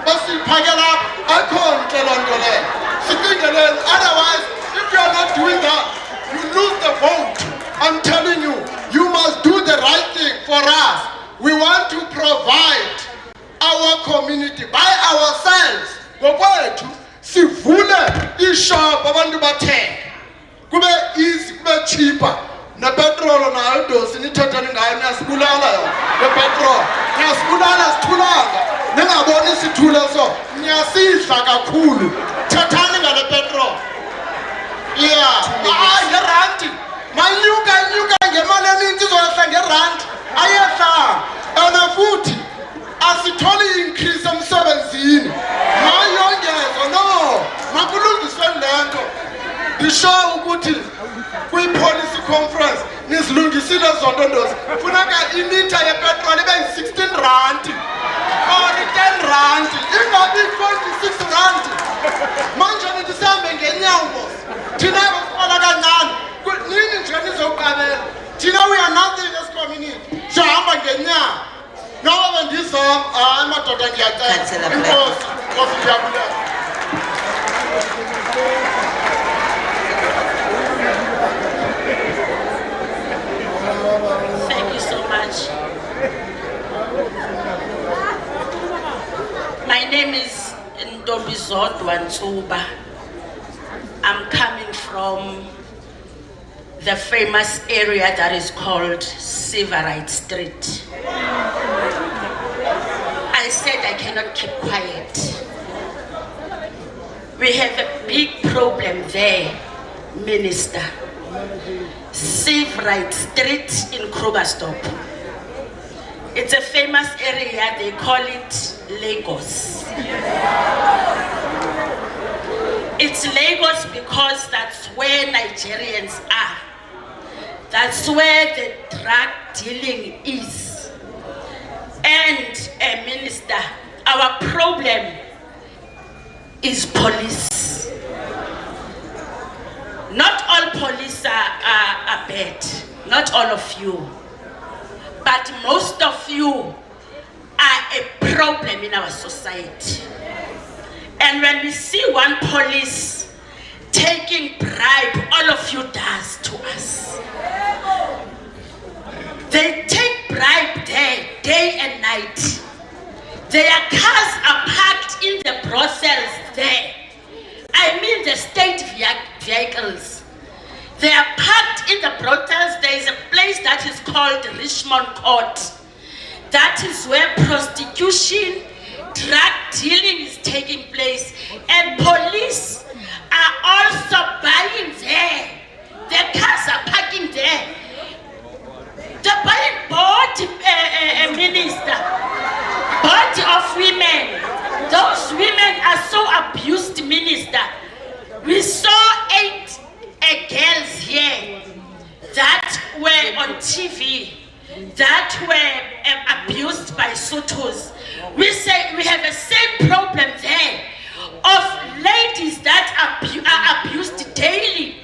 basiphakela, akho nhle loo nto leyo. Sicingeleni, otherwise, if you are not doing that, you lose the vote. I'm telling you, you must do the right thing for us. We want to provide our community by ourselves. Ngokwethu sivule ishop abantu bathenga. Kube easy, kube cheaper. Na petrol nayo dosi nithetha ngayo niyasibulala yona. Ne petrol niyasibulala sithulanga. Ningaboni sithule so niyasidla kakhulu. Thethani ngale petrol. Yeah. Ngerandi. Manyuka ngemali eninzi izoyehla ngerandi. Ayehla. And futhi asitholi increase emsebenzini. Mayongezo no. Makulungiswe lento. Bisho ukuthi kwi-policy conference nizilungisile zonto ndosi. Funeka ilitha yepetrol ibe yi-16 rand. Or 10 rand. Ingabi 26 rand. Manje nithi sihambe ngenyawo. Thina kuqala kancane. Nini nje nizoqabela. Thina we are nothing as community. Sihamba ngenyawo. Noba bendizama amadoda ngiyacela. Inkosi ndiyabulela. Thank you so much. My name is Ntombizodwa. I'm coming from the famous area that is called Severite Street. I said I cannot keep quiet. We have a big problem there, Minister. Severite Street in Krugersdorp. It's a famous area, they call it Lagos. It's Lagos because that's where Nigerians are. That's where the drug dealing is. And, Minister, our problem is police. Not all police are bad, not all of you. But most of you are a problem in our society. And when we see one police taking bribe, all of you does to us. They take bribe there, day and night. Their cars are parked in the brothels there. I mean the state vehicles. They are parked in the brothels. There is a place that is called Richmond Court. That is where prostitution, drug dealing is taking place. And police are also buying there. Their cars are parking there. The buying body, Minister, body of women. Those women are so abused, Minister. We saw 8 girls here that were on TV, that were abused by Sotos. We say we have the same problem there of ladies that are abused daily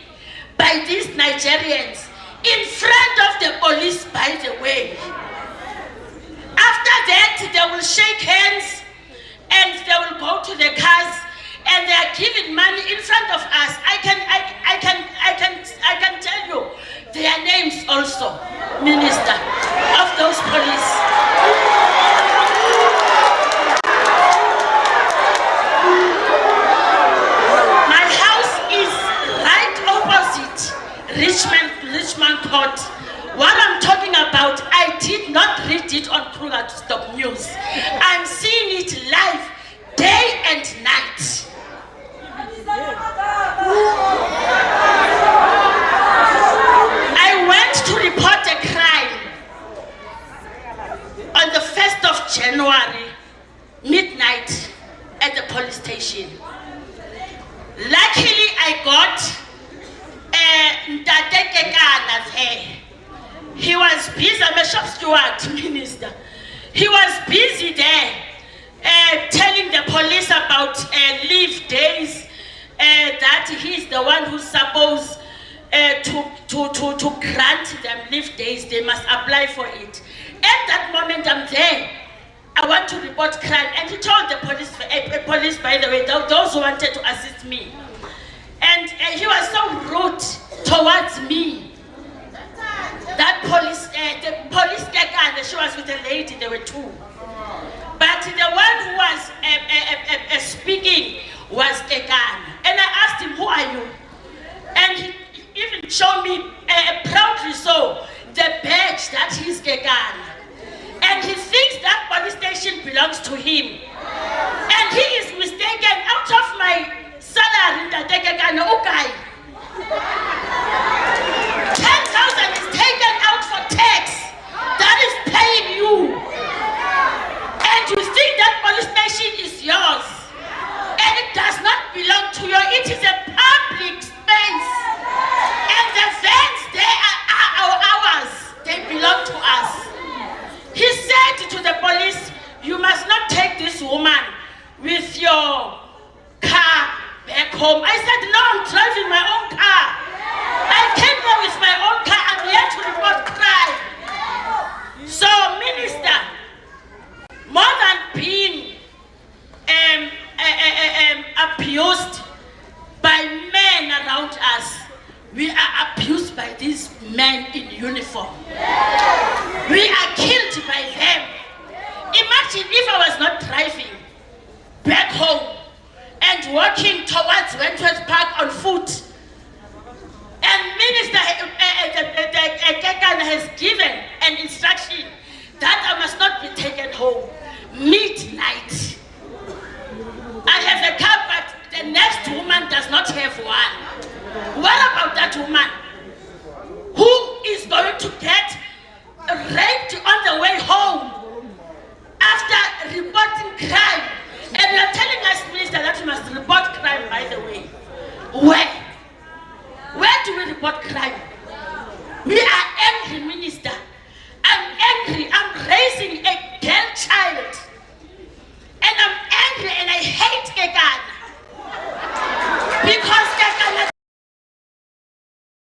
by these Nigerians in front of the police, by the way. After that, they will shake hands and they will go to the cars and they are giving money in front of us. I can tell you their names also, Minister, of those police. My house is right opposite Richmond Court. What I'm talking about, I did not read it on Krugersdorp News. I'm seeing it live, day and night. I went to report a January, midnight, at the police station. Luckily, I got Ntate Kekana there. He was busy, I'm a shop steward, minister. He was busy there telling the police about leave days, that he's the one who's supposed to grant them leave days. They must apply for it. At that moment, I'm there. I want to report crime. And he told the police, by the way, those who wanted to assist me. And he was so rude towards me. That police, the police Kekana, she was with a lady, there were two. But the one who was speaking was Kekana. And I asked him, who are you? And he even showed me, proudly so, the badge that he's Kekana. And he thinks that police station belongs to him. And he is mistaken. Out of my salary that Kekana, okay. 10,000 is taken out for tax. That is paying you. And you think that police station is yours. And it does not belong to you. It is a public space. And the vans, they are ours. They belong to us. He said to the police, you must not take this woman with your car back home. I said, no, I'm driving my own car. I came there with my own car. I'm here to report crime. So, minister, more than being abused by men around us, we are abused by these men in uniform. We are killed by them. Imagine if I was not driving back home and walking towards Wentworth Park on foot. And Minister Kekana has given an instruction that I must not be taken home. Midnight. I have a car, but the next woman does not have one. What about that woman who is going to get raped on the way home after reporting crime? And you are telling us, Minister, that we must report crime, by the way. Where? Where do we report crime? We are angry, Minister. I'm angry. I'm raising a girl child. And I'm angry and I hate Kekana. Because Kekana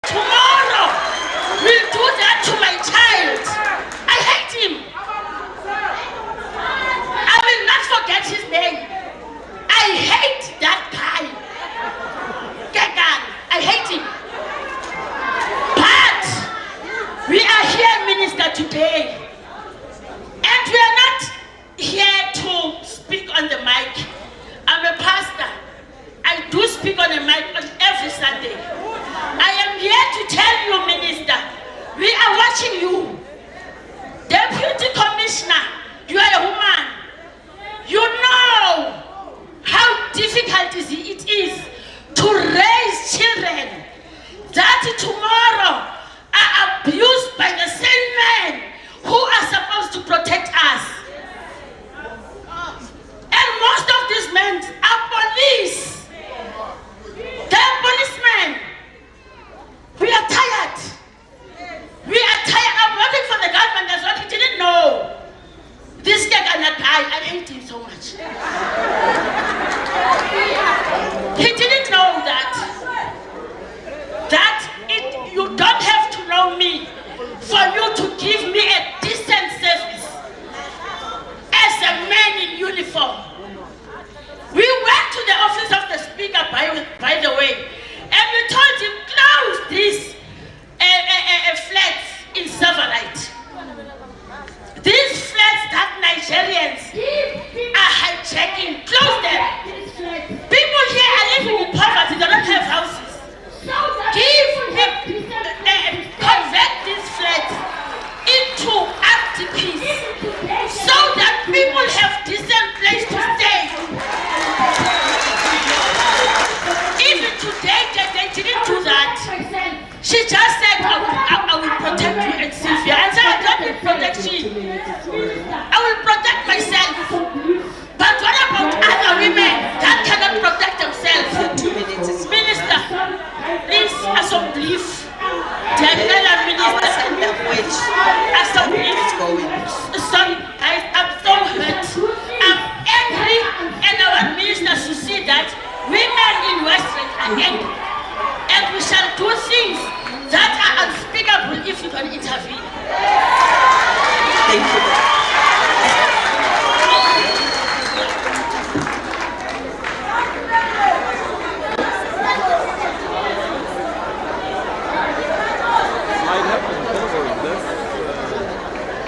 tomorrow will do that to my child. I hate him. I will not forget his name. I hate that guy. Kekana. I hate him.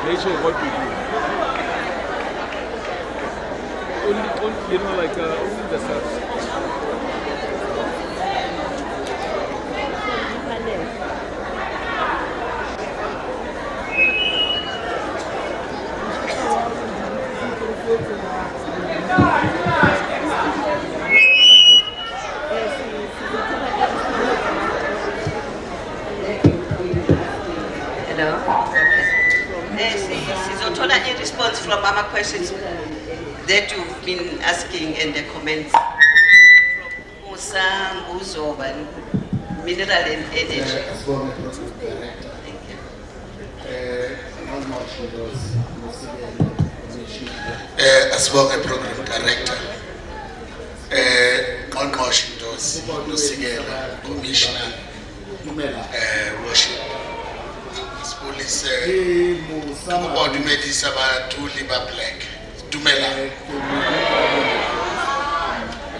nature of what we do. Only, you know, like only the SAPS. Sizothola a response from our questions that you've been asking and the comments from Musa Nguzoba, Mineral and Energy. Asibonge program director. Ngqongqoshe Ndosi Lusigela, commissioner worship. Police kuba dumedisa batuli ba black dumela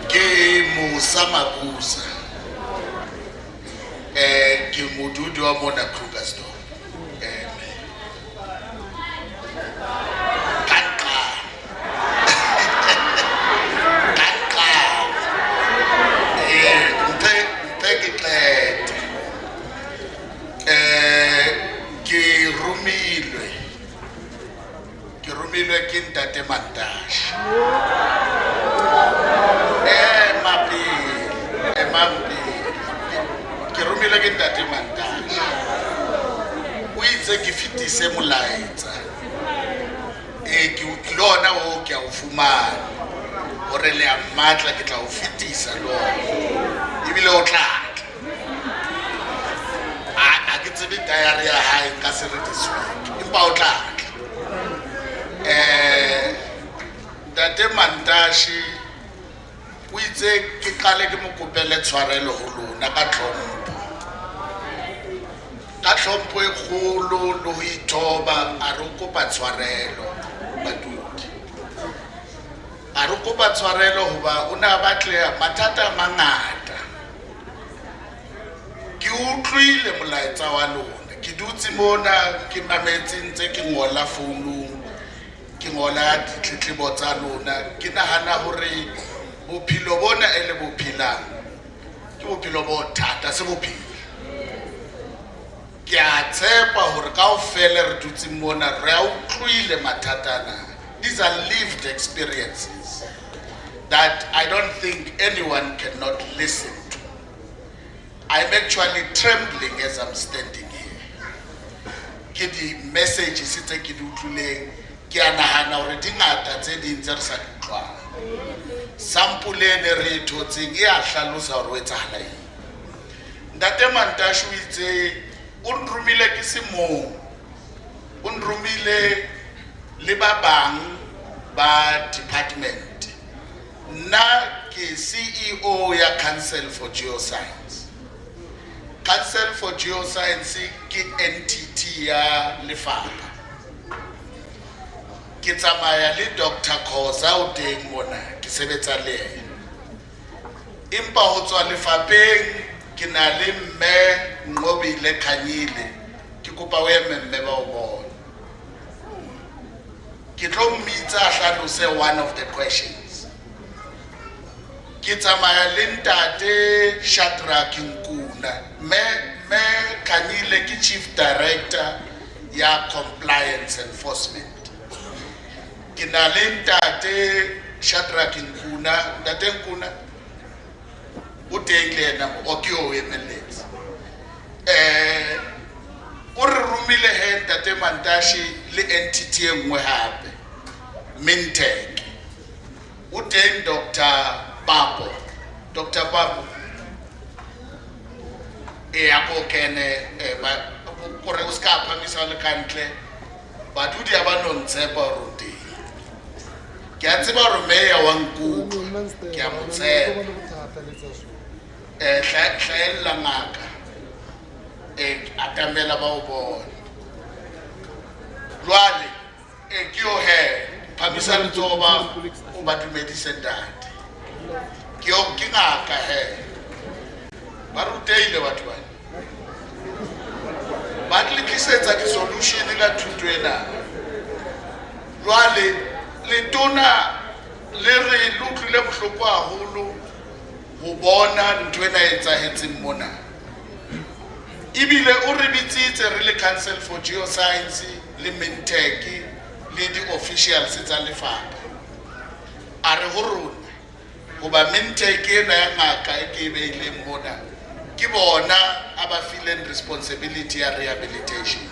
ke Musa Mabuza ke modudi wa mona Krugersdorp Ntate Mantash. Mapi. Ke rumile ke Ntate Mantash. O itse ke fitise molaetsa. Ke lona o ke a o fumana. Hore le a matla ke tla o fitisa lona. Ebile o tla. A ke tsebe diary ya hae ka se re diswe. Empa o tla. Ntate Mantashi o itse ke qale ke mo kopele tshwarelo ho lona ka tlhompho. Ka tlhompho e kgolo le ho ithoba a re kopa tshwarelo batudi. A re kopa tshwarelo hoba o na batle mathata a mangata. Ke utlwile molaetsa wa lona. Ke dutse mona ke mametse ntse ke ngola founung. Ke ngola ditletlebo tsa lona ke nahana hore bophelo bona ele bophilang ke bophelo bo thata se bophelo ke a tshepa hore kaofela re dutse mona re a utlwile mathatana. These are lived experiences that I don't think anyone cannot listen to. I'm actually trembling as I'm standing here. Ke di messages tse ke di utlwileng ke a nahana hore dingata tse ding tse re sa di utlwang. Sample ene re thotseng e a hlalosa hore o etsahala eng. Ntate Mantashi o itse o nromile ke se mong. O nromile le ba bang ba department. Nna ke CEO ya Council for Geoscience. Council for Geoscience ke entity ya lefapha. Ke tsamaya le Dr. Khoza o teng mona ke sebetsa le yena. Empa ho tswa lefapeng ke na le mme Ngobile Khanyile ke kopa o eme mme ba o bona. Ke tlo mmitsa hlalose one of the questions. Ke tsamaya le Ntate Shadrack Nkuna. Me Khanyile ke Chief Director ya Compliance Enforcement. Ke na le Ntate Shadrack Nkuna. Ntate Nkuna o teng le yena o ke o emeletse. O re romile he Ntate Mantashi le entity e nngwe hape Mintech. O teng Dr. Papo. Dr. Papo a ko kene ba gore o ska phamisa le kantle batudi aba no ntsepa rote ke a tseba gore meya wa Nkuku ke a motsepa hlaella ngaka atamela ba o bona lwale ke o he phamisa le tsoba o ba dumedise ntate ke o ke ngaka he ba ruteile batho ba tlisetsa di solution ka thuto ena Jwale letona le re lutlile bohloko haholo ho bona ntwe ena etsahetseng mona. Ibile o re bitsitse re le Council for Geoscience le Mintech le di officials tsa lefapha. A re ho rona hoba Mintech ena ya ngaka e ke beileng mona ke bona aba feeling responsibility ya rehabilitation.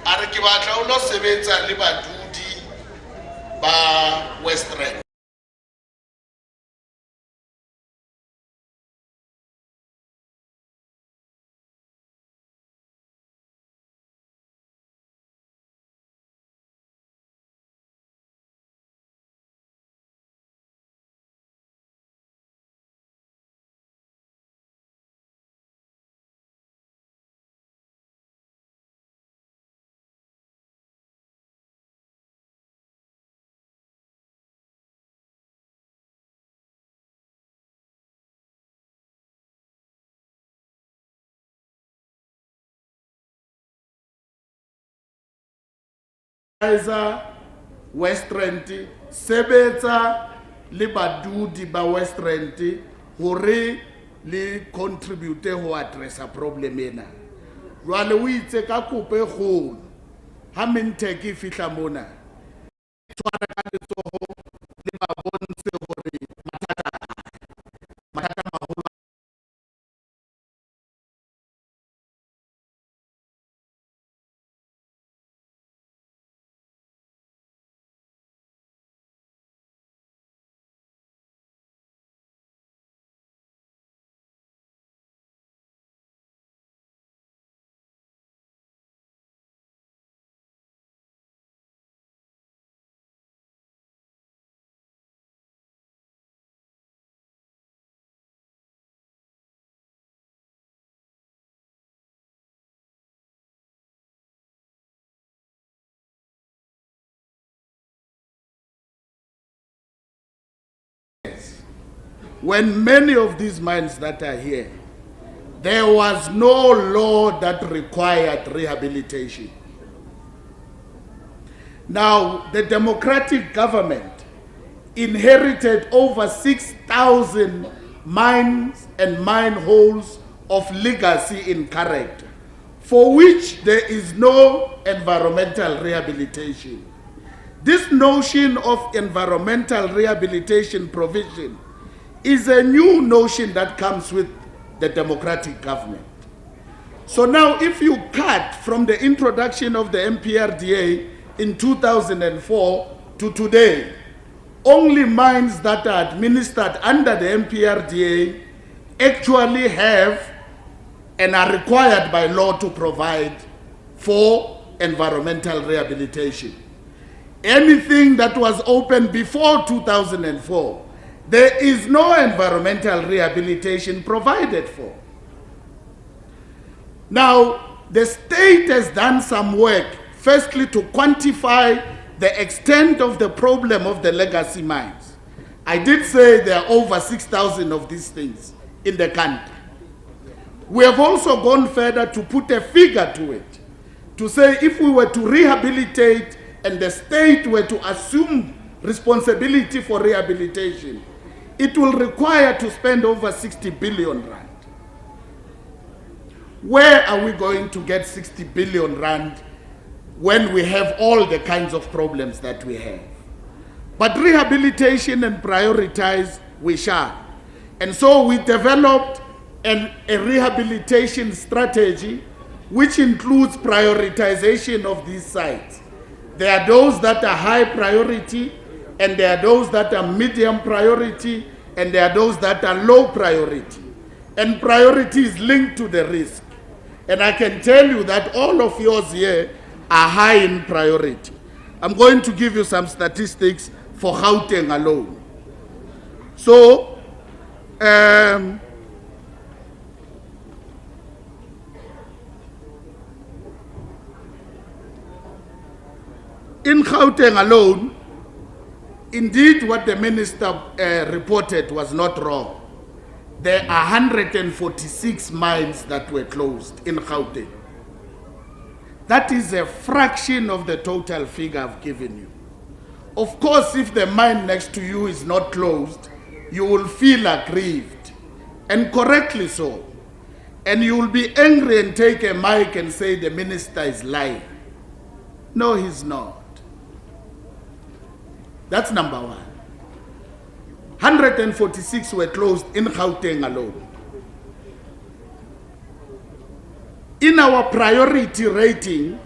A re ke batla o lo sebetsa le badudi ba Western. Western sebetsa le badudi ba Western hore le contribute ho addressa problem ena. Jwale o itse ka kope kgolo ha Mintech e fihla mona tshwara ka letsoho le ba bontshe hore mathata maholo. When many of these mines that are here, there was no law that required rehabilitation. Now, the democratic government inherited over 6,000 mines and mine holes of legacy in character, for which there is no environmental rehabilitation. This notion of environmental rehabilitation provision is a new notion that comes with the democratic government. So now if you cut from the introduction of the MPRDA in 2004 to today, only mines that are administered under the MPRDA actually have and are required by law to provide for environmental rehabilitation. Anything that was open before 2004, there is no environmental rehabilitation provided for. Now, the state has done some work, firstly to quantify the extent of the problem of the legacy mines. I did say there are over 6,000 of these things in the country. We have also gone further to put a figure to it, to say if we were to rehabilitate and the state were to assume responsibility for rehabilitation, it will require to spend over 60 billion rand. Where are we going to get 60 billion rand when we have all the kinds of problems that we have? But rehabilitation and prioritize we shall. And so we developed a rehabilitation strategy which includes prioritization of these sites. There are those that are high priority, and there are those that are medium priority, and there are those that are low priority. And priority is linked to the risk. And I can tell you that all of yours here are high in priority. I'm going to give you some statistics for Gauteng alone. So, in Gauteng alone, indeed, what the minister reported was not wrong. There are 146 mines that were closed in Gauteng. That is a fraction of the total figure I've given you. Of course, if the mine next to you is not closed, you will feel aggrieved, and correctly so. And you will be angry and take a mic and say the minister is lying. No, he's not. That's number one. 146 were closed in Gauteng alone. In our priority rating,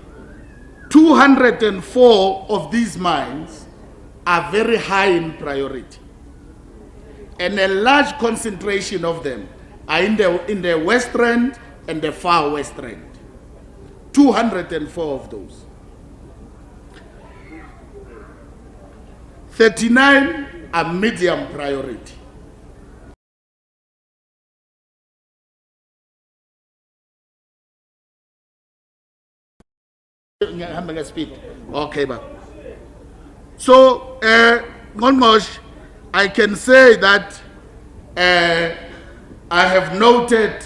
204 of these mines are very high in priority. And a large concentration of them are in the West Rand and the Far West Rand. 204 of those. 39 are medium priority. Okay, but so Ngongqoshe, I can say that I have noted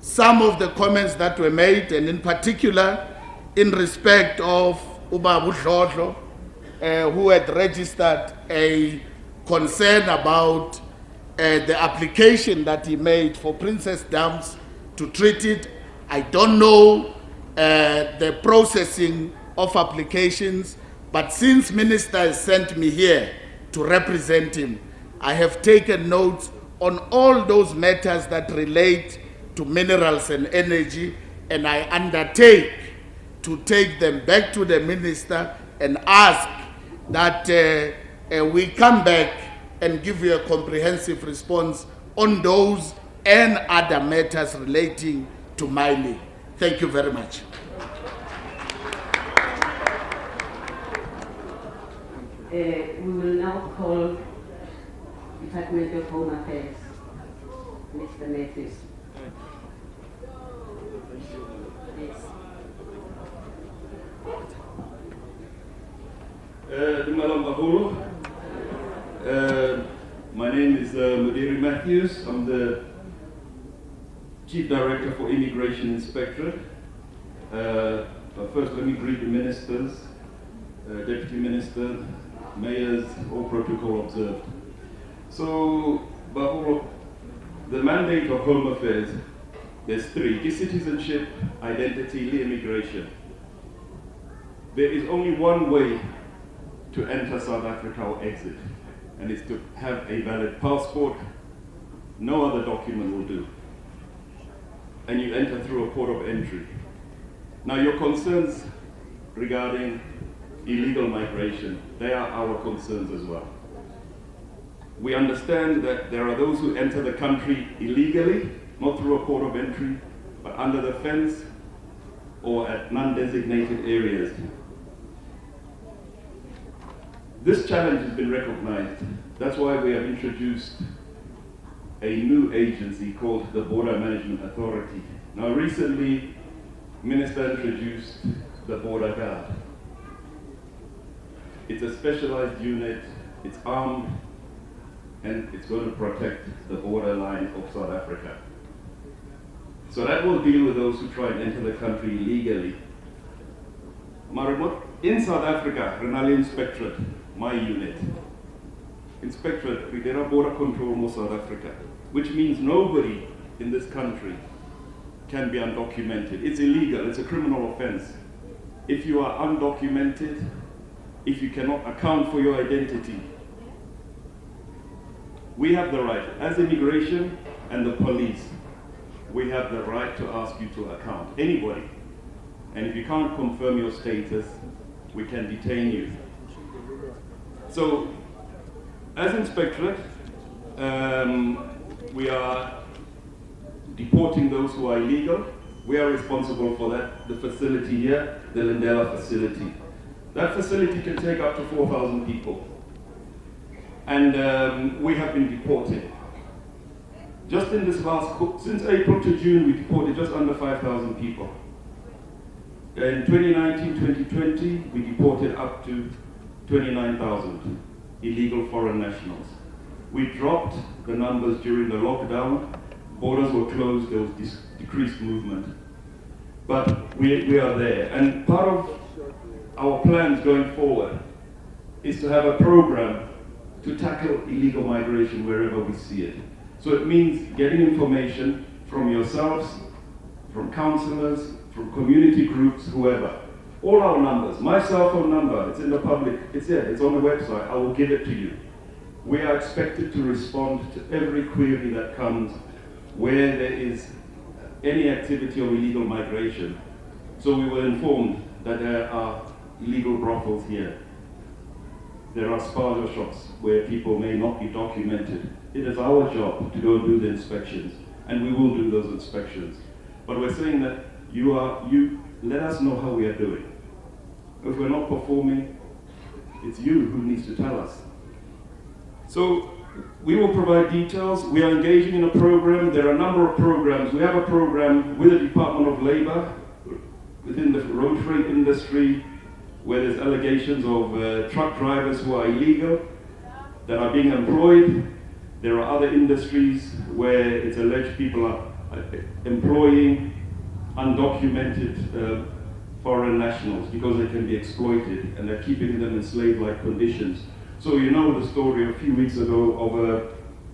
some of the comments that were made, and in particular in respect of Ubabu Dlodlo, who had registered a concern about the application that he made for Princess Dams to treat it. I don't know the processing of applications, but since Minister has sent me here to represent him, I have taken notes on all those matters that relate to minerals and energy, and I undertake to take them back to the Minister and ask that we come back and give you a comprehensive response on those and other matters relating to mining. Thank you very much. We will now call Department of Home Affairs, Mr. Matthews. Yes. My name is Mudiri Matthews. I'm the Chief Director for Immigration Inspectorate. But first, let me greet the ministers, Deputy Minister, Mayors, all protocol observed. So, Bahuro, the mandate of Home Affairs, there's three: citizenship, identity, immigration. There is only one way to enter South Africa or exit, and it's to have a valid passport. No other document will do. And you enter through a port of entry. Now, your concerns regarding illegal migration, they are our concerns as well. We understand that there are those who enter the country illegally, not through a port of entry, but under the fence or at non-designated areas. This challenge has been recognized. That's why we have introduced a new agency called the Border Management Authority. Now, recently, Minister introduced the Border Guard. It's a specialized unit, it's armed, and it's going to protect the borderline of South Africa. So that will deal with those who try and enter the country illegally. In South Africa, Renali Inspectorate, my unit, Inspectorate, we did a border control in South Africa, which means nobody in this country can be undocumented. It's illegal, it's a criminal offense. If you are undocumented, if you cannot account for your identity, we have the right, as immigration and the police, we have the right to ask you to account, anybody. And if you can't confirm your status, we can detain you. So, as Inspectorate, we are deporting those who are illegal. We are responsible for that. The facility here, the Lindela facility. That facility can take up to 4,000 people. And we have been deporting. Just in this since April to June, we deported just under 5,000 people. In 2019-2020, we deported up to 29,000 illegal foreign nationals. We dropped the numbers during the lockdown. Borders were closed, there was decreased movement. but we are there. And part of our plans going forward is to have a program to tackle illegal migration wherever we see it. So it means getting information from yourselves, from councillors, from community groups, whoever. All our numbers, my cell phone number, it's in the public, it's there, it's on the website, I will give it to you. We are expected to respond to every query that comes where there is any activity of illegal migration. So we were informed that there are illegal brothels here. There are spaza shops where people may not be documented. It is our job to go and do the inspections, and we will do those inspections. But we're saying that you let us know how we are doing. If we're not performing, it's you who needs to tell us. So we will provide details. We are engaging in a program. There are a number of programs. We have a program with the Department of Labor within the road freight industry where there's allegations of truck drivers who are illegal that are being employed. There are other industries where it's alleged people are employing undocumented foreign nationals because they can be exploited and they're keeping them in slave-like conditions. So you know the story a few weeks ago of a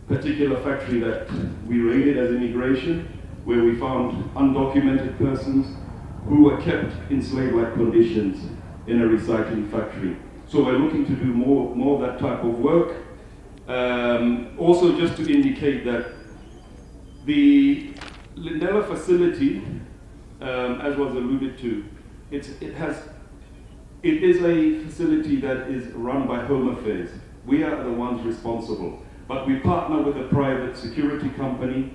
particular factory that we raided as immigration, where we found undocumented persons who were kept in slave-like conditions in a recycling factory. So we're looking to do more of that type of work. Also just to indicate that the Lindela facility, as was alluded to, it is a facility that is run by Home Affairs. We are the ones responsible, but we partner with a private security company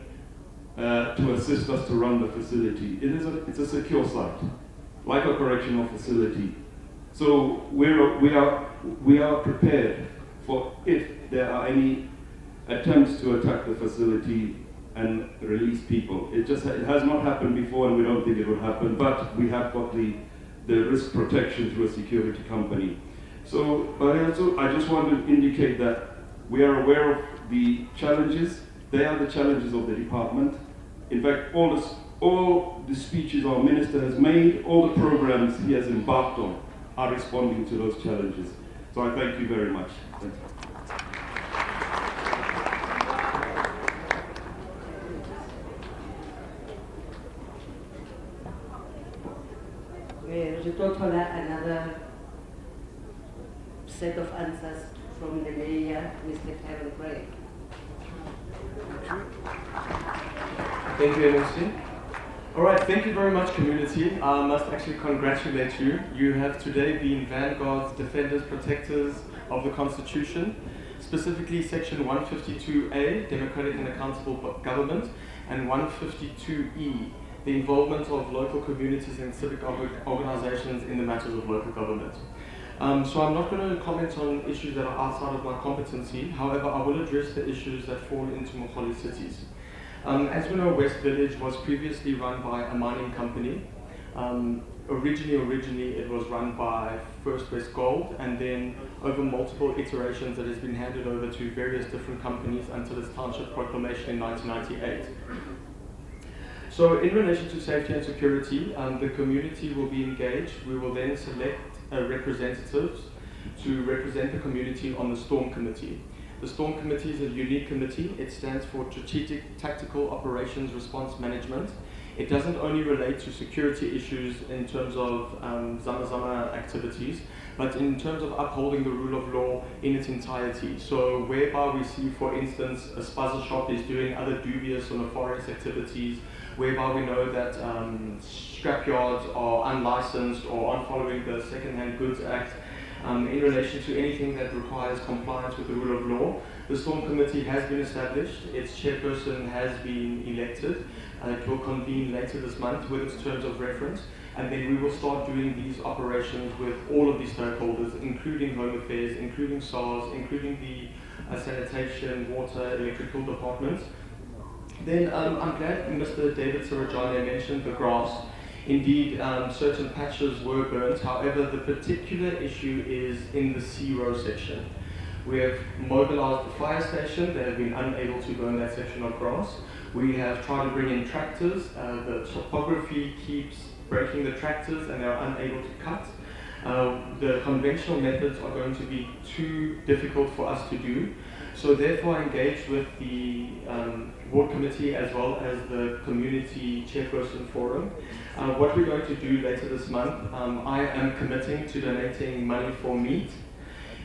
to assist us to run the facility. It's a secure site, like a correctional facility. So we are prepared for if there are any attempts to attack the facility and release people. It has not happened before, and we don't think it will happen, but we have got the risk protection through a security company. So, I just want to indicate that we are aware of the challenges. They are the challenges of the department. In fact, all the speeches our minister has made, all the programs he has embarked on are responding to those challenges. So I thank you very much. Thank you. Another set of answers from the mayor, Mr. Karen Craig. Thank you, MC. All right, thank you very much, community. I must actually congratulate you. You have today been vanguards, defenders, protectors of the Constitution, specifically Section 152A, Democratic and Accountable Government, and 152E, the involvement of local communities and civic organizations in the matters of local government. So I'm not going to comment on issues that are outside of my competency. However, I will address the issues that fall into Moholi cities. As we know, West Village was previously run by a mining company. Originally it was run by First West Gold, and then over multiple iterations it has been handed over to various different companies until its township proclamation in 1998. So in relation to safety and security, the community will be engaged. We will then select representatives to represent the community on the Storm Committee. The Storm Committee is a unique committee. It stands for Strategic Tactical Operations Response Management. It doesn't only relate to security issues in terms of Zama activities, but in terms of upholding the rule of law in its entirety. So whereby we see, for instance, a spaza shop is doing other dubious or nefarious activities, whereby we know that scrapyards are unlicensed or aren't following the Second-Hand Goods Act, in relation to anything that requires compliance with the rule of law. The Storm Committee has been established, its chairperson has been elected, it will convene later this month with its terms of reference, and then we will start doing these operations with all of the stakeholders, including Home Affairs, including SARS, including the sanitation, water, electrical departments. Then I'm glad Mr. David Sarajane mentioned the grass. Indeed, certain patches were burnt. However, the particular issue is in the C row section. We have mobilized the fire station. They have been unable to burn that section of grass. We have tried to bring in tractors. The topography keeps breaking the tractors and they are unable to cut. The conventional methods are going to be too difficult for us to do. So therefore I engaged with the ward committee as well as the community chairperson forum. What we're going to do later this month, I am committing to donating money for meat.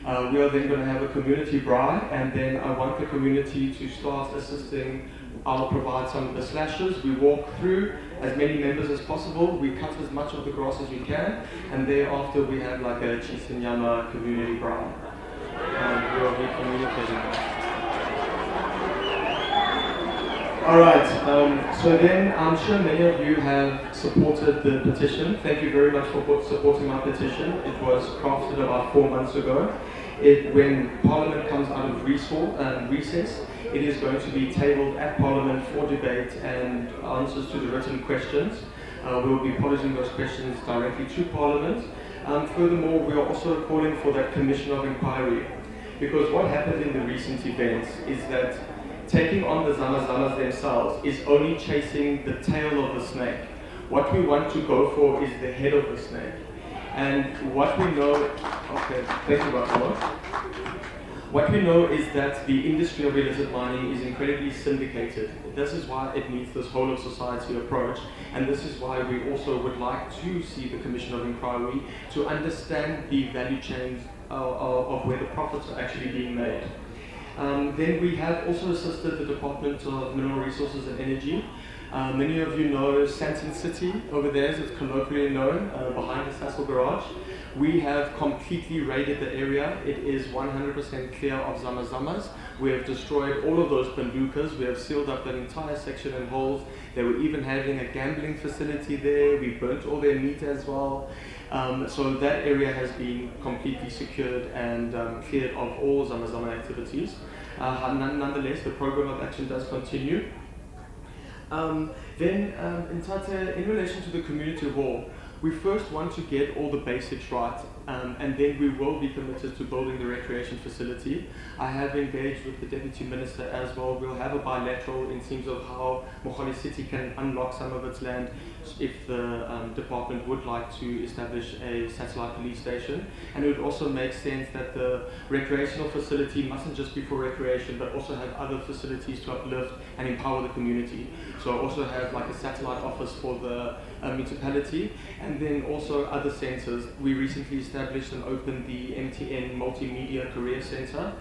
We are then going to have a community braai, and then I want the community to start assisting. I'll provide some of the slashes. We walk through as many members as possible. We cut as much of the grass as we can, and thereafter we have like a Chisanyama community braai. We'll be communicating that. Alright, so then I'm sure many of you have supported the petition. Thank you very much for supporting my petition. It was crafted about 4 months ago. When Parliament comes out of recess, it is going to be tabled at Parliament for debate and answers to the written questions. We'll be posing those questions directly to Parliament. Furthermore, we are also calling for that commission of inquiry, because what happened in the recent events is that taking on the Zamazamas themselves is only chasing the tail of the snake. What we want to go for is the head of the snake. And what we know, okay, thank you, Bakola. What we know is that the industry of illicit mining is incredibly syndicated. This is why it needs this whole of society approach, and this is why we also would like to see the Commission of Inquiry to understand the value chains of where the profits are actually being made. Then we have also assisted the Department of Mineral Resources and Energy. Many of you know Santon City over there, as it's colloquially known, behind the Sassel Garage. We have completely raided the area. It is 100% clear of Zamazamas. We have destroyed all of those bandukas. We have sealed up that entire section in holes. They were even having a gambling facility there. We burnt all their meat as well. So that area has been completely secured and cleared of all Zamazama activities. Nonetheless, the program of action does continue. In relation to the community hall, we first want to get all the basics right, and then we will be committed to building the recreation facility. I have engaged with the Deputy Minister as well. We'll have a bilateral in terms of how Mogale City can unlock some of its land if the department would like to establish a satellite police station. And it would also make sense that the recreational facility mustn't just be for recreation, but also have other facilities to uplift and empower the community. So also have like a satellite office for the municipality, and then also other centres. We recently established and opened the MTN Multimedia Career Centre.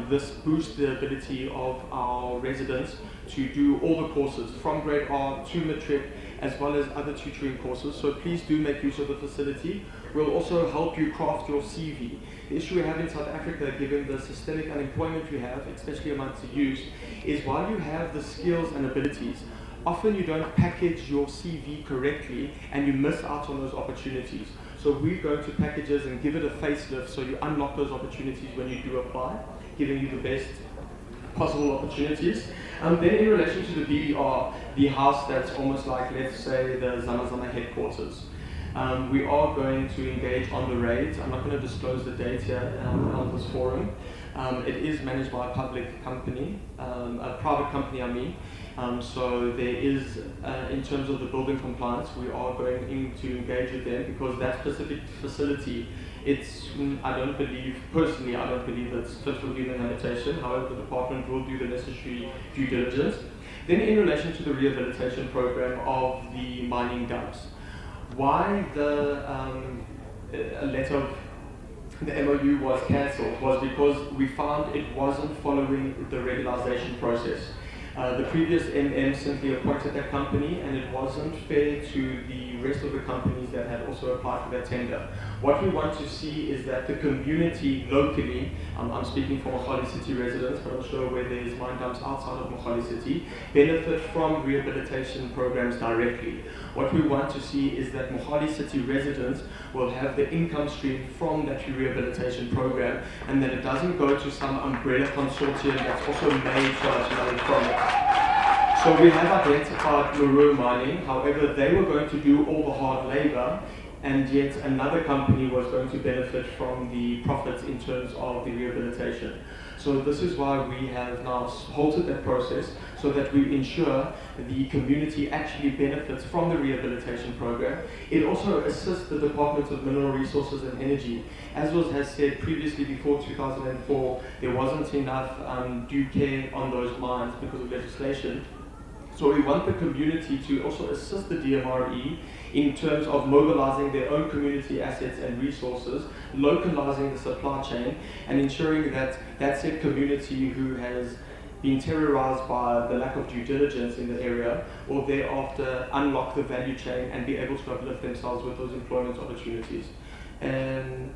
This boosts the ability of our residents to do all the courses from grade R to matric, as well as other tutoring courses. So please do make use of the facility. We'll also help you craft your CV. The issue we have in South Africa, given the systemic unemployment we have, especially amongst the youth, is while you have the skills and abilities, often you don't package your CV correctly and you miss out on those opportunities. So we go to packages and give it a facelift so you unlock those opportunities when you do apply, giving you the best possible opportunities. Then in relation to the BDR, the house that's almost like, let's say, the Zamazama headquarters. We are going to engage on the raids. I'm not going to disclose the date here on this forum. It is managed by a public company, a private company, I mean. So there is, in terms of the building compliance, we are going to engage with them, because that specific facility, I don't believe it's fit for human habitation. However, the department will do the necessary due diligence. Then in relation to the rehabilitation program of the mining dumps, why the letter of the MOU was cancelled was because we found it wasn't following the regularization process. The previous MM simply appointed that company, and it wasn't fair to the rest of the companies that had also applied for that tender. What we want to see is that the community locally, I'm speaking for Mogale City residents, but I'm sure where there is mine dumps outside of Mogale City, benefit from rehabilitation programs directly. What we want to see is that Mogale City residents will have the income stream from that rehabilitation program, and that it doesn't go to some umbrella consortium that's also made charge money from it. So we have identified Muru Mining. However, they were going to do all the hard labor and yet another company was going to benefit from the profits in terms of the rehabilitation. So this is why we have now halted that process, so that we ensure the community actually benefits from the rehabilitation program. It also assists the Department of Mineral Resources and Energy. As has said previously, before 2004, there wasn't enough due care on those mines because of legislation. So we want the community to also assist the DMRE in terms of mobilizing their own community assets and resources, localizing the supply chain, and ensuring that that said community who has been terrorized by the lack of due diligence in the area will thereafter unlock the value chain and be able to uplift themselves with those employment opportunities. And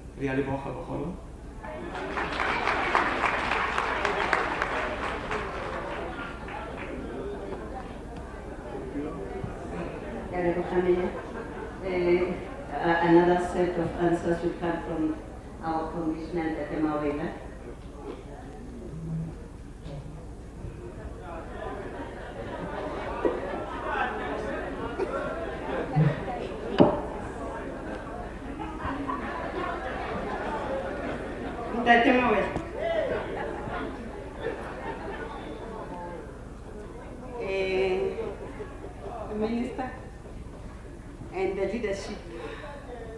another set of answers will come from our Commissioner, Mawela. Minister and the leadership,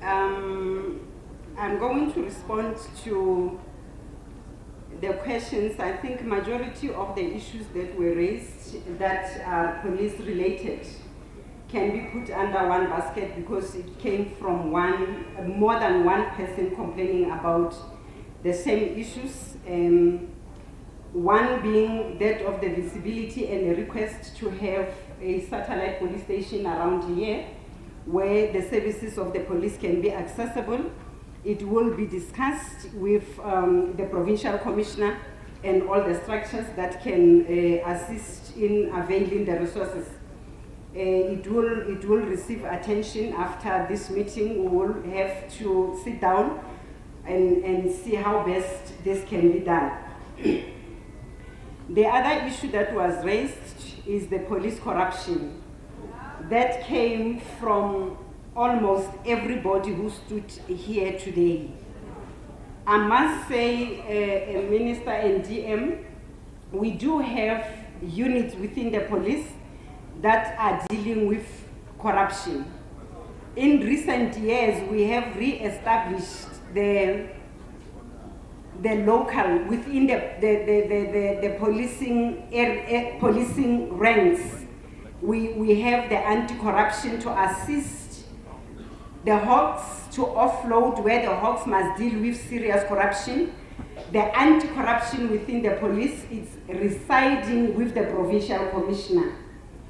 I'm going to respond to the questions. I think majority of the issues that were raised that are police related can be put under one basket because it came from more than one person complaining about the same issues. One being that of the visibility and a request to have a satellite police station around here where the services of the police can be accessible. It will be discussed with the provincial commissioner and all the structures that can assist in availing the resources. It will receive attention after this meeting. We will have to sit down and see how best this can be done. The other issue that was raised is the police corruption. That came from almost everybody who stood here today. I must say, Minister and DM, we do have units within the police that are dealing with corruption. In recent years, we have re-established the local, within the policing ranks. We have the anti-corruption to assist the hawks to offload where the hawks must deal with serious corruption. The anti-corruption within the police is residing with the provincial commissioner.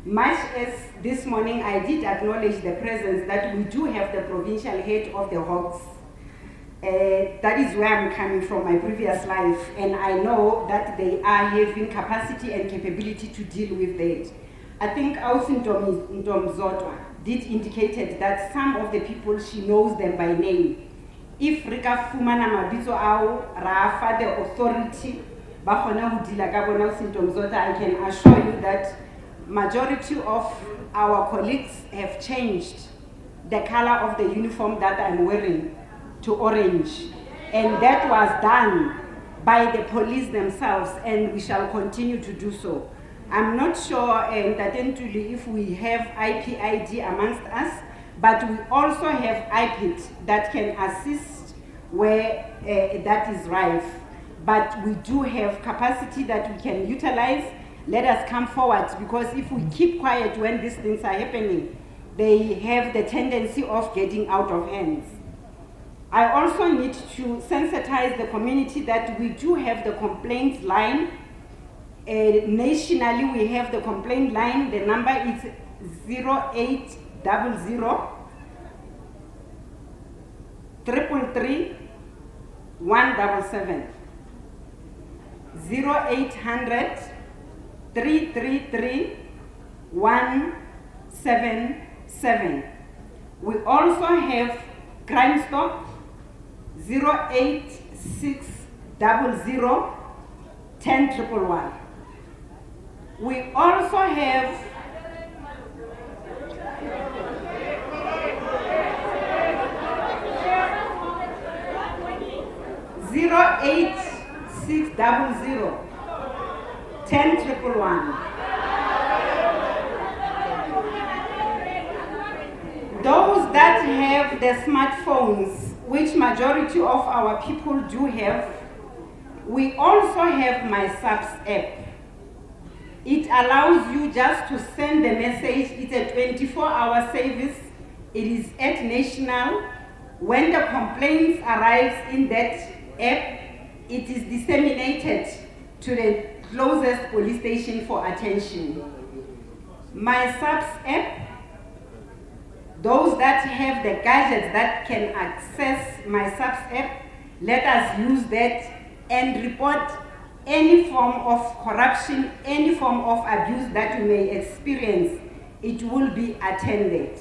Much as this morning I did acknowledge the presence that we do have the provincial head of the hawks. That is where I'm coming from, my previous life, and I know that they are having capacity and capability to deal with that. I think Ausintom Zotwa did indicate that some of the people, she knows them by name. If Rika Fumana Mabizo Au, Rafa, the authority, Bahona Hudila Gabona Ausintom Zotwa, I can assure you that majority of our colleagues have changed the color of the uniform that I'm wearing to orange, and that was done by the police themselves, and we shall continue to do so. I'm not sure if we have IPID amongst us, but we also have IPID that can assist where that is rife. But we do have capacity that we can utilize. Let us come forward, because if we keep quiet when these things are happening, they have the tendency of getting out of hands. I also need to sensitize the community that we do have the complaints line. Nationally, we have the complaint line. The number is 0800 333 177. 0800 333 177. We also have Crime Stop 08600 10111. We also have 08600 10111. Those that have the smartphones, which majority of our people do have, we also have my SAPS app. It allows you just to send the message. It's a 24-hour service. It is at national. When the complaints arrives in that app, it is disseminated to the closest police station for attention. My SAPS app, those that have the gadgets that can access my SAPS app, let us use that and report any form of corruption, any form of abuse that you may experience. It will be attended.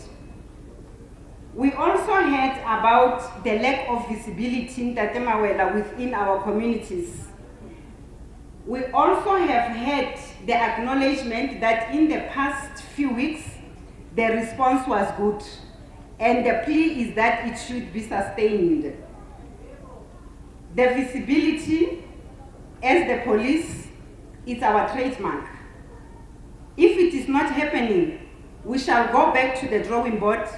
We also heard about the lack of visibility in Tatemawela within our communities. We also have had the acknowledgement that in the past few weeks, the response was good, and the plea is that it should be sustained. The visibility as the police is our trademark. If it is not happening, we shall go back to the drawing board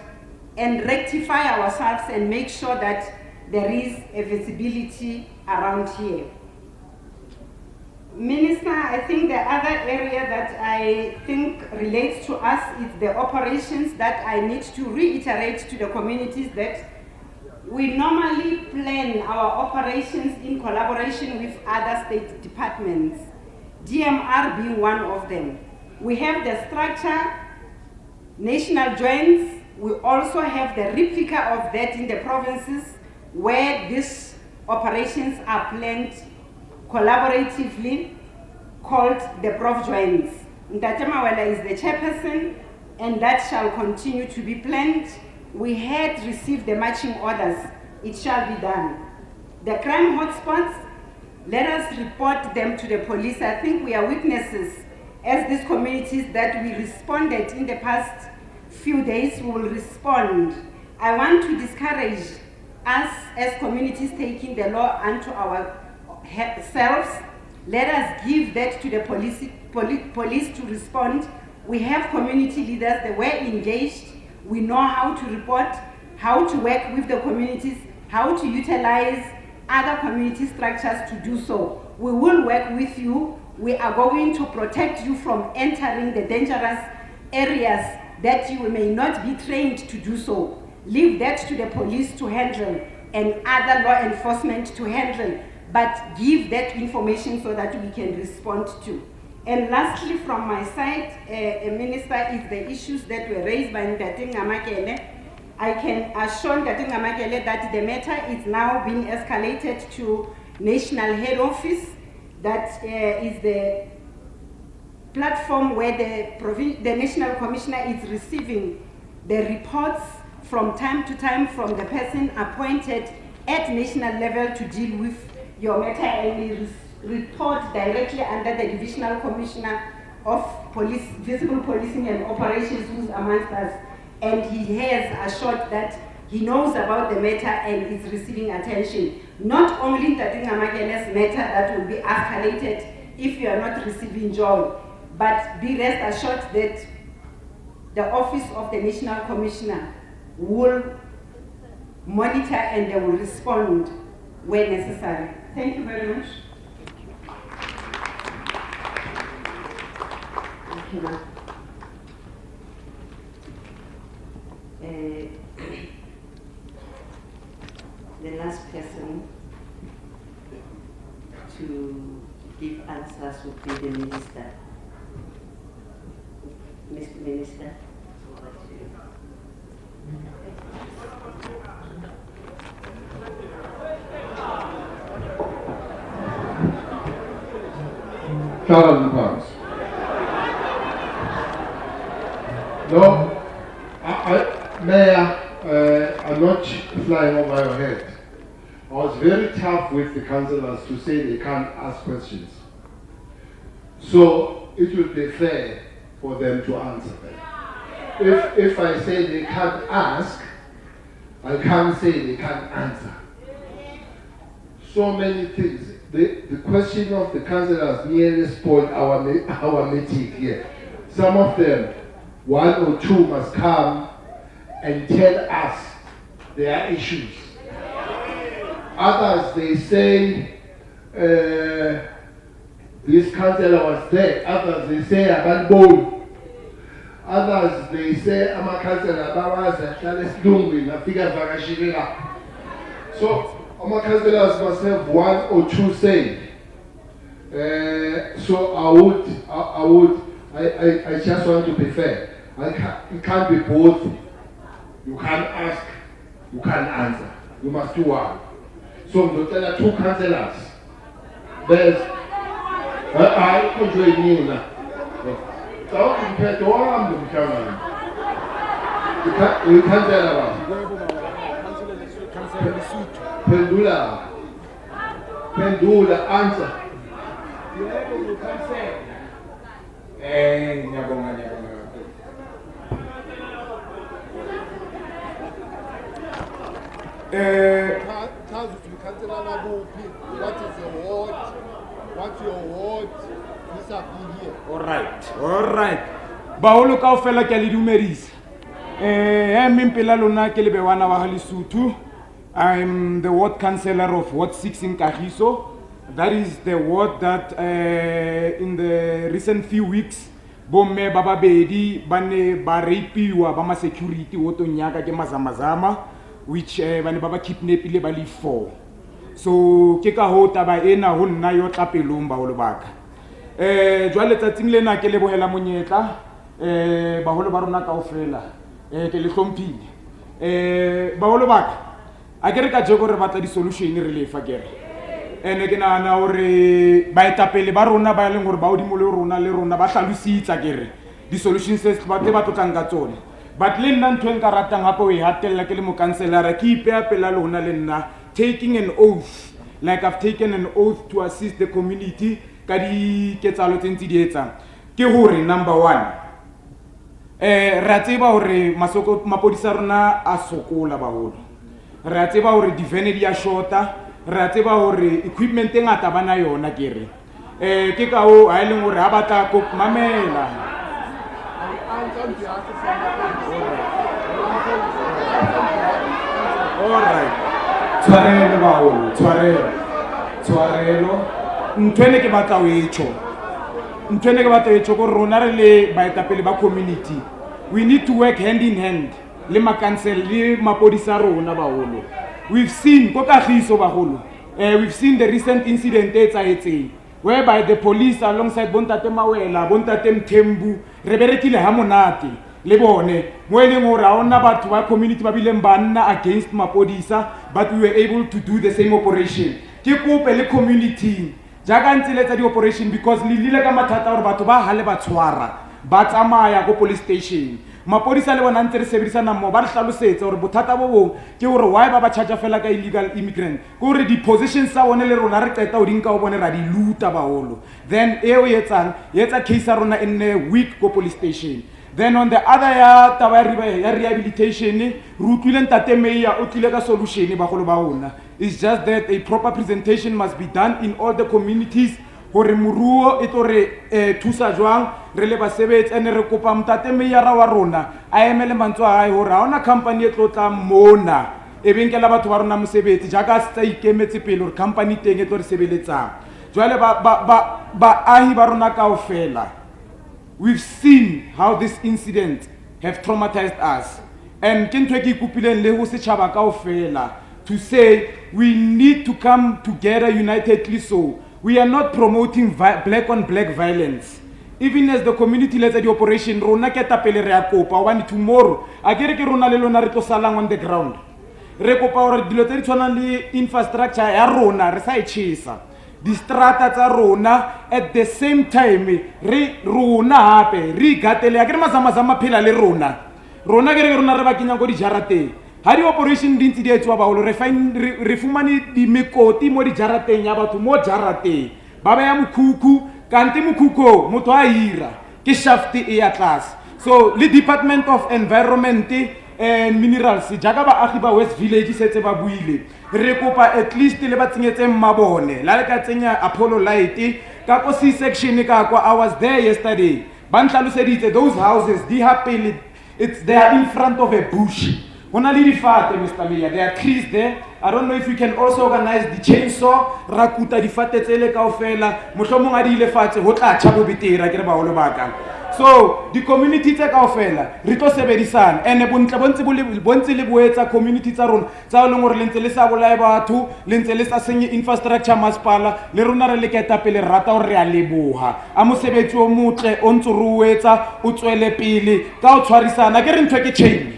and rectify ourselves and make sure that there is a visibility around here. Minister, I think the other area that I think relates to us is the operations that I need to reiterate to the communities that we normally plan our operations in collaboration with other state departments, DMR being one of them. We have the structure, national joints. We also have the replica of that in the provinces where these operations are planned collaboratively, called the Prof Joints. Ntatemawela is the chairperson, and that shall continue to be planned. We had received the marching orders. It shall be done. The crime hotspots, let us report them to the police. I think we are witnesses as these communities that we responded in the past few days. We will respond. I want to discourage us as communities taking the law unto ourselves. Let us give that to the police to respond. We have community leaders that were engaged. We know how to report, how to work with the communities, how to utilize other community structures to do so. We will work with you. We are going to protect you from entering the dangerous areas that you may not be trained to do so. Leave that to the police to handle and other law enforcement to handle, but give that information so that we can respond to. And lastly, from my side, Minister, is the issues that were raised by Ntate Ngamakele. I can assure Ntate Ngamakele that the matter is now being escalated to National Head Office. That is the platform where the National Commissioner is receiving the reports from time to time from the person appointed at national level to deal with your matter, and he report directly under the Divisional Commissioner of Police, Visible Policing and Operations, who's amongst us, and he has assured that he knows about the matter and is receiving attention. Not only Ntate Ngamakele's matter that will be escalated if you are not receiving joy, but be rest assured that the Office of the National Commissioner will monitor and they will respond where necessary. Thank you very much. Thank you, ma'am. The last person to give answers would be the Minister. Mr. Minister, over to you. £1,000. No, Mayor, I'm not flying over your head. I was very tough with the councillors to say they can't ask questions. So it will be fair for them to answer them. If I say they can't ask, I can't say they can't answer. so many things. The question of the councillors nearly spoiled our meeting here. Some of them, 1 or 2 must come and tell us their issues. Others, they say, this councillor was there. Others, they say, Abanbol. Others, they say, I'm a councillor, so, our councillors must have 1 or 2 say. So I just want to be fair. It can't be both. You can't ask, you can't answer. You must do one. So we'll tell you 2 councillors. There's I control you now. So compared to all of them, you can't tell about. Pendula, answer. You can say. What is your ward? What's your ward? Here. All right. Baolo kaofela ke le dumerisa. Mimpela lona ke le bewana wa Lesotho. I'm the ward councillor of Ward 6 in KAGISO. That is the ward that in the recent few weeks, bomme baba bedi bane ba rapiwa ba ma security woto nyaka ke mazamazama, which bane baba kidnapile ba le 4. So ke ka ho taba ena ho nna yo tla pelong ba ho lebaka. Jwale tsatsing lena ke lebohela monyetla ba holo ba rona kaofela ke le hlomphile. Ba ho lebaka a ke re ka jeko re batla di solution re le fa kere ene ke nana hore ba etapele ba rona ba leng hore ba odimo le rona ba hlalositsa kere di solutions se ba te ba tlotlang ka tsone but le nna ntwe nka ratang hape o e hatella ke le mo councillor ke ipea pela lona le nna taking an oath like I've taken an oath to assist the community ka di ketsalo tse ntse di etsa ke hore number 1 ra tseba hore masoko mapodisa rona a sokola baholo. Ra tseba hore divene di a shota, ra tseba hore equipment e ngata bana yona kere. Ke ka o a leng hore ha batla ko mamela. All right. Tshwarelo baholo, tshwarelo. Ntwene ke batla o etso. Ntwene ke batla o etso go rona re le baetapele ba community. We need to work hand in hand. Le makansel le mapodisa rona baholo. We've seen ko KAGISO baholo. We've seen the recent incident etsahetseng whereby the police alongside Bontate Mawela, Bontate Mthembu re berekile ha monate le bone mo eleng hore ha ona batho ba community ba bileng banna against mapodisa, but we were able to do the same operation. Ke kope le community jaaka ntseletsa di operation because le lile ka mathata hore batho ba hale ba tshwara ba tsamaya go police station. Mapodisa le bona ntse re sebedisana mo ba re hlalosetsa hore bothata bo bong ke hore why ba charge fela ka illegal immigrant go re di positions sa bone le rona re qeta o dinka o bone ra di luta baholo, then eo yetsa case rona in a week go police station. Then on the other ya taba ya rehabilitation re utlwile ntate Meya o tlile ka solution baholo ba ona. It's just that a proper presentation must be done in all the communities hore muruo e tlo re thusa jwang re le basebetsi ene re kopa mtate Meya ra wa rona a emele mantswe a hae hore ha ona company e tlo tla mona e benkela batho ba rona mosebetsi jaaka se tsa ikemetse pele hore company teng e tlo re sebeletsang. Jwale ba ahi ba rona kaofela, we've seen how this incident have traumatized us, and ke ntwe ke ikupileng le ho setjhaba kaofela to say we need to come together unitedly. So we are not promoting black on black violence. Even as the community lets the operation, rona ke tapele re a kopa hobane tomorrow a ke re ke rona le lona re tlo salang on the ground. Re kopa hore dilo tse di tshwanang le infrastructure ya rona re sa e tshisa. Di strata tsa rona at the same time rona hape re gatele a ke re mazamazama phela le rona ke re rona re ba kenyang go di jarateng. Ha di operation di ntse di etswa baholo re fumane di mekoti mo di jarateng ya batho mo jarateng ba ba ya mokhukhu kanti mokhukho motho a hira ke shaft e ya class. So le Department of Environment minerals jaaka baagi ba West Village setse ba buile re kopa at least le ba tsenyetse mmabone la le ka tsenya Apollo Light ka ko C section ka kwa. I was there yesterday. Ban tlhaloseditse those houses di happily they are in front of a bush. Only the fate, Mr. Mayor. There are trees there. I don't know if we can also organize the chainsaw. Rakuta di fate tsele kaofela. Mohlomong a di ile fatshe ho tla tjha bo betera ke re baholo ba ka. So the community tse kaofela re tlo sebedisana and bontle bontse le boetsa community tsa rona tsa le ngore le ntse le sa bolae batho le ntse le sa senye infrastructure masipala le rona re le keta pele rata o re a leboha a mosebetsi o motle o ntse ruetsa o tswele pele ka o tshwarisana ke re ntwe ke chain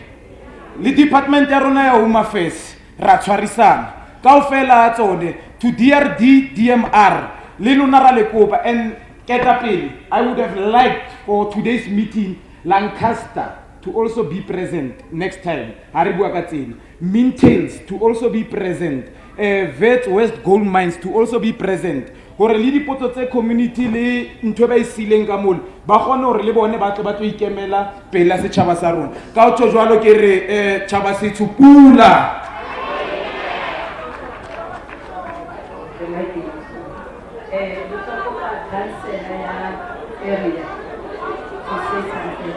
le department ya rona ya home affairs ra tshwarisana kaofela tsone to DRD DMR le lona ra le kopa and I would have liked for today's meeting Lancaster to also be present next time. Mintails to also be present. Vet West Gold Mines to also be present. Hore le dipoto tse community le ntwe ba isileng ka mole ba gone hore le bone ba tle ba tlo ikemela pela setšhaba sa rona ka o tso jwalo ke re tšhaba se tshupula. Area to say something.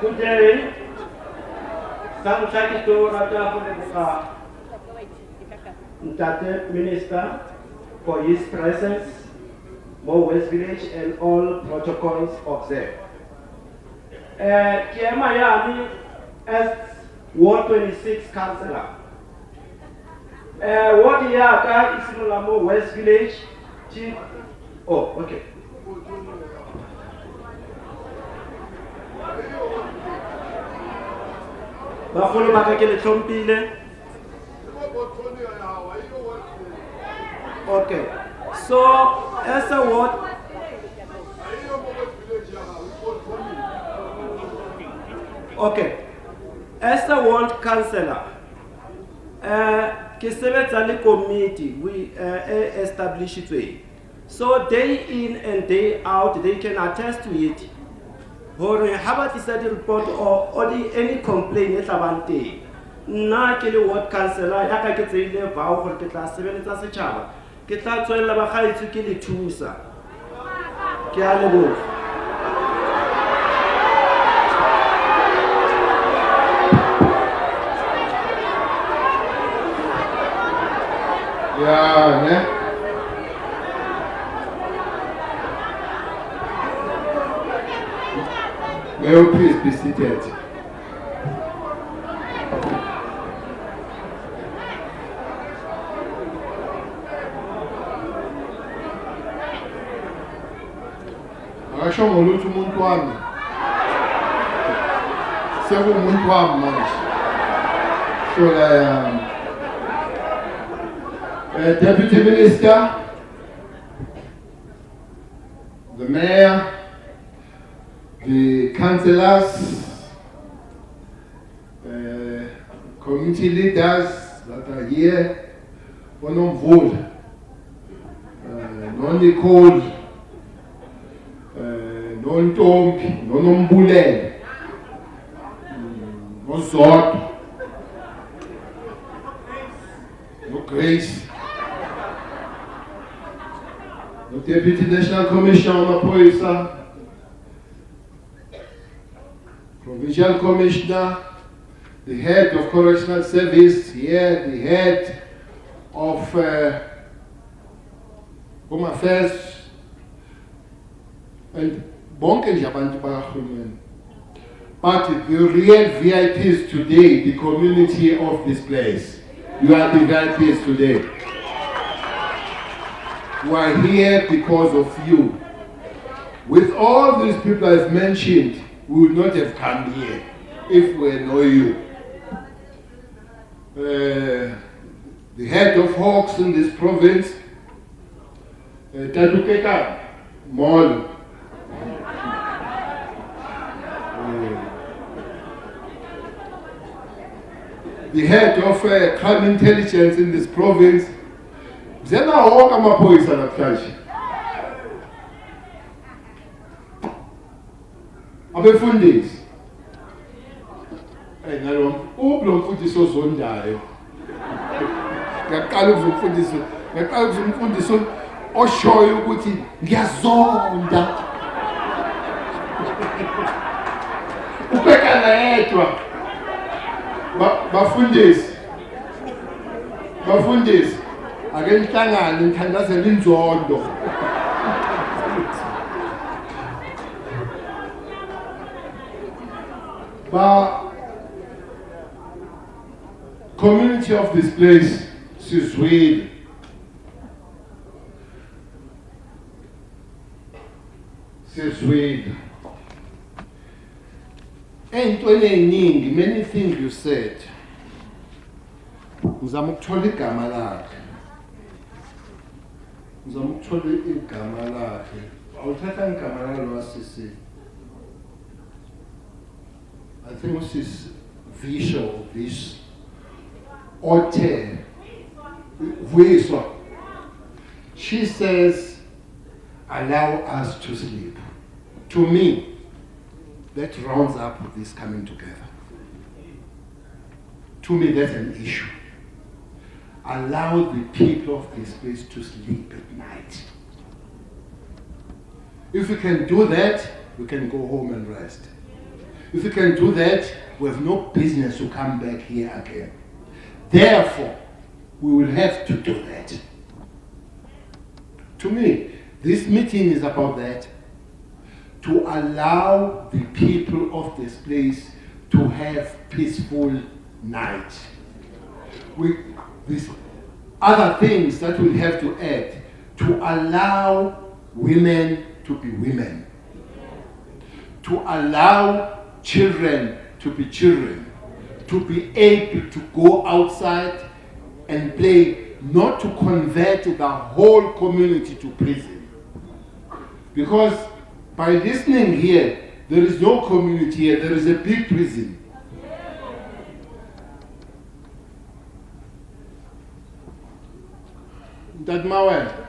Good day. Thank you to Untitled Minister for his presence, Mo West Village, and all protocols observed. Kiamayami as Ward 26 Councillor. Ward Yaka is Mo West Village Chief. Oh, okay. Bagolo ba ka ke le tlompile. Okay, so as a ward, okay, as a ward councillor, ke sebetsa le committee we established it. So day in and day out, they can attest to it. Hore ha ba tlisa di report or any complaint e tlabang teng. Nna ke le ward councillor ya ka ke tseile vao gore ke tla sebeletsa setšhaba ke tla tswella bagaetso ke le thusa ke a leboga. Yeah, ne? May you please be seated. Asho ngoluthi umuntu wami sekumuntu wami manje. So Deputy Minister, the Mayor, the councillors, community leaders that are here, Onomvula, Non-Nicole, Non-Tompi, Non-Ombulele, No-Zod, No-Grace, the Deputy National Commissioner on Mapoisa, Provincial Commissioner, the head of Correctional Service here, the head of Home Affairs, and bonke nje abantu bakahulumeni. But the real VIPs today, the community of this place, you are the VIPs today. We are here because of you. With all these people I've mentioned, we would not have come here if we know you. The head of Hawks in this province, Tadukeka Mall. The head of crime intelligence in this province. Zena hoka amaphoyisa namhlanje. Abefundisi. Nalo ublo mfundisi ozondayo. Ngiyaqala ukuzumfundisa oshoyo ukuthi ngiyazonda. Ubhekana yedwa. Bafundisi ake nihlangane nithandazele inzondo. Community of this place, Sizwile. Ey'ntweni ey'ningi, many things you said. Ngizama ukuthola igama lakhe. Awuthatha igama lalo wasisi. I think this is visual, this. Ote. Visual. She says, allow us to sleep. To me, that rounds up this coming together. To me, that's an issue. Allow the people of this place to sleep at night. If we can do that, we can go home and rest. If we can do that, we have no business to come back here again. Therefore, we will have to do that. To me, this meeting is about that. To allow the people of this place to have peaceful night. These other things that we have to add, to allow women to be women, to allow children to be children, to be able to go outside and play, not to convert the whole community to prison. Because by listening here, there is no community here, there is a big prison. That Mawel.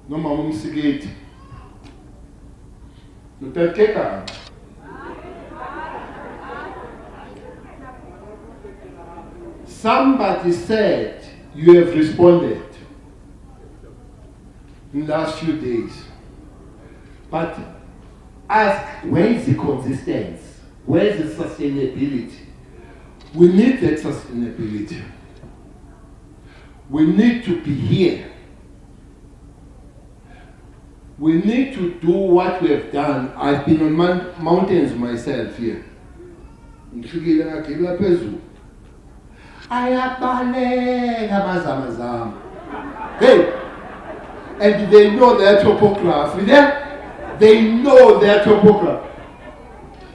No mama msigate. No tekeka. Somebody said you have responded in the last few days. But ask, where is the consistency? Where is the sustainability? We need that sustainability. We need to be here. We need to do what we have done. I've been on mountains myself here. Hey, and they know their topography. They know their topography.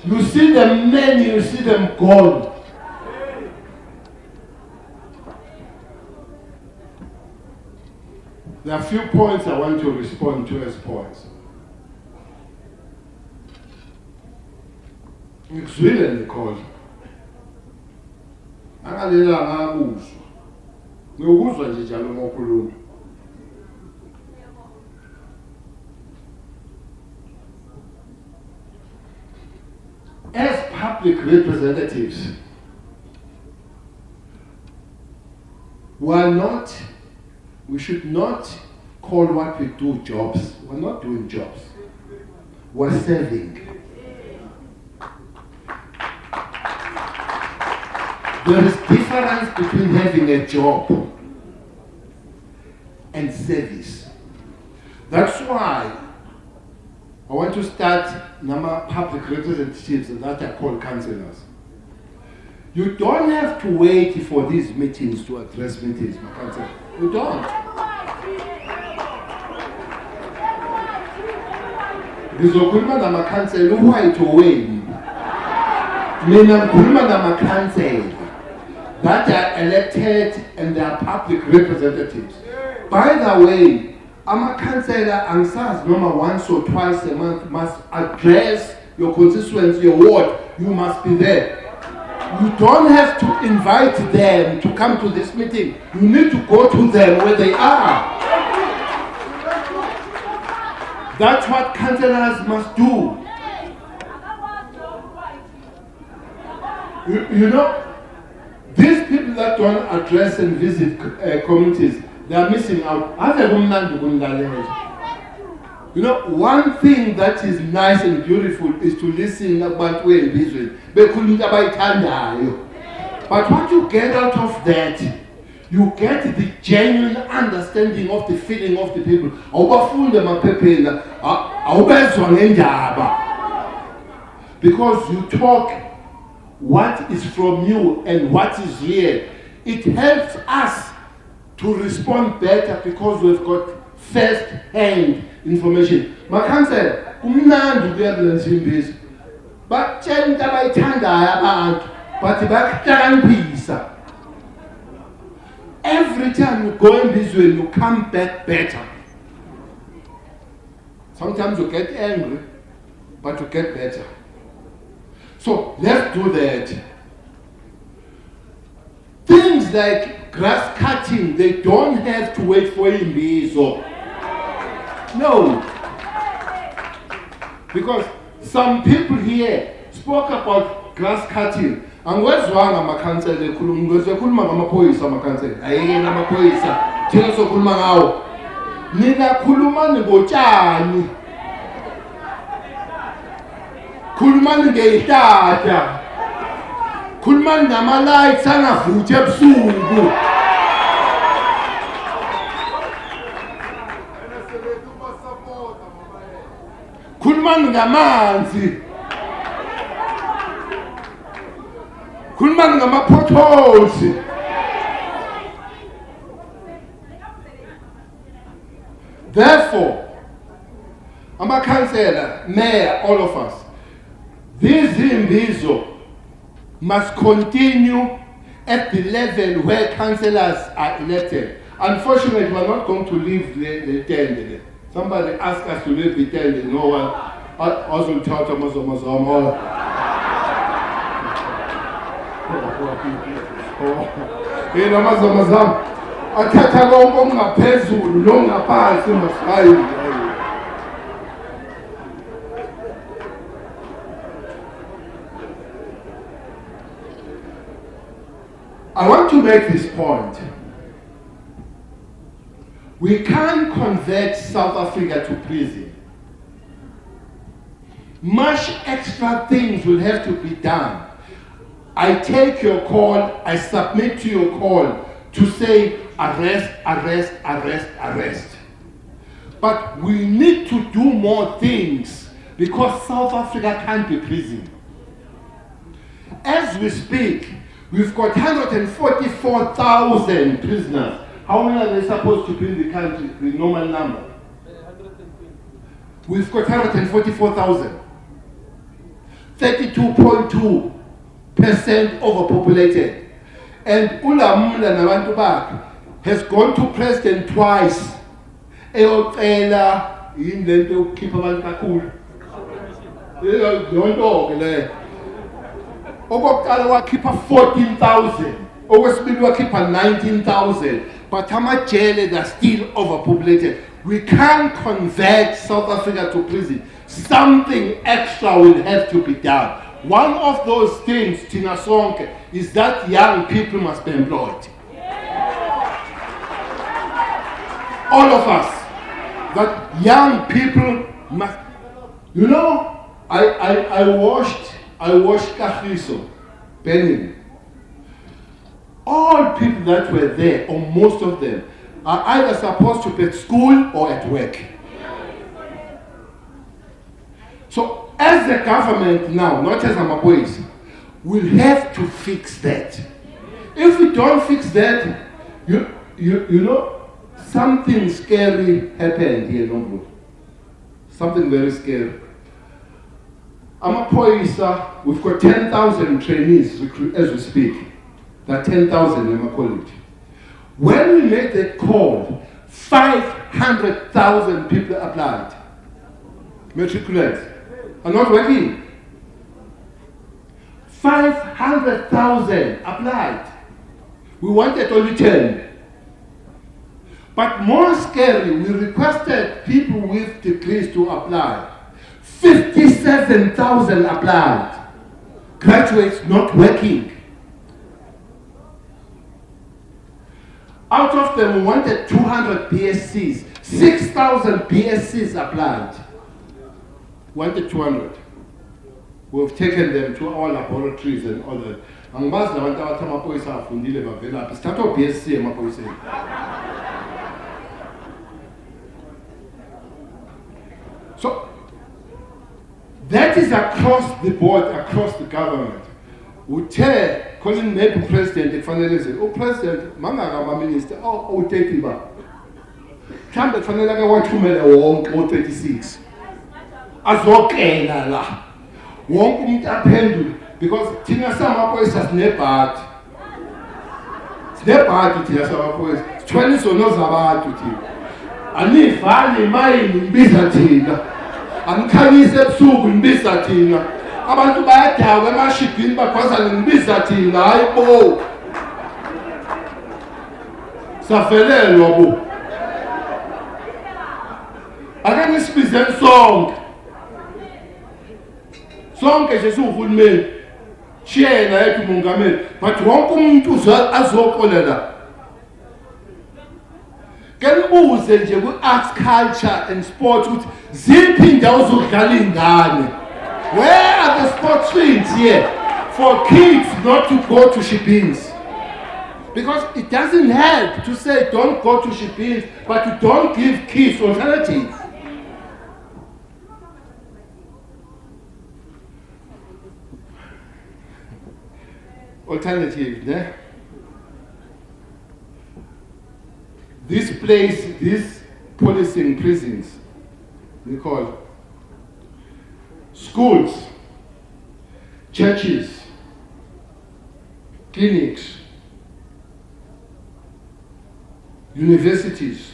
You see them many, you see them gone. There are a few points I want to respond to as points. Ngizwile Nicole. Angalela ngakuzwa. Ngiyokuzwa nje njalo ngokhuluma. As public representatives, we should not call what we do jobs. We're not doing jobs. We're serving. There is difference between having a job and service. That's why I want to start number public representatives that are called councillors. You don't have to wait for these meetings to address meetings, my councillor. You don't. Ngizokhuluma namakhansela uwhite away. Mina ngikhuluma namakhansela. that are elected and they are public representatives. By the way, I'm a councillor and SARS number once or twice a month must address your constituents, your ward. You must be there. You don't have to invite them to come to this meeting. You need to go to them where they are. That's what councillors must do. You know, these people that don't address and visit communities, they are missing out. You know, one thing that is nice and beautiful is to listen about where Imbizo. But what you get out of that, you get the genuine understanding of the feeling of the people. Because you talk what is from you and what is here. It helps us to respond better because we've got first-hand information. My counsel, but every time you go in this way, you come back better. Sometimes you get angry, but you get better. So let's do that. Things like grass cutting, they don't have to wait for Imbizo. No. Because some people here spoke about grass cutting. And what's wrong with my council? They kuluma ngamapoyisa my council. Ayeke ngamapoyisa. Thina sokhuluma ngawo. Nina khuluma ngotshani. Khuluma ngeyihlahla. Khuluma ngama-lights angavuthi ebusuku. Khuluma ngamanzi. Khuluma ngama-potholes. Therefore, ama-councillor, mayor, all of us, this Imbizo must continue at the level where councillors are elected. Unfortunately, we are not going to leave the tent. Somebody asked us to leave the tent. No one. Also, I want to make this point. We can't convert South Africa to prison. Much extra things will have to be done. I take your call, I submit to your call to say arrest, arrest, arrest, arrest. But we need to do more things because South Africa can't be prison. As we speak, we've got 144,000 prisoners. How many are they supposed to be in the country, the normal number? We've got 144,000. 32.2% overpopulated. And Ulamula Nawantubak has gone to President twice. Eyocela into keep abantu kakhulu. Don't talk le. Okokuqala wakhipha 14,000. Okwesibili wakhipha 19,000. But amajele are still overpopulated. We can't convert South Africa to prison. Something extra will have to be done. One of those things, Tina Sonke, is that young people must be employed. All of us. That young people must. You know, I watched KAGISO, Benin. All people that were there, or most of them, are either supposed to be at school or at work. So, as the government now, not as Amapois, will have to fix that. If we don't fix that, you know, something scary happened here, no? Something very scary. Amapoisa, we've got 10,000 trainees as we speak. There are 10,000 in my college. When we made that call, 500,000 people applied. Matriculates are not working. 500,000 applied. We wanted only 10. But more scary, we requested people with degrees to apply. 57,000 applied. Graduates not working. Out of them, we wanted 200 BScs. 6,000 BScs applied. Wanted 200. We've taken them to our laboratories and all that. Angibazi labantu abathi amaphoyisa afundile bavelaphi. Sithatha o-BSc emaphoyiseni. So that is across the board, across the government. Uthe calling maybe president kufanele nje president mangaka ama minister u-30 ba. Mhlambe kufanele ke wathumele wonke o-36. Azokela la. Wonke umuntu aphendule because thina samaphoyisa sinebhadi. Sinebhadi thina samaphoyisa. Sithwele izono zabantu thina. Anivali mayini ngibiza thina. Anikhanyise ebusuku ngibiza thina. Abantu bayadakwa emashibhini bakhwaza ngibiza thina hayibo. Safelelwa bo. Ake nisibizeni sonke. Sonke nje siwuhulumeni. Shiyena yethu umongameli. But wonke umuntu azoxolela. Kanibuze nje ku-arts, culture and sports ukuthi ziphi indawo zokudlala ingane. Where are the sports fields here for kids not to go to Shibins? Because it doesn't help to say don't go to Shibins, but you don't give kids alternatives. Alternative, ne? This place, this policy in prisons, we call schools, churches, clinics, universities,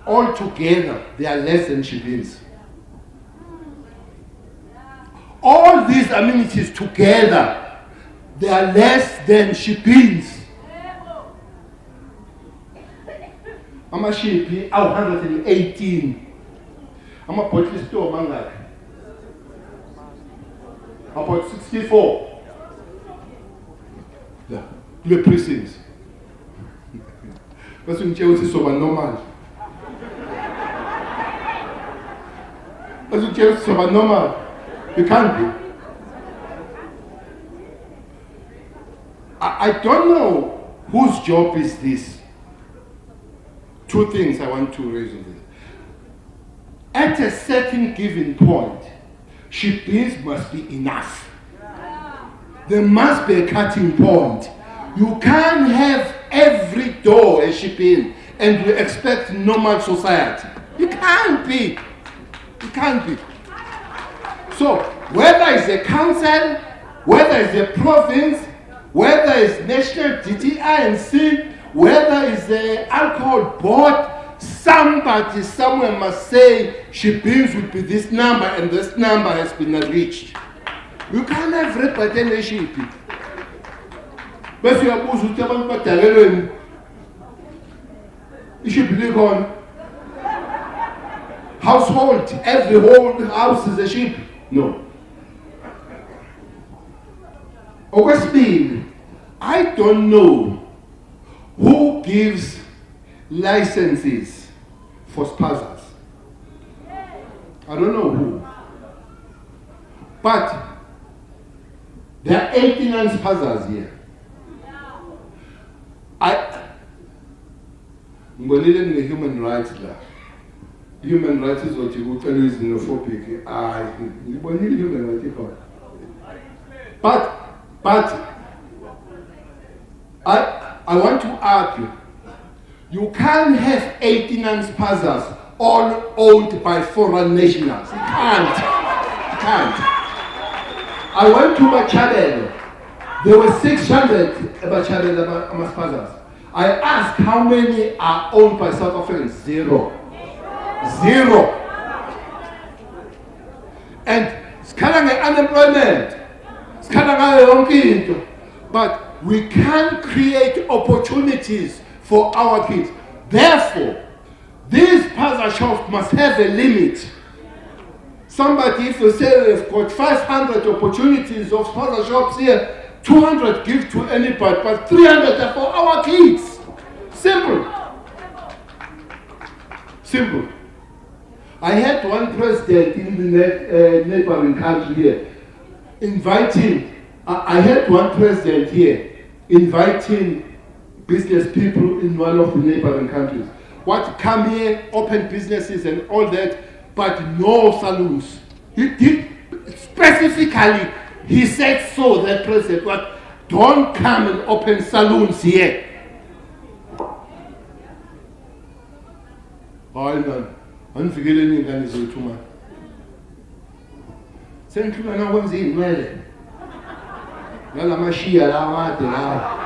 all together, they are less than Shibins. All these amenities together, they are less than Shibins. I'm a Shipi, 118. I'm a bottle store, mangaka. About 64. Yeah. The prisons. Parce que nous sommes so normal. Parce que nous sommes normal. You can't be. I don't know whose job is this. Two things I want to raise on this. At a certain given point, Shibins must be enough. There must be a cutting point. You can't have every door a Shibin and you expect normal society. You can't be. You can't be. So, whether it's a council, whether it's a province, whether it's national DTI&C, whether it's the alcohol board, somebody somewhere must say Shibins will be this number and this number has been reached. You can't have repatriation. But you should believe on household, every whole house is a sheep. No. Augustine, I don't know who gives licenses for spouses. I don't know who. But there are 89 spouses here. I'm going to the human rights law. Human rights is what you tell is xenophobic. Human rights. But I want to argue, you can't have 89 spouses all owned by foreign nationals. You can't. You can't. I went to Machadelo. There were 600 Amaspazas. I asked how many are owned by South Africans? 0. 0. And unemployment. But we can't create opportunities for our kids. Therefore, these Spaza shops must have a limit. Somebody, if you say we've got 500 opportunities of Spaza shops here, 200 give to anybody, but 300 are for our kids. Simple. Simple. I had one president in the neighboring country here inviting, I had one president here inviting business people in one of the neighboring countries. What, come here, open businesses and all that, but no saloons. He did specifically, he said so, that president, but don't come and open saloons here. Hayi man, angifikeleni ingane zethu man. Sengikhuluma nakwenza inwele. Nalamashiya la amade la.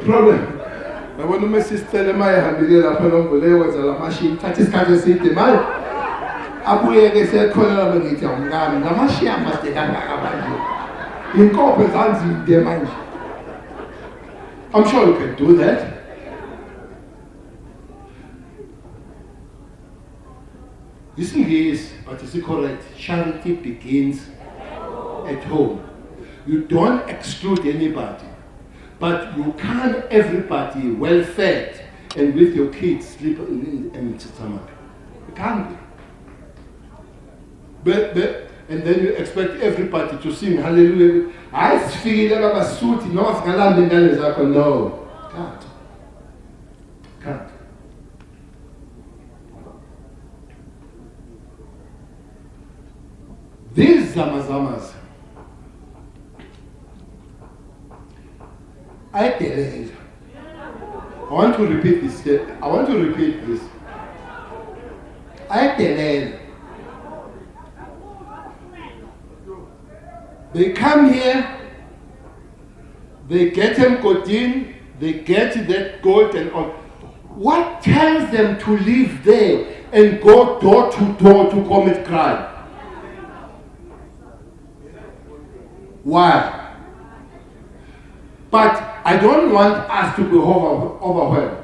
Problem. Yabona uma sisicela mayihambile lapha nomvule wenza lamashiya thatha isikhathi eside manje. Abuye ke sekholela ngithi awungami lamashiya amade kangaka manje. Inkophe zanzinde manje. I'm sure you can do that. Listen this, but is it correct? Charity begins at home. You don't exclude anybody, but you can't everybody well fed and with your kids sleep in stomach. You can't be. But and then you expect everybody to sing hallelujah. I feel like a suit in North Carolina. No, can't. Can't. These Zamazamas, I tell you, I want to repeat this. I want to repeat this. I tell you, they come here, they get them codeine, they get that gold and all. What tells them to live there and go door to door to commit crime? Why? But I don't want us to be overwhelmed.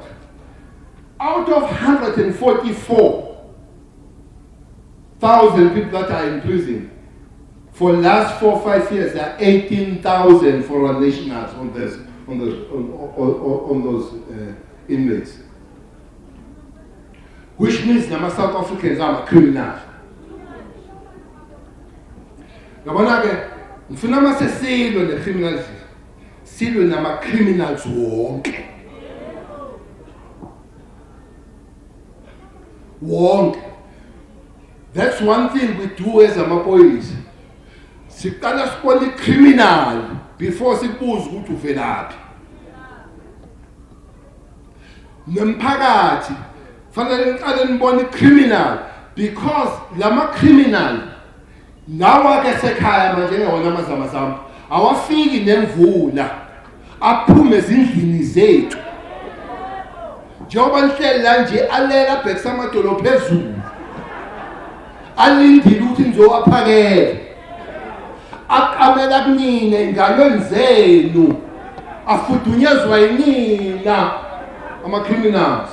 Out of 144,000 people that are in prison, for the last 4 or 5 years, there are 18,000 foreign nationals on those inmates. Which means that South Africans are criminals. Ngifuna mase silwe ne-criminals, silwe nama-criminals wonke. Wonke. That's one thing we do as amapolice. Siqala sibone criminal before sibuze ukuthi uvelaphi. Nemphakathi fanele niqale nibone criminal because lama criminal nawa ke sekhaya manje ngewona amazamazama awafiki nemvula aphume ezindlini zethu njengoba nihleli la nje alela bhekisa amadolo phezulu alindile ukuthi nizowaphakela aqamela kunina engalweni zenu afudunyezwa yinina ama-criminals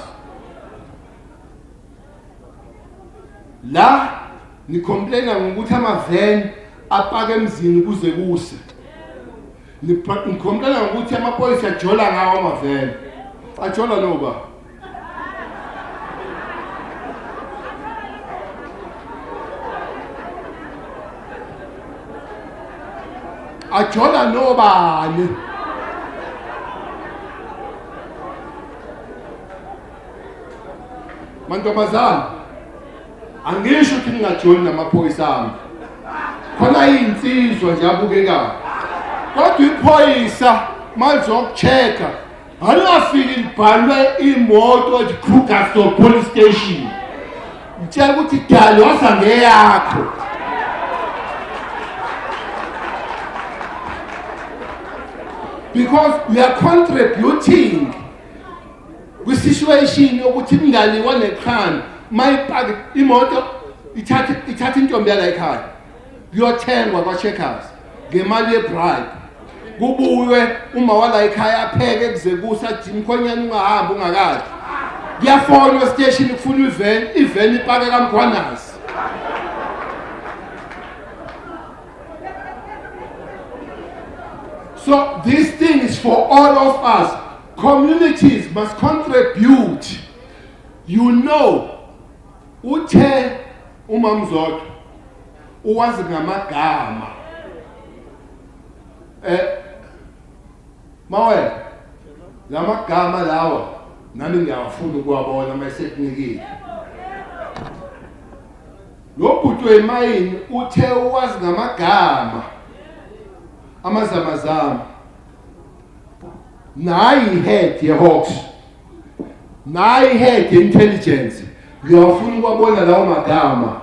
la nicomplaina ngokuthi amaveni apake emzini kuze kuse. Nicomplaina ngokuthi amapolisi ajola ngawo amaveni. Ajola noba. Ajola nobani. Mantombazana, angisho ukuthi ngingajoni namaphoyisa ami. Khona insizwa nje abukekayo. Kodwa iphoyisa malizokuchecka alafiki libhalwe imoto ethi Krugersdorp police station. ngitshela ukuthi idalosa ngeyakho. Because we are contributing with situation yokuthi ingaliwa nekhanda mayipake imoto ithatha intombi yala ekhaya kuyothengwa kwa-checkers ngemali ye-bribe kubuye uma wala ekhaya apheke kuze kusathi mkhonyana ungahambi ungakadli kuyafonwa estation kufuna iveni ipake kamgwanasi. So this thing is for all of us. Communities must contribute. You know, uthe umamzodo uwazi ngamagama. Mawe, lamagama lawa nami ngiyafuna ukuwabona mayisekunikile. Lo bhuti wemayini uthe uwazi ngamagama. Amazamazama. Nayi head ye-Hawks. Nayi head ye-intelligence. Ngiyafuna ukuwabona lawo magama.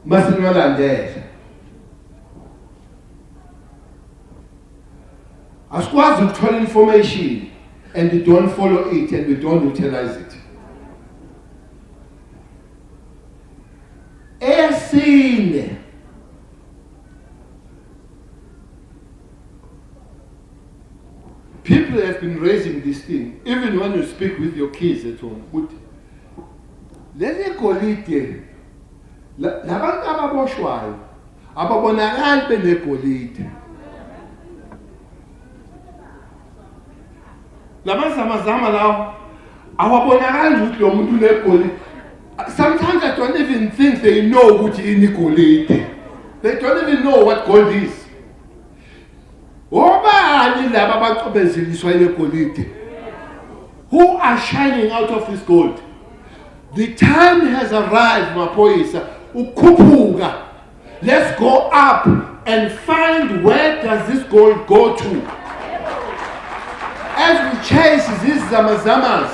Masiniwalandele. Asikwazi ukuthola information and we don't follow it and we don't utilize it. Esine. People have been raising this thing, even when you speak with your kids at home. But leli golide, labantu ababoshwayo, ababonakali benegolide. Lamazamazama lawo, awabonakali ukuthi lo muntu unegolide. Sometimes I don't even think they know ukuthi ini golide. They don't even know what gold is. Who are shining out of this gold? The time has arrived, Mapoisa. Ukupuga. Let's go up and find where does this gold go to. As we chase these zamazamas,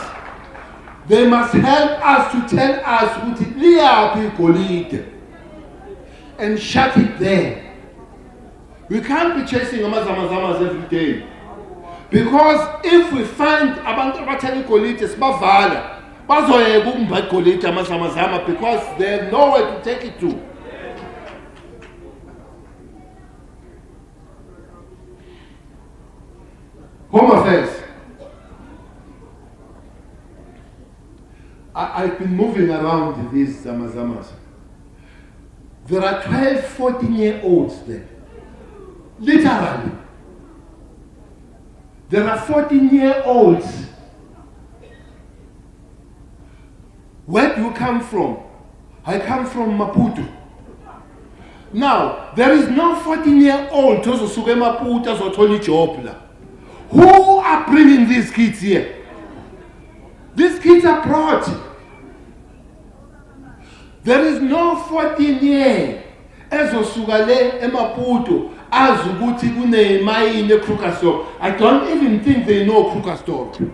they must help us to tell us who gold and shut it there. We can't be chasing amazamazamas every day. Because if we find abantu abathela igolide sibavala bazoyeka ukumba igolide amazamazama because they have nowhere to take it to. Home Affairs. I've been moving around these zamazamas. There are 12, 14-year-olds there. Literally. There are 14-year-olds. Where do you come from? I come from Maputo. Now, there is no 14-year-old Tozosuke Maputo or Tony Chopla. Who are bringing these kids here? These kids are brought. There is no 14-year ezosukale eMaputo azukuthi kunemayini eKrugersdorp. I don't even think they know Krugersdorp.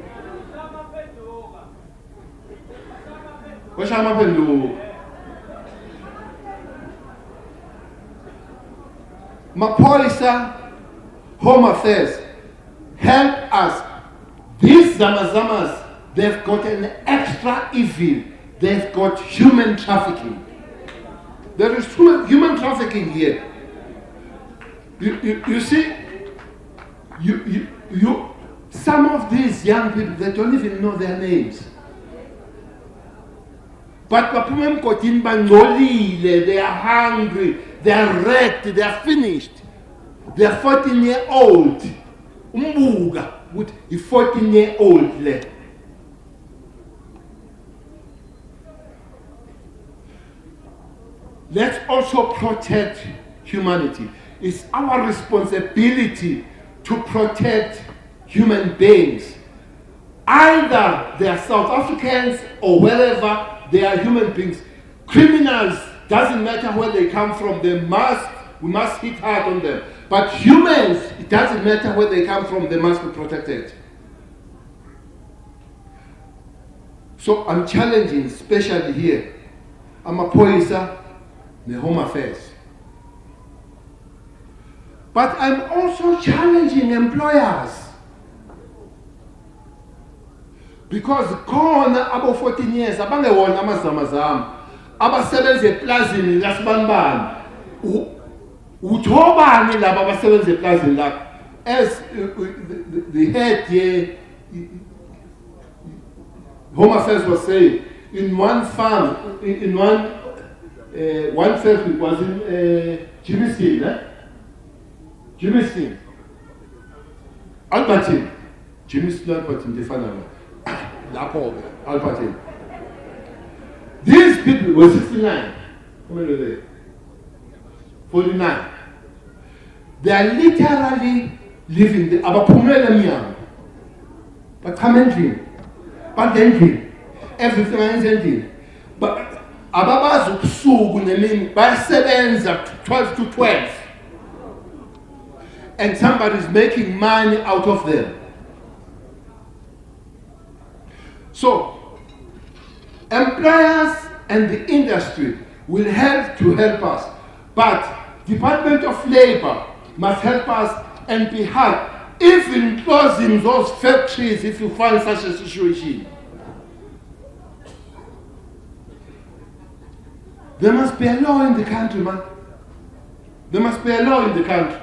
Mapolisa, Home Affairs, help us. These zamazamas, they've got an extra evil. They've got human trafficking. There is human trafficking here. You see, some of these young people, they don't even know their names. But they are hungry, they are wrecked, they are finished. They are 14-year-old. Umbuga with a 14-year-old left. Let's also protect humanity. It's our responsibility to protect human beings. Either they are South Africans or wherever they are human beings. Criminals, doesn't matter where they come from, we must hit hard on them. But humans, it doesn't matter where they come from, they must be protected. So I'm challenging, especially here, amaphoyisa ne-Home Affairs. But I'm also challenging employers. Because khona abo 14 years abangewona amazamazama abasebenza eplazini lasibanibani uthobani laba abasebenza eplazini lakho as the head here Home Affairs was saying in one farm in one factory was in Jimmy Steen Albertine Jimmy Steen Albertine defana Albertine. These people were 69. How many were they? 49. They are literally living the Abapumela Miam. But commenting. But then everything is ending. But Ababazu Sugunelim by 12 to 12. And somebody is making money out of them. So, employers and the industry will help us, but Department of Labor must help us and be hard, even closing those factories if you find such a situation. There must be a law in the country, man. There must be a law in the country.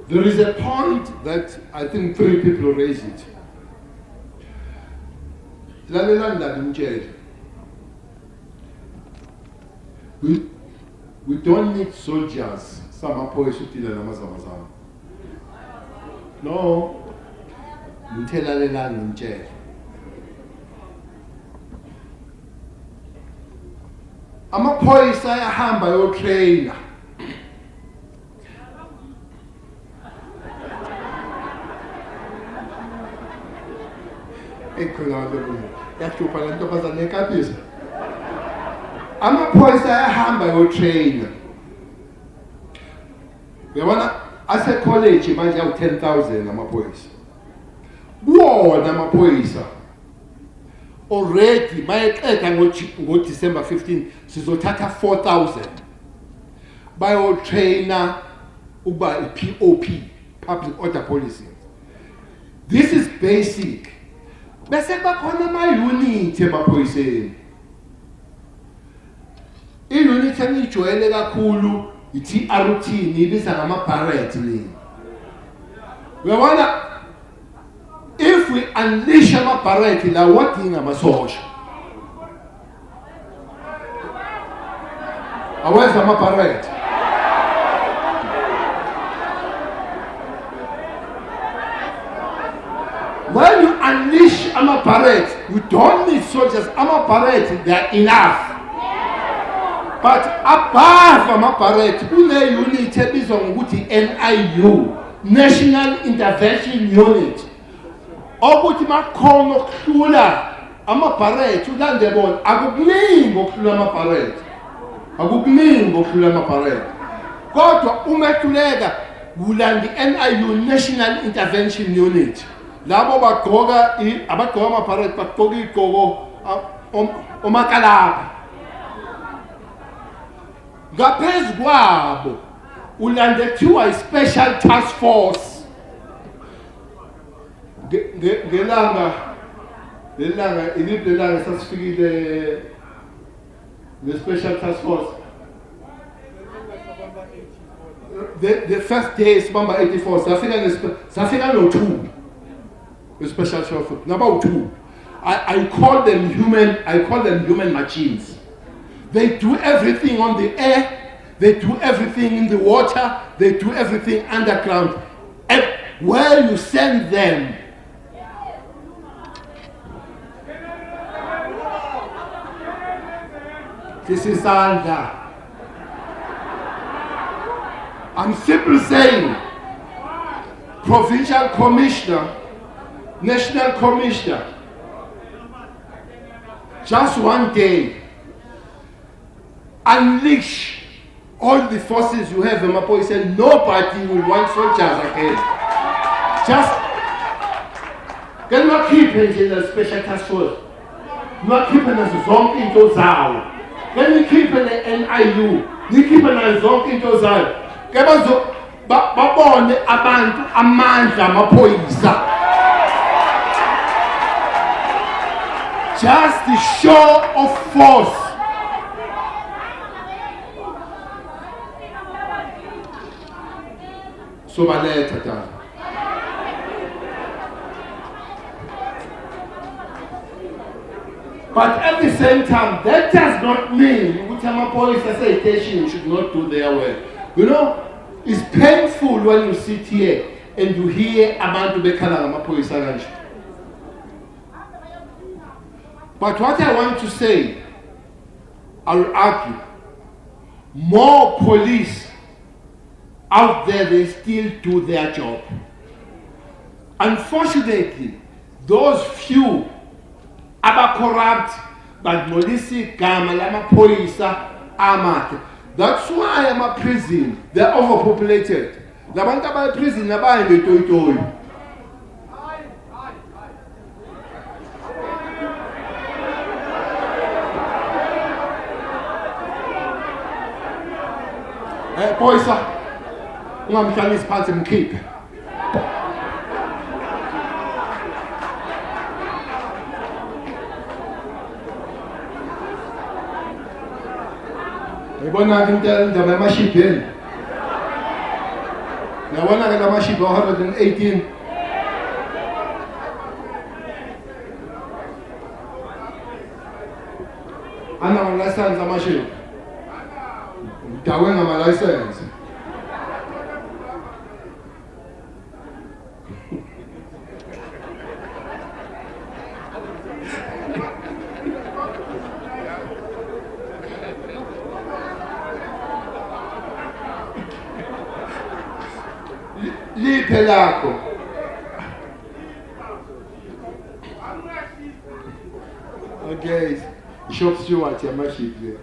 There is a point that I think 3 people raised it. We don't need soldiers. No. Amaphoyisa ayahamba yotrainer. Yahlupha le ntombazane ekapisa. Amaphoyisa ayahamba yotrainer. Uyabona ase college manje awu 10,000 amaphoyisa. Wona amaphoyisa already mayeqeda ngo December 15 sizothatha 4,000 bayotrainer ukuba POP, public order policy. This is basic. Bese bakhona ama-unit emaphoyiseni. I-unit engiyijwayele kakhulu i-TRT nibiza ngama-barret ni. Uyabona, if we unleash ama-barret la wadinga amasosha. Awenza ama-barret. When you unleash ama-barrets, you don't need soldiers. Ama-barrets, they are enough. But above ama-barrets, kune-unit ebizwa ngokuthi NIU, National Intervention Unit. Okuthi makhona okuhlula ama-barrets, ulande bona, akukuningi okuhlula ama-barrets. Akukuningi okuhlula ama-barrets. Kodwa umehluleka ulande NIU, National Intervention Unit. Labo bagqoka abagqoka ama-barret bagqoka igqoko omakalapa. Ngaphezu kwabo ulandethiwa i-special task force. Ngelanga iliphi sasifikile the-special task force. The first day sibamba 84 safika no-2. The special short number 2. I call them human machines. They do everything on the air, they do everything in the water, they do everything underground. And where you send them, this is under. I'm simply saying, provincial commissioner, national commissioner, just one day, unleash all the forces you have in Mapoise, and nobody will want soldiers again. Just ke niwakhiphe nje le special task force, niwakhiphe nazo zonke into zawo, ke nikhiphe ne-NIU, nikhiphe nazo zonke into zayo, ke babone abantu amandla amaphoyisa. Just the show of force. So baletha tata. But at the same time, that does not mean which police station should not do their work. You know, it's painful when you sit here and you hear abantu bekhala ngamapolice kanje. But what I want to say, I will argue, more police out there, they still do their job. Unfortunately, those few are corrupt, but molisi gama lama police amate. That's why I'm a prison. They're overpopulated. Labantu aba prison nabayende toy. Poisa, ungamhlala isiphathi mkhiphe. Ngibona indaba yamashibheni. Ngiyabona ke lamashibhe 118. Ana license amashibhe. Dawe ngama license. Liphe lakho. Okay, shop steward yamashibhe.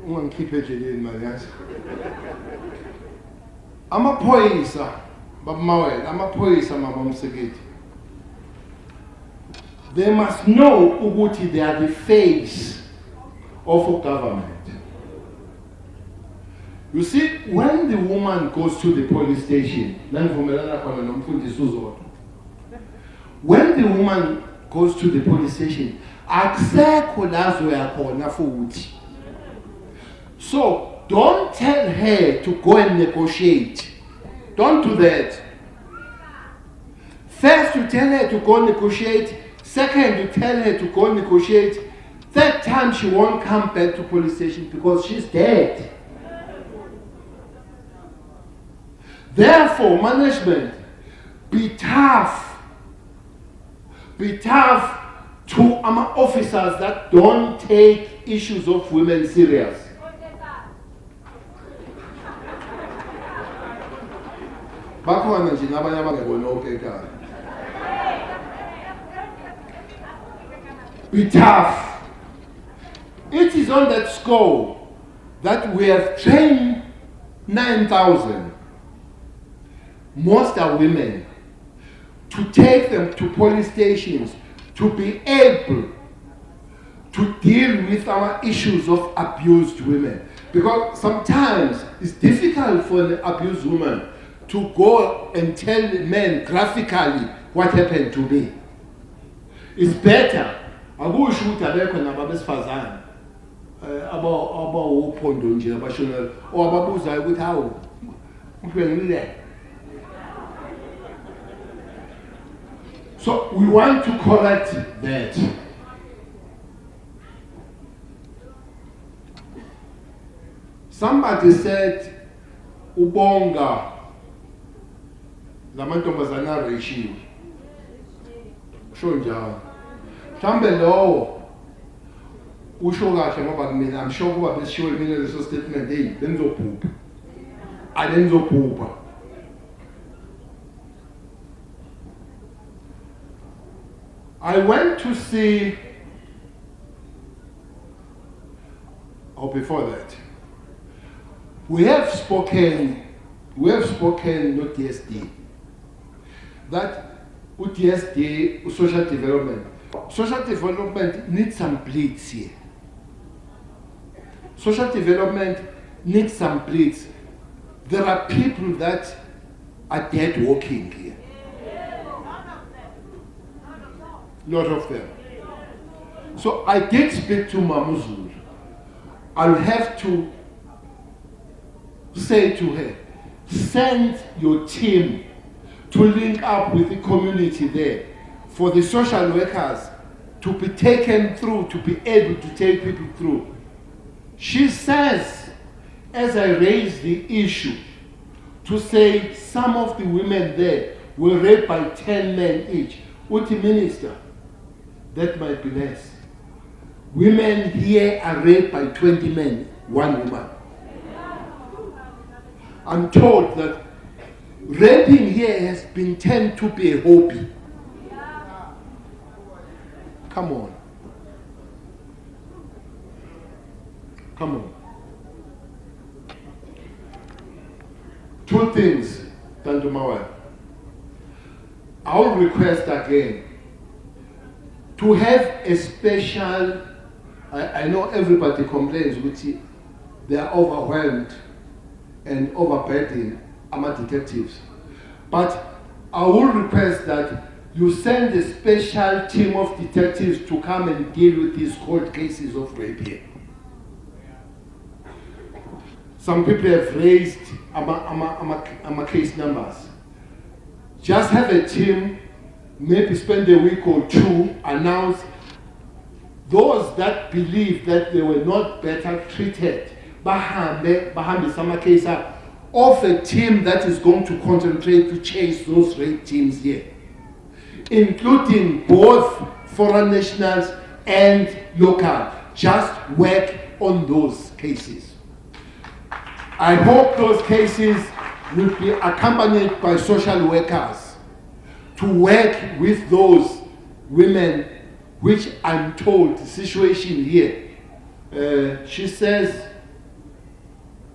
Ungangikhiphe endleleni mali yazi. Amaphoyisa babamawela, amaphoyisa mama umsekethi. They must know ukuthi they are the face of a government. You see, when the woman goes to the police station, when the woman goes to the police station, so don't tell her to go and negotiate. Don't do that. First, you tell her to go negotiate. Second, you tell her to go negotiate. Third time, she won't come back to police station because she's dead. Therefore, management, be tough. Be tough to our officers that don't take issues of women serious. Be tough. It is on that score that we have trained 9,000. Most are women, to take them to police stations, to be able to deal with our issues of abused women. Because sometimes it's difficult for an abused woman to go and tell men graphically what happened to me. It's better. Akusho abekho nababesifazane abawophondo nje abashonela or ababuzayo ukuthi hawo ngibengile. So we want to correct that. Somebody said, Ubonga, lamantombazana ratio. Shonja. Tambelo, Ushoga, I'm sure what this show is a statement, then zo poop. I then zo poop. I went to see, or before that, We have spoken not DSD, that DSD, social development needs some blitz here. Social development needs some blitz. There are people that are dead walking here. Lot of them. So I did speak to Mamuzulu. I'll have to say to her, send your team to link up with the community there for the social workers to be taken through, to be able to take people through. She says, as I raise the issue, to say some of the women there were raped by 10 men each. With the minister, that might be less. Women here are raped by 20 men, one woman. I'm told that raping here has been tend to be a hobby. Come on. Come on. Two things, Tandumawa. I will request again to have a special, I know everybody complains, which they are overwhelmed and overburdened, detectives. But I will request that you send a special team of detectives to come and deal with these cold cases of rape here. Some people have raised case numbers. Just have a team, maybe spend a week or two, announce those that believe that they were not better treated. Bahambe some case of a team that is going to concentrate to chase those rape teams here, including both foreign nationals and local. Just work on those cases. I hope those cases will be accompanied by social workers to work with those women, which I'm told the situation here. She says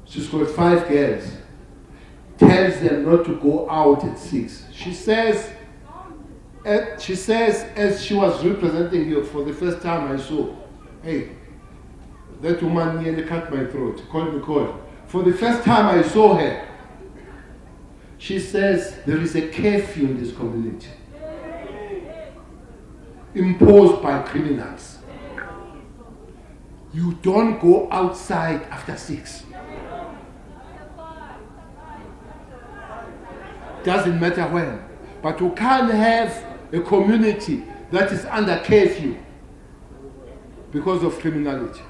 she's got 5 girls, tells them not to go out at 6. She says as she was representing you for the first time, I saw, hey, that woman nearly cut my throat, call. For the first time I saw her, she says there is a curfew in this community imposed by criminals. You don't go outside after 6. Doesn't matter when. But you can't have a community that is under curfew because of criminality.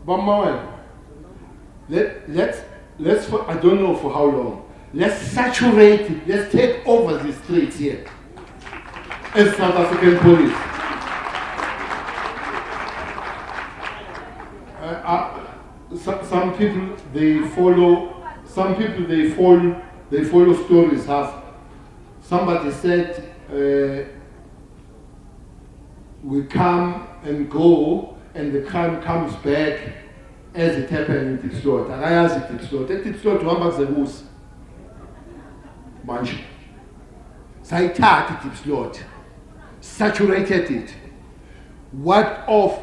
But let's I don't know for how long. Let's saturate it. Let's take over the streets here as South African police. Some people they follow. Some people they follow stories. Somebody said we come and go, and the crime comes back as it happened in Tipslot. Akayazi Tipslot. Tipslot uhamba kuzebusa. Manje. Sayithatha Tipslot. Saturated it. What of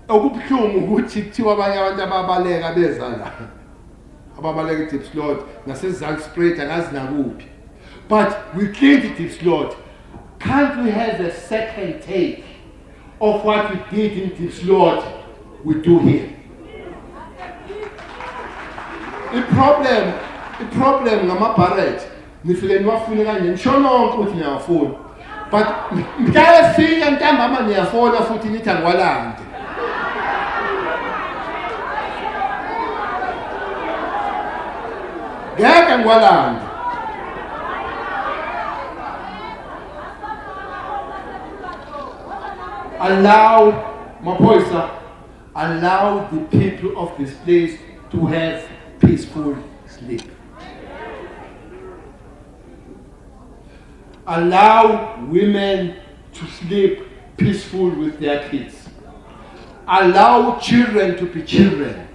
okubuhlungu ukuthi kuthiwa abanye abantu ababaleka bezala. Ababaleka Tipslot nasezalspread akazi nakuphi. But we cleaned the Tipslot. Can't we have a second take of what we did in Tipslot we do here? The problem ngama-barret nifike niwafune kanje nisho nonke ukuthi niyafuna, but mhlawefika ntambama niyafona futhi nithi angiwalande. Ngeke angiwalande. Allow the people of this place to have peaceful sleep. Allow women to sleep peaceful with their kids. Allow children to be children.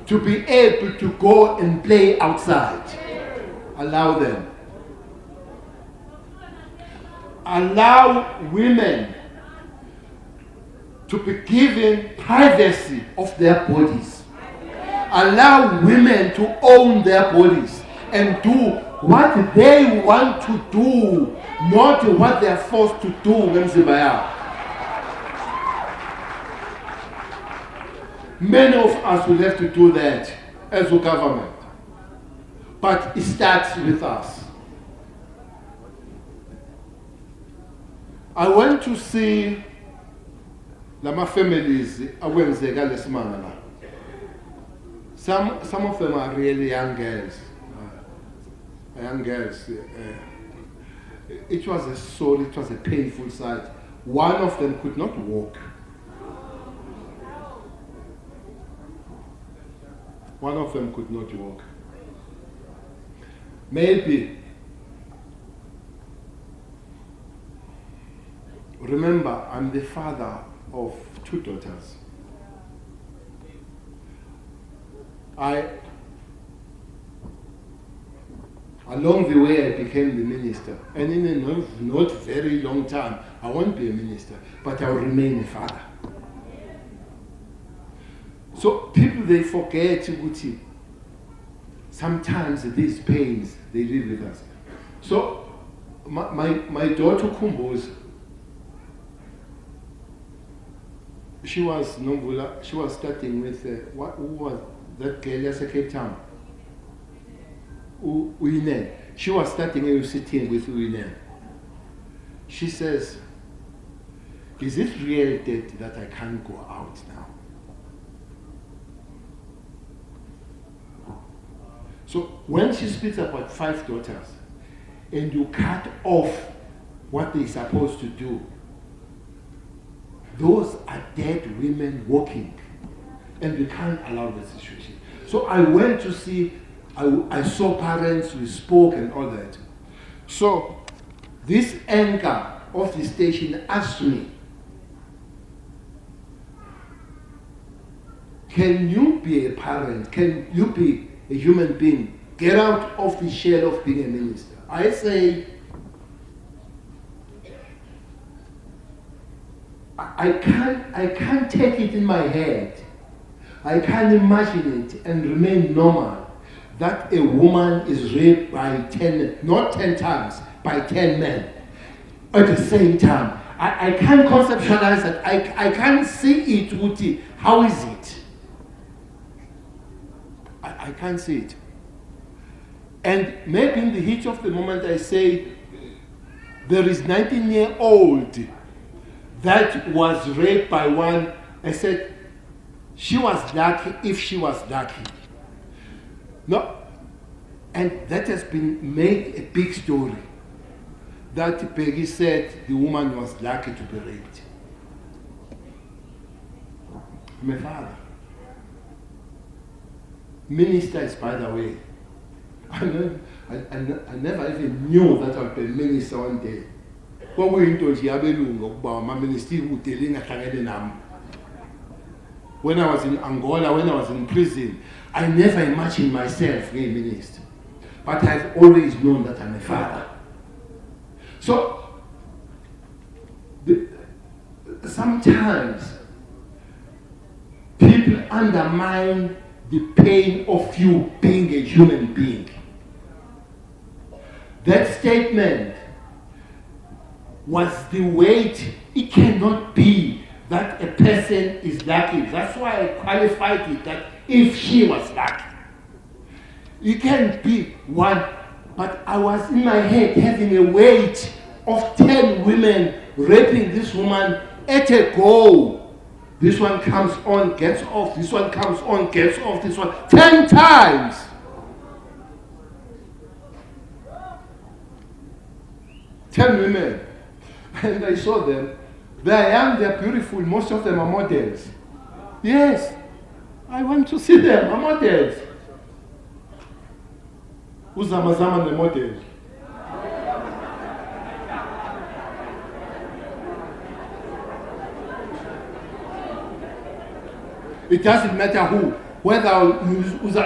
to be able to go and play outside. Allow them. Allow women to be given privacy of their bodies. Allow women to own their bodies and do what they want to do, not what they are forced to do. Many of us will have to do that as a government, but it starts with us. I went to see Lama families. Some of them are really young girls. It was a painful sight. One of them could not walk. One of them could not walk. Maybe, remember, I'm the father of 2 daughters. Along the way, I became the minister. And in a not very long time, I won't be a minister, but I will remain a father. So people, they forget Uti. Sometimes these pains, they live with us. So my daughter Kumbos, she was starting with, who was that girl as a Cape Town? Uinen. She was starting sitting with Uinen. She says, is it real that I can't go out now? So when she speaks about 5 daughters, and you cut off what they're supposed to do, those are dead women walking, and we can't allow that situation. So I went to see, I saw parents, we spoke and all that. So this anchor of the station asked me, can you be a parent? Can you be a human being? Get out of the shell of being a minister. I say, I can't take it in my head. I can't imagine it and remain normal that a woman is raped by 10, not 10 times, by 10 men at the same time. I can't conceptualize that. I can't see it, Uti. How is it? I can't see it. And maybe in the heat of the moment I say, there is 19-year-old that was raped by one. I said, she was lucky if she was lucky. No. And that has been made a big story. That Peggy said the woman was lucky to be raped. My father. Ministers, by the way. I never even knew that I would be a minister one day. When I was in Angola, when I was in prison, I never imagined myself being a minister. But I've always known that I'm a father. So, sometimes people undermine the pain of you being a human being. That statement was the weight. It cannot be that a person is lucky. That's why I qualified it that if she was lucky. It can't be one, but I was in my head having a weight of 10 women raping this woman at a go. This one comes on, gets off. This one comes on, gets off. This one 10 times. Ten women. And I saw them. They're young, they're beautiful. Most of them are models. Yes. I want to see them, are models. Uzamazama the model. It doesn't matter who. whether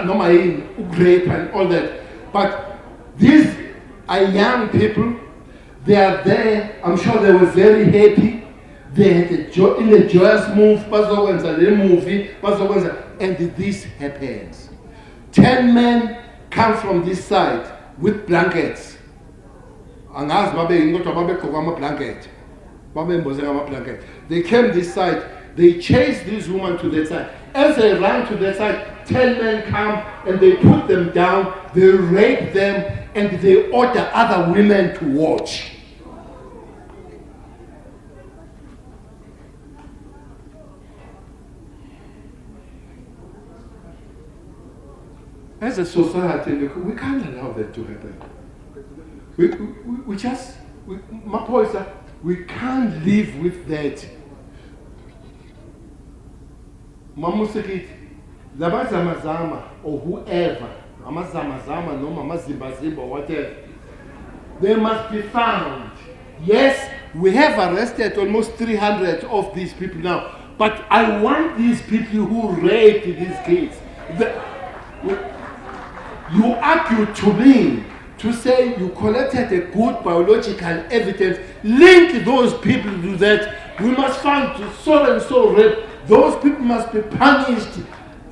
noma yini, rape and all that. But these are young people. They are there. I'm sure they were very happy. They had in a joyous move, and this happens. 10 men come from this side with blankets. They came this side. They chased this woman to that side. As they ran to that side, 10 men come and they put them down, they rape them, and they order other women to watch. As a society, we can't allow that to happen. We can't live with that. Mamusikit, Zamazama or whoever, Amazamazama, no Mamazimba, whatever, they must be found. Yes, we have arrested almost 300 of these people now, but I want these people who raped these kids. You argue to me to say you collected a good biological evidence, link those people to that. We must find so and so rape. Those people must be punished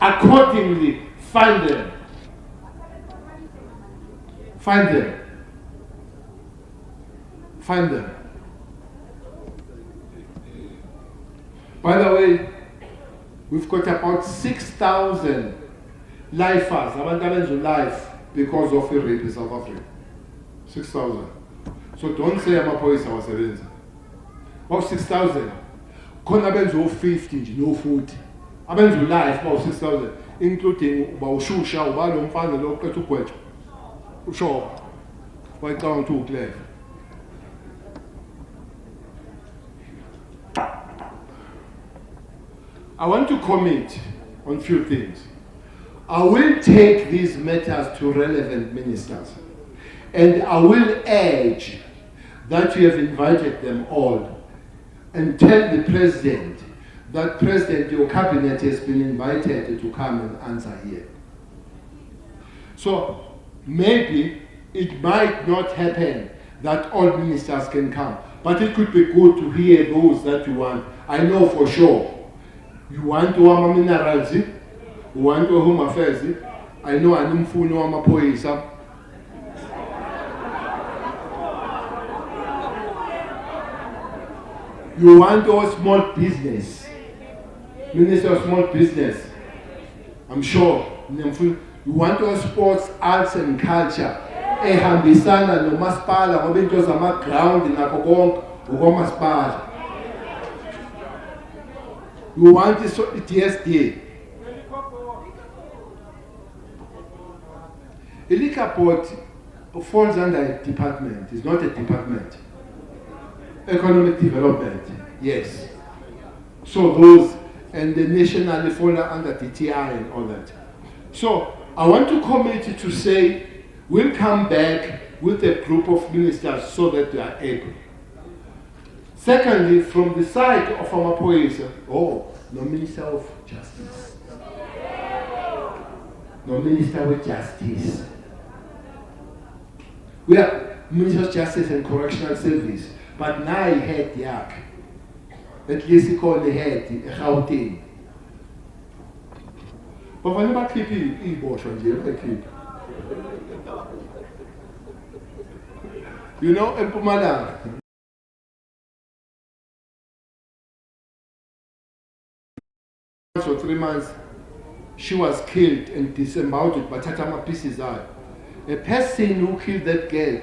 accordingly. Find them. Find them. Find them. By the way, we've got about 6,000 lifers, life because of a rape in South Africa. 6,000. So don't say I'm a police or seventy. About 6,000. Khona benzo 50 no food. Abenzo life about 6,000 including bawushusha ubalo mfana lo qetha ugwethu. Usho. Wayicanga ukuthi uclever. I want to comment on a few things. I will take these matters to relevant ministers, and I will urge that you have invited them all and tell the president that President, your cabinet has been invited to come and answer here. So maybe it might not happen that all ministers can come, but it could be good to hear those that you want. I know for sure. You want to have minerals, you want to home affairs. I know I'm full of my police. You want to small business, Minister of Small Business. I'm sure. You want to sports, arts and culture. Ehambisana no maspala, obinto zama ground na kokong, ugomaspala. You want the TSD. Illicit port falls under a department. It's not a department. Economic development, yes. So those and the nationally fall under DTI and all that. So I want to commit to say we'll come back with a group of ministers so that they are able. Secondly, from the side of our police, no Minister of Justice. No Minister with Justice. We are Minister of Justice and Correctional Service, but now he had Yak. At least he called the head, Gauteng. But when you keep it, you know, in Pumalang, for 3 months, she was killed and disemboweled by Tatama pieces out. A person who killed that girl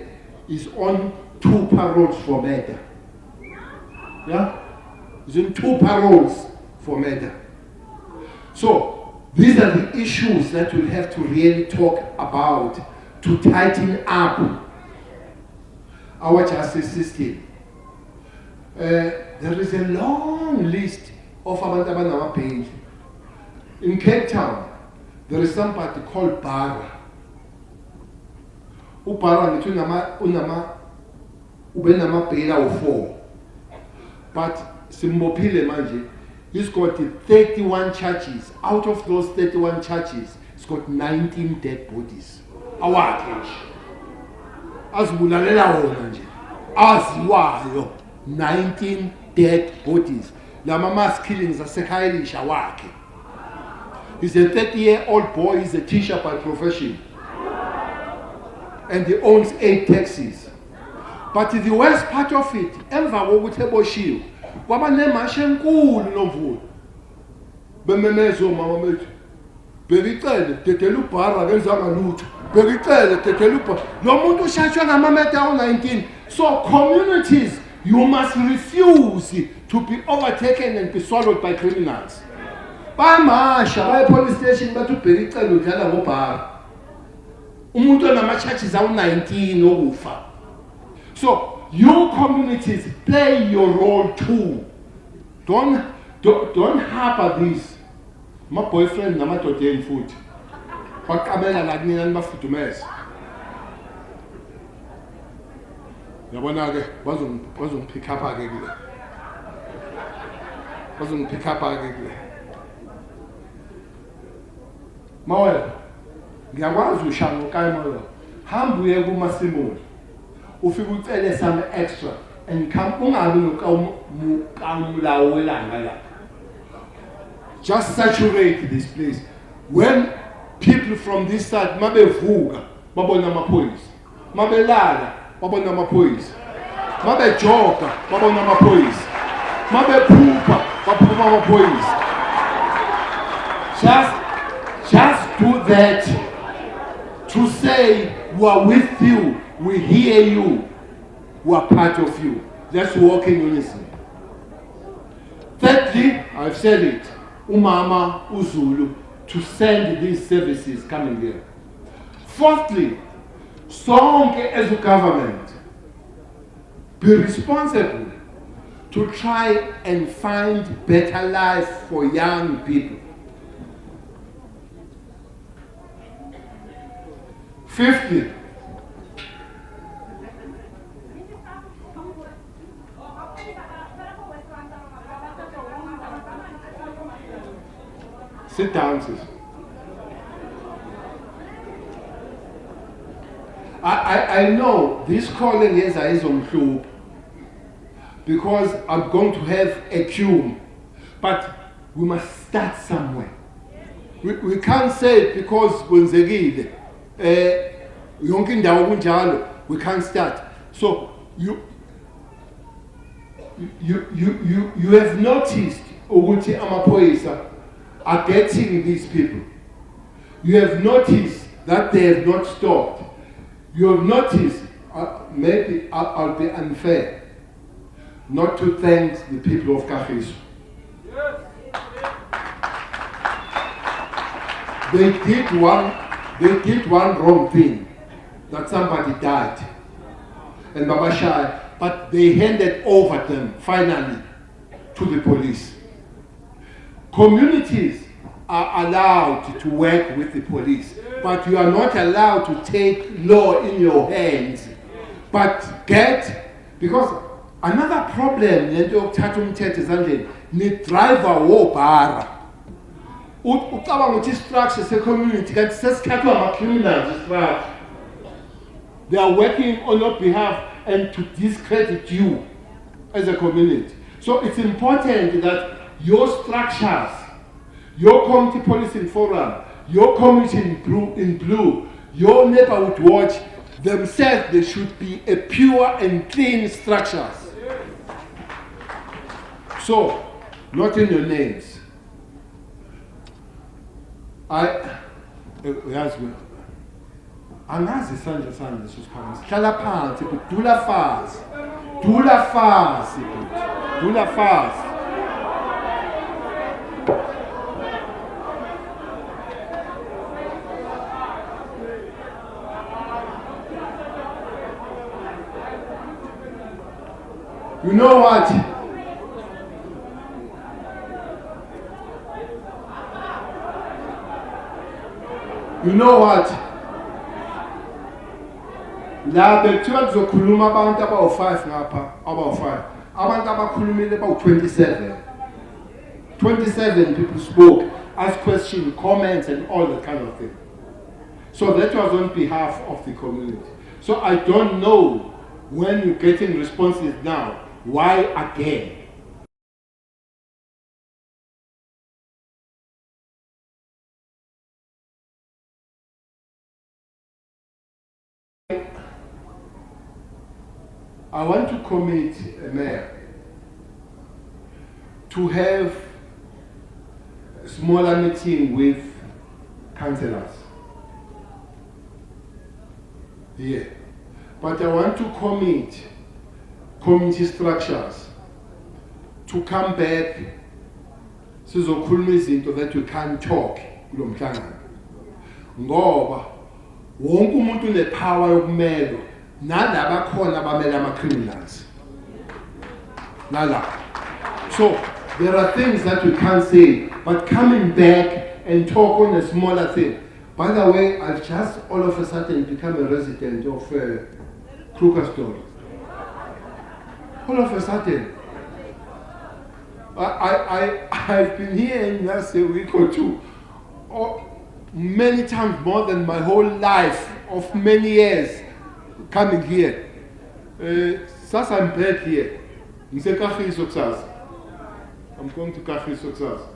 is on 2 paroles for murder. Yeah? He's on 2 paroles for murder. So, these are the issues that we'll have to really talk about to tighten up our justice system. There is a long list of abantu abanamapaid. In Cape Town, there is somebody called Bara. Ubara ubenamapaid awu 4. But Simbopile manje, He's got 31 charges. Out of those 31 charges, he's got 19 dead bodies. Awakhe nje. Azibulalela wona nje. Aziwayo 19 dead bodies. Lama mass killings asekhayilisha wakhe. He's a 30-year-old boy, he's a teacher by profession. And he owns 8 taxis. But the worst part of it, emva kokuthi eboshiwe, kwaba nemashe enkulu noMvula. Bememezo mama bethu. Bekicele dedela ubhara kenzanga lutho. Bekicele dedela ubhara. Lo muntu ushashwe ngamameta u19. So communities, you must refuse to be overtaken and be swallowed by criminals. Bamasha baye police station bathi ubhekicele udlala ngobhara. Umuntu onama-charges awu-19 okufa. So your communities play your role too. Don't harbor this. My boyfriend namadoda emfuthi. Baqamela la kunina nibafudumeza. Yabona ke bazongipick up ke kule. Bazongipick up ke kule. Mawela. Ngiyakwazi ushaya uKayimoyo. Hamba uye kuMasemola. Ufike ucele some extra and come ungabi nokamulawo welanga la. Just saturate this place. When people from this side mabevuka babona amaphoyisa. Mabelala babona amaphoyisa. Mabejoga babona amaphoyisa. Mabephupha baphuma amaphoyisa. Just do that. To say we are with you, we hear you, we are part of you. Let's walk in unison. Thirdly, I've said it, Umama, Uzulu, to send these services coming here. Fourthly, sonke as a government, be responsible to try and find better life for young people. 50. Sit down, sis. I know this calling is on club because I'm going to have a queue, but we must start somewhere. We can't say it because kwenzekile. Yonke indawo kunjalo, we can't start. So you have noticed ukuthi amaphoyisa are getting these people. You have noticed that they have not stopped. You have noticed, maybe I'll be unfair, not to thank the people of KAGISO. They did one wrong thing, that somebody died, and Baba Shai, but they handed over them finally to the police. Communities are allowed to work with the police, but you are not allowed to take law in your hands. But because another problem, the driver wobara. Ucabanga ukuthi structure se-community kanti sesikhathwa ama-criminals. They are working on your behalf and to discredit you as a community. So it's important that your structures, your community policing forum, your community in blue, your neighborhood watch, themselves, they should be a pure and clean structures. So, not in your names. Angazi isandla sami leso siphakama. Hlala phansi, dula fast. Dula fast. Dula fast. You know what? You know what? La bekuthiwa kuzokhuluma abantu abawu-5 ngapha, abawu-5. Abantu abakhulumile bawu-27. 27 people spoke, asked questions, comments, and all that kind of thing. So that was on behalf of the community. So I don't know, when you're getting responses now, why again? I want to commit, Mayor, to have a smaller meeting with councillors. Yeah. But I want to commit community structures to come back sizokhuluma izinto that we can't talk kulo mhlangano. Ngoba wonke umuntu unepower yokumelwa nalaba khona abamela ama-criminals. Nala. So there are things that we can't say, but coming back and talk on a smaller thing. By the way, I've just all of a sudden become a resident of Krugersdorp. All of a sudden. I've been here in just a week or two, many times more than my whole life of many years coming here. Since I'm back here, I'm going to KAGISO kusasa.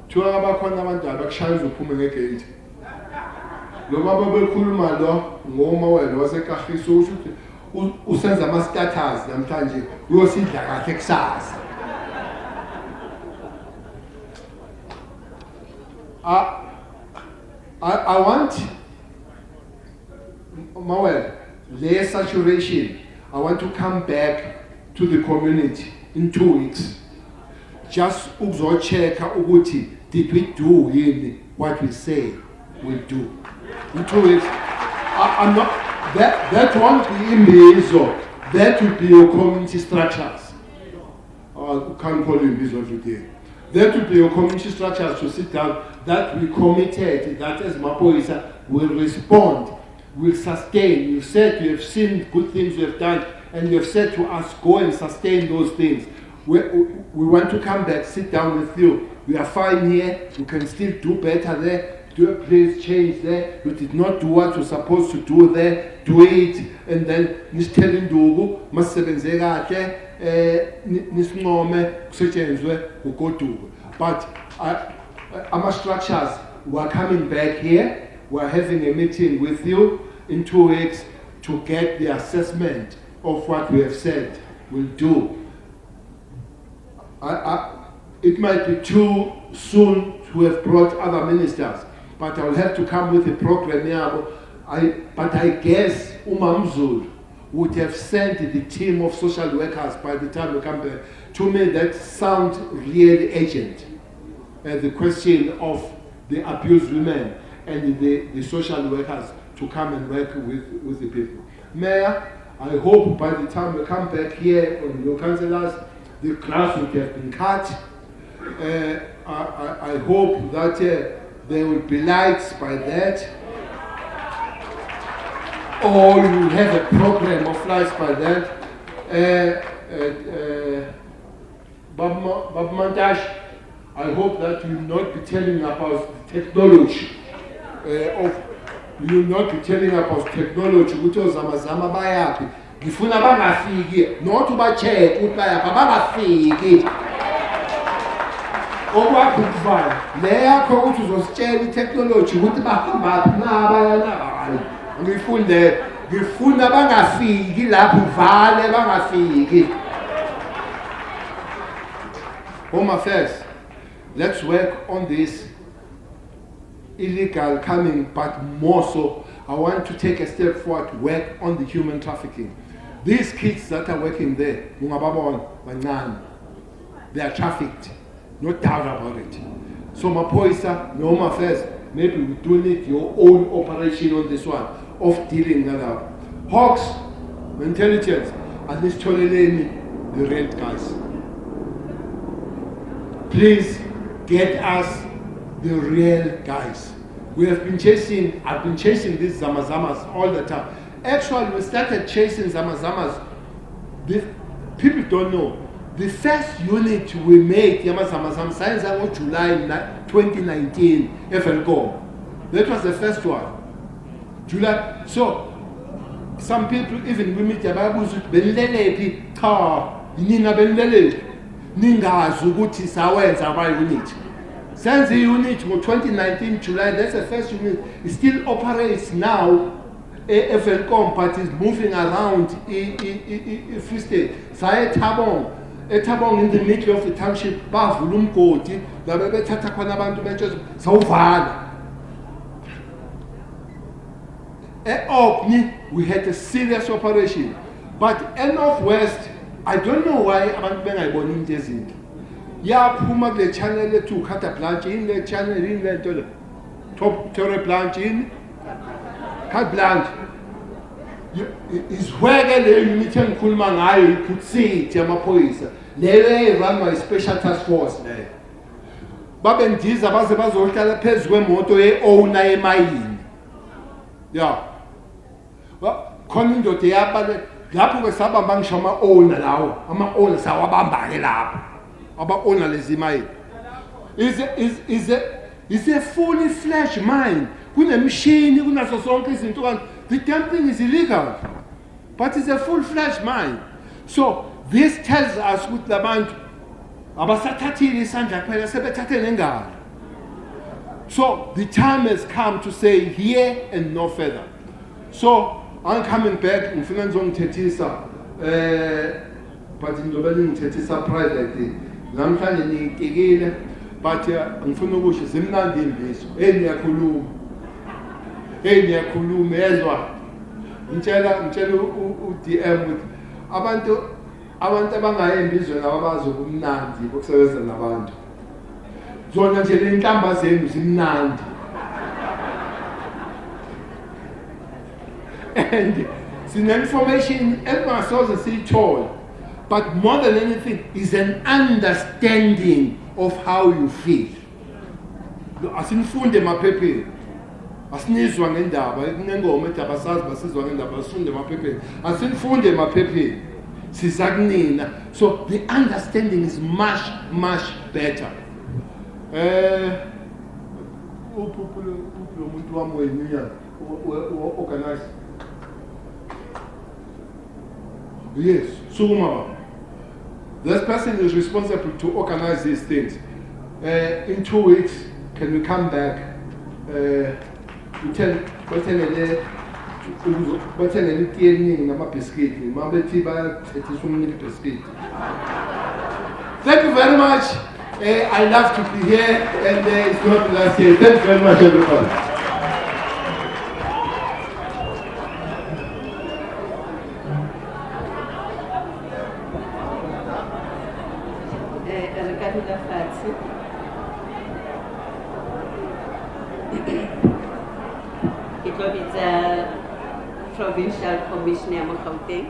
Thiwa abakhona abantu abakushayisa uphume ngegate. Lo baba bekhuluma lo ngoma wena waseKAGISO usho ukuthi usenza ama status namhlanje uyosidla kahle kusasa. I want Mawel, their saturation. I want to come back to the community in 2 weeks. Just check ukuthi did we do really what we say we'll do. In 2 weeks. I'm not that won't be Imbizo. That will be your community structures. I can't call you Imbizo today. That will be your community structures to sit down, that we committed, that as Mapoisa will respond, will sustain. You said you have seen good things you have done, and you have said to us, go and sustain those things. We want to come back, sit down with you. We are fine here, we can still do better there, do a place change there. You did not do what you're supposed to do there, do it, and then Mr. Ndugu, Masebenzega, but our structures, we're coming back here, we're having a meeting with you in 2 weeks to get the assessment of what we have said we'll do. It might be too soon to have brought other ministers, but I will have to come with a program here. But I guess Umamzul would have sent the team of social workers by the time we come back. To me, that sounds really urgent. The question of the abused women and the social workers to come and work with the people. Mayor, I hope by the time we come back here on your councillors, the grass would have been cut. I hope that there will be lights by that. Or you will have a program of lights by that. Bob Montash, I hope that you will not be telling about technology. You will not be telling about technology, which was Zamazama Bayapi. Gifuna bangafiki, not to check, bangafiki. Okwakufana, leyakho ukuthi uzositshela technology ukuthi bahamba nabaya. Ngifuna bangafiki lapho uvale bangafiki. Home Affairs, let's work on this illegal coming, but more so, I want to take a step forward, work on the human trafficking. These kids that are working there, they are trafficked, no doubt about it. So Mapoisa, no Home Affairs, maybe we do need your own operation on this one, of dealing that out. Hawks, intelligence, and this Choleleni, the real guys. Please get us the real guys. We have been chasing, I've been chasing these Zamazamas all the time. Actually, we started chasing Zamazamas. People don't know. The first unit we made, Yamazama Science on July 2019, FLCOM. That was the first one. July. So, some people even we meet Yababuzu, Benelepi, Tar, Nina Benelepi, Ninga Zuguti Sawa, Zaba unit. Since the unit from 2019 July, that's the first unit, it still operates now. FLCOM, but is moving around Free State. Saye Tabong. Etabong in the middle of the township, Bavulum Koti, the Bebe Tatakanabantu Benches, so far. At Orkney, we had a serious operation. But at Northwest, I don't know why Abantu Benga Bonin Desint. Ya Puma the channel to cut a planch in the channel in the top terror planch in, cut blanch. Is where the meeting Kulman I could see Jamapoisa. They run my special task force there. Baben Diz Abazabazolta Pezwe Moto own a mine. Yeah. Well, Conin do Teapa, Lapu Saba Banshama own now. I'm my own Sawabamba lap. About owner Lizimai. Is a fully fledged mine. When a machine, you can into one. The damn thing is illegal, but it's a full-fledged mine. So this tells us with the band, so the time has come to say here and no further. So I'm coming back in Finanzong Tetisa, but in the building Tetisa privately. I'm trying to again, but in Funubush is in Nandimbizo, Enya Kulum. Enya Kulum ezwa ngitshela uDM with abantu abangayembizwe nababazo kumnandi bokusebenza nabantu zona nje lenhlamba zenu zimnandi and sine information emasoze siyithola, but more than anything is an understanding of how you feel. Asinifunde emaphepheni, asinizwa ngendaba kunengoma ethi abasazi basizwa ngendaba asifunde emaphepheni, asinifunde emaphepheni sizakunina. So the understanding is much better. Umuntu wami wenu organize. Yes, Suguma. This person is responsible to organize these things. In 2 weeks, can we come back? We tell thank you very much. I love to be here, and it's not last year. Thank you very much, everybody. It will be the Provincial Commissioner of Gauteng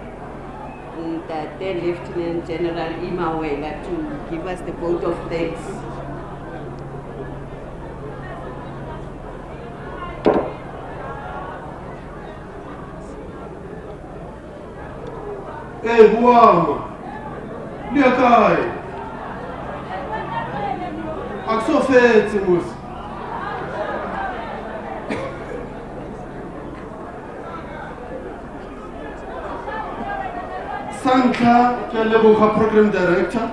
and the Lieutenant General Imawela to give us the vote of thanks. Hey, Guam! Liakai! Axofetimus! Sanka, ke leboga program director.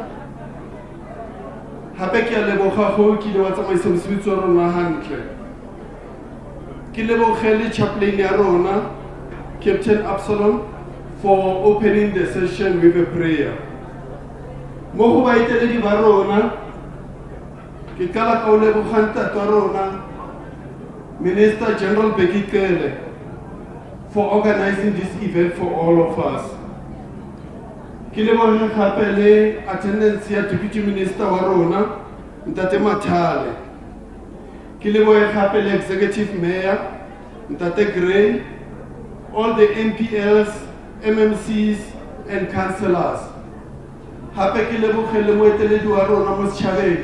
Hape ke leboga go ki le wa tsamaisa mosebetsi wa rona hantle. Ke lebogele chaplain ya rona, Captain Absalom, for opening the session with a prayer. Mo go baiteledi ba rona, ke kala ka o leboga ntate wa rona, Minister General Becky Kele, for organizing this event for all of us. Ke leboga gape le attendance ya Deputy Minister wa rona, Ntate Mathale. Ke leboga gape le Executive Mayor, Ntate Gray, all the MPLs, MMCs and councillors. Hape ke leboga le moeteledi wa rona mo setšhabeng.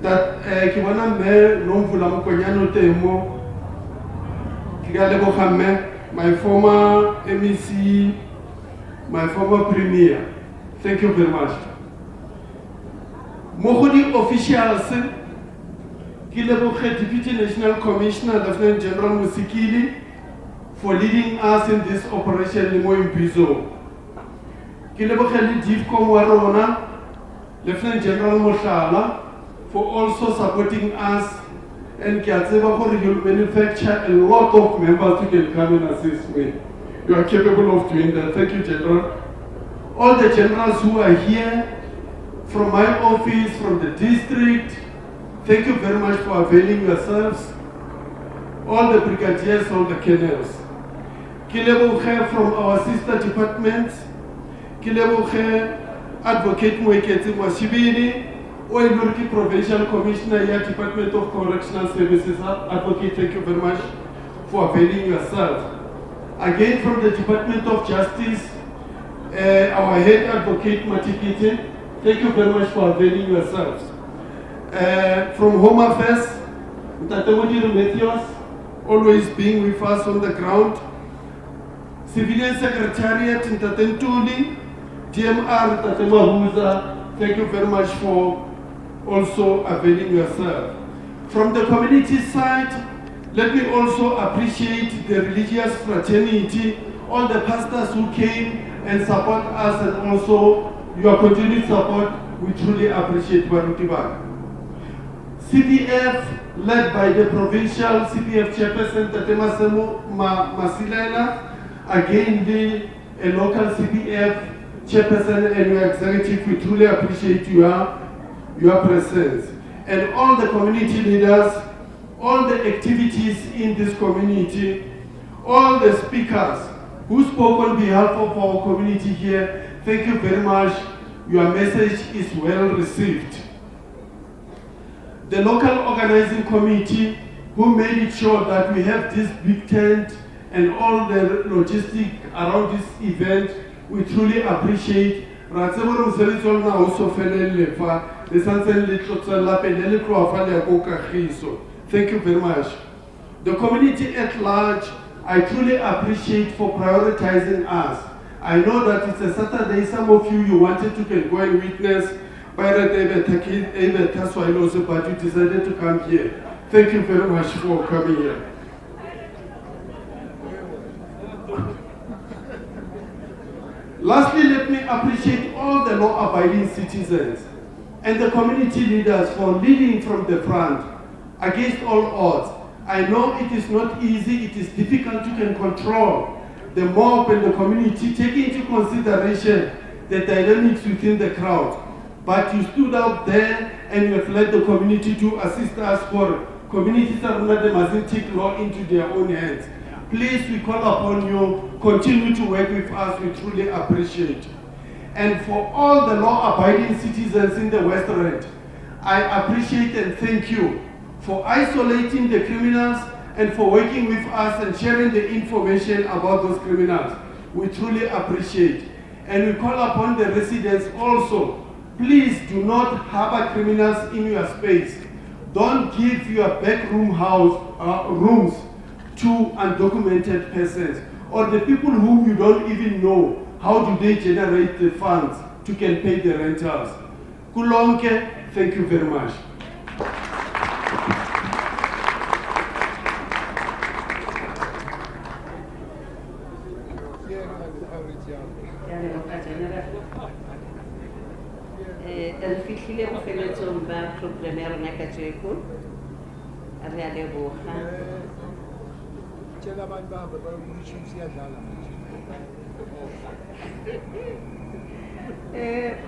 Ke bona mme Nomvula Mokonyane teng mo. Ke ka leboga mme, my former MEC, my former premier, Thank you very much. Mohodi officials, Kileboche Deputy National Commissioner, Lieutenant General Musikili, for leading us in this operation Limo Imbizo. Kileboche Divcom Warona, Lieutenant General Moshala, for also supporting us, and Kiatseba you manufacture a lot of members who can come and assist me. You are capable of doing that. Thank you, General. All the generals who are here, from my office, from the district, thank you very much for availing yourselves. All the brigadiers, all the colonels. Kileboche from our sister departments. Kileboche Advocate Mweketi Mwashibini, Oilurki Provincial Commissioner here, Department of Correctional Services. Advocate, thank you very much for availing yourself. Again, from the Department of Justice, our head advocate Matikiti, thank you very much for availing yourselves. From Home Affairs, Mtatemodi Matthews, always being with us on the ground. Civilian Secretariat, Ntatentuli, DMR, Tatemahuza, thank you very much for also availing yourself. From the community side, let me also appreciate the religious fraternity, all the pastors who came and support us, and also your continued support. We truly appreciate Barutiba. CPF, led by the provincial CPF chairperson, Fannie Masemola, again a local CPF chairperson and your executive, we truly appreciate your presence. And all the community leaders, all the activities in this community, all the speakers who spoke on behalf of our community here, thank you very much. Your message is well received. The local organizing committee who made it sure that we have this big tent and all the logistics around this event, we truly appreciate. Thank you very much. The community at large, I truly appreciate for prioritizing us. I know that it's a Saturday, some of you wanted to go and witness, but you decided to come here. Thank you very much for coming here. Lastly, let me appreciate all the law-abiding citizens and the community leaders for leading from the front against all odds. I know it is not easy, it is difficult to control the mob and the community, taking into consideration the dynamics within the crowd. But you stood out there and you have led the community to assist us for communities that mustn't take law into their own hands. Please, we call upon you, continue to work with us, we truly appreciate. And for all the law-abiding citizens in the West Rand, I appreciate and thank you for isolating the criminals and for working with us and sharing the information about those criminals. We truly appreciate. And we call upon the residents also, please do not harbor criminals in your space. Don't give your backroom rooms to undocumented persons or the people whom you don't even know. How do they generate the funds to can pay the rentals? Kulonke, thank you very much.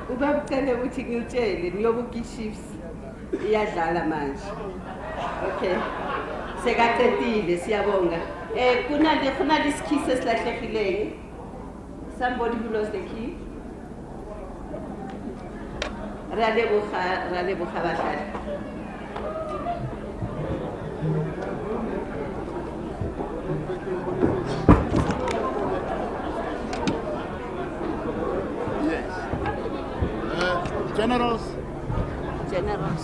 Ubabcela ukuthi ngitshele niyobuka i-chiefs iyadlala manje. Okay. Sekaqedile siyabonga. Khona isikhi sesilahlekileyo. Somebody who lost the key. Raleboga bahlali. Generals.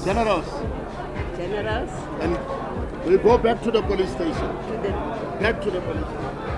Generals. And we'll go back to the police station. Back to the police station.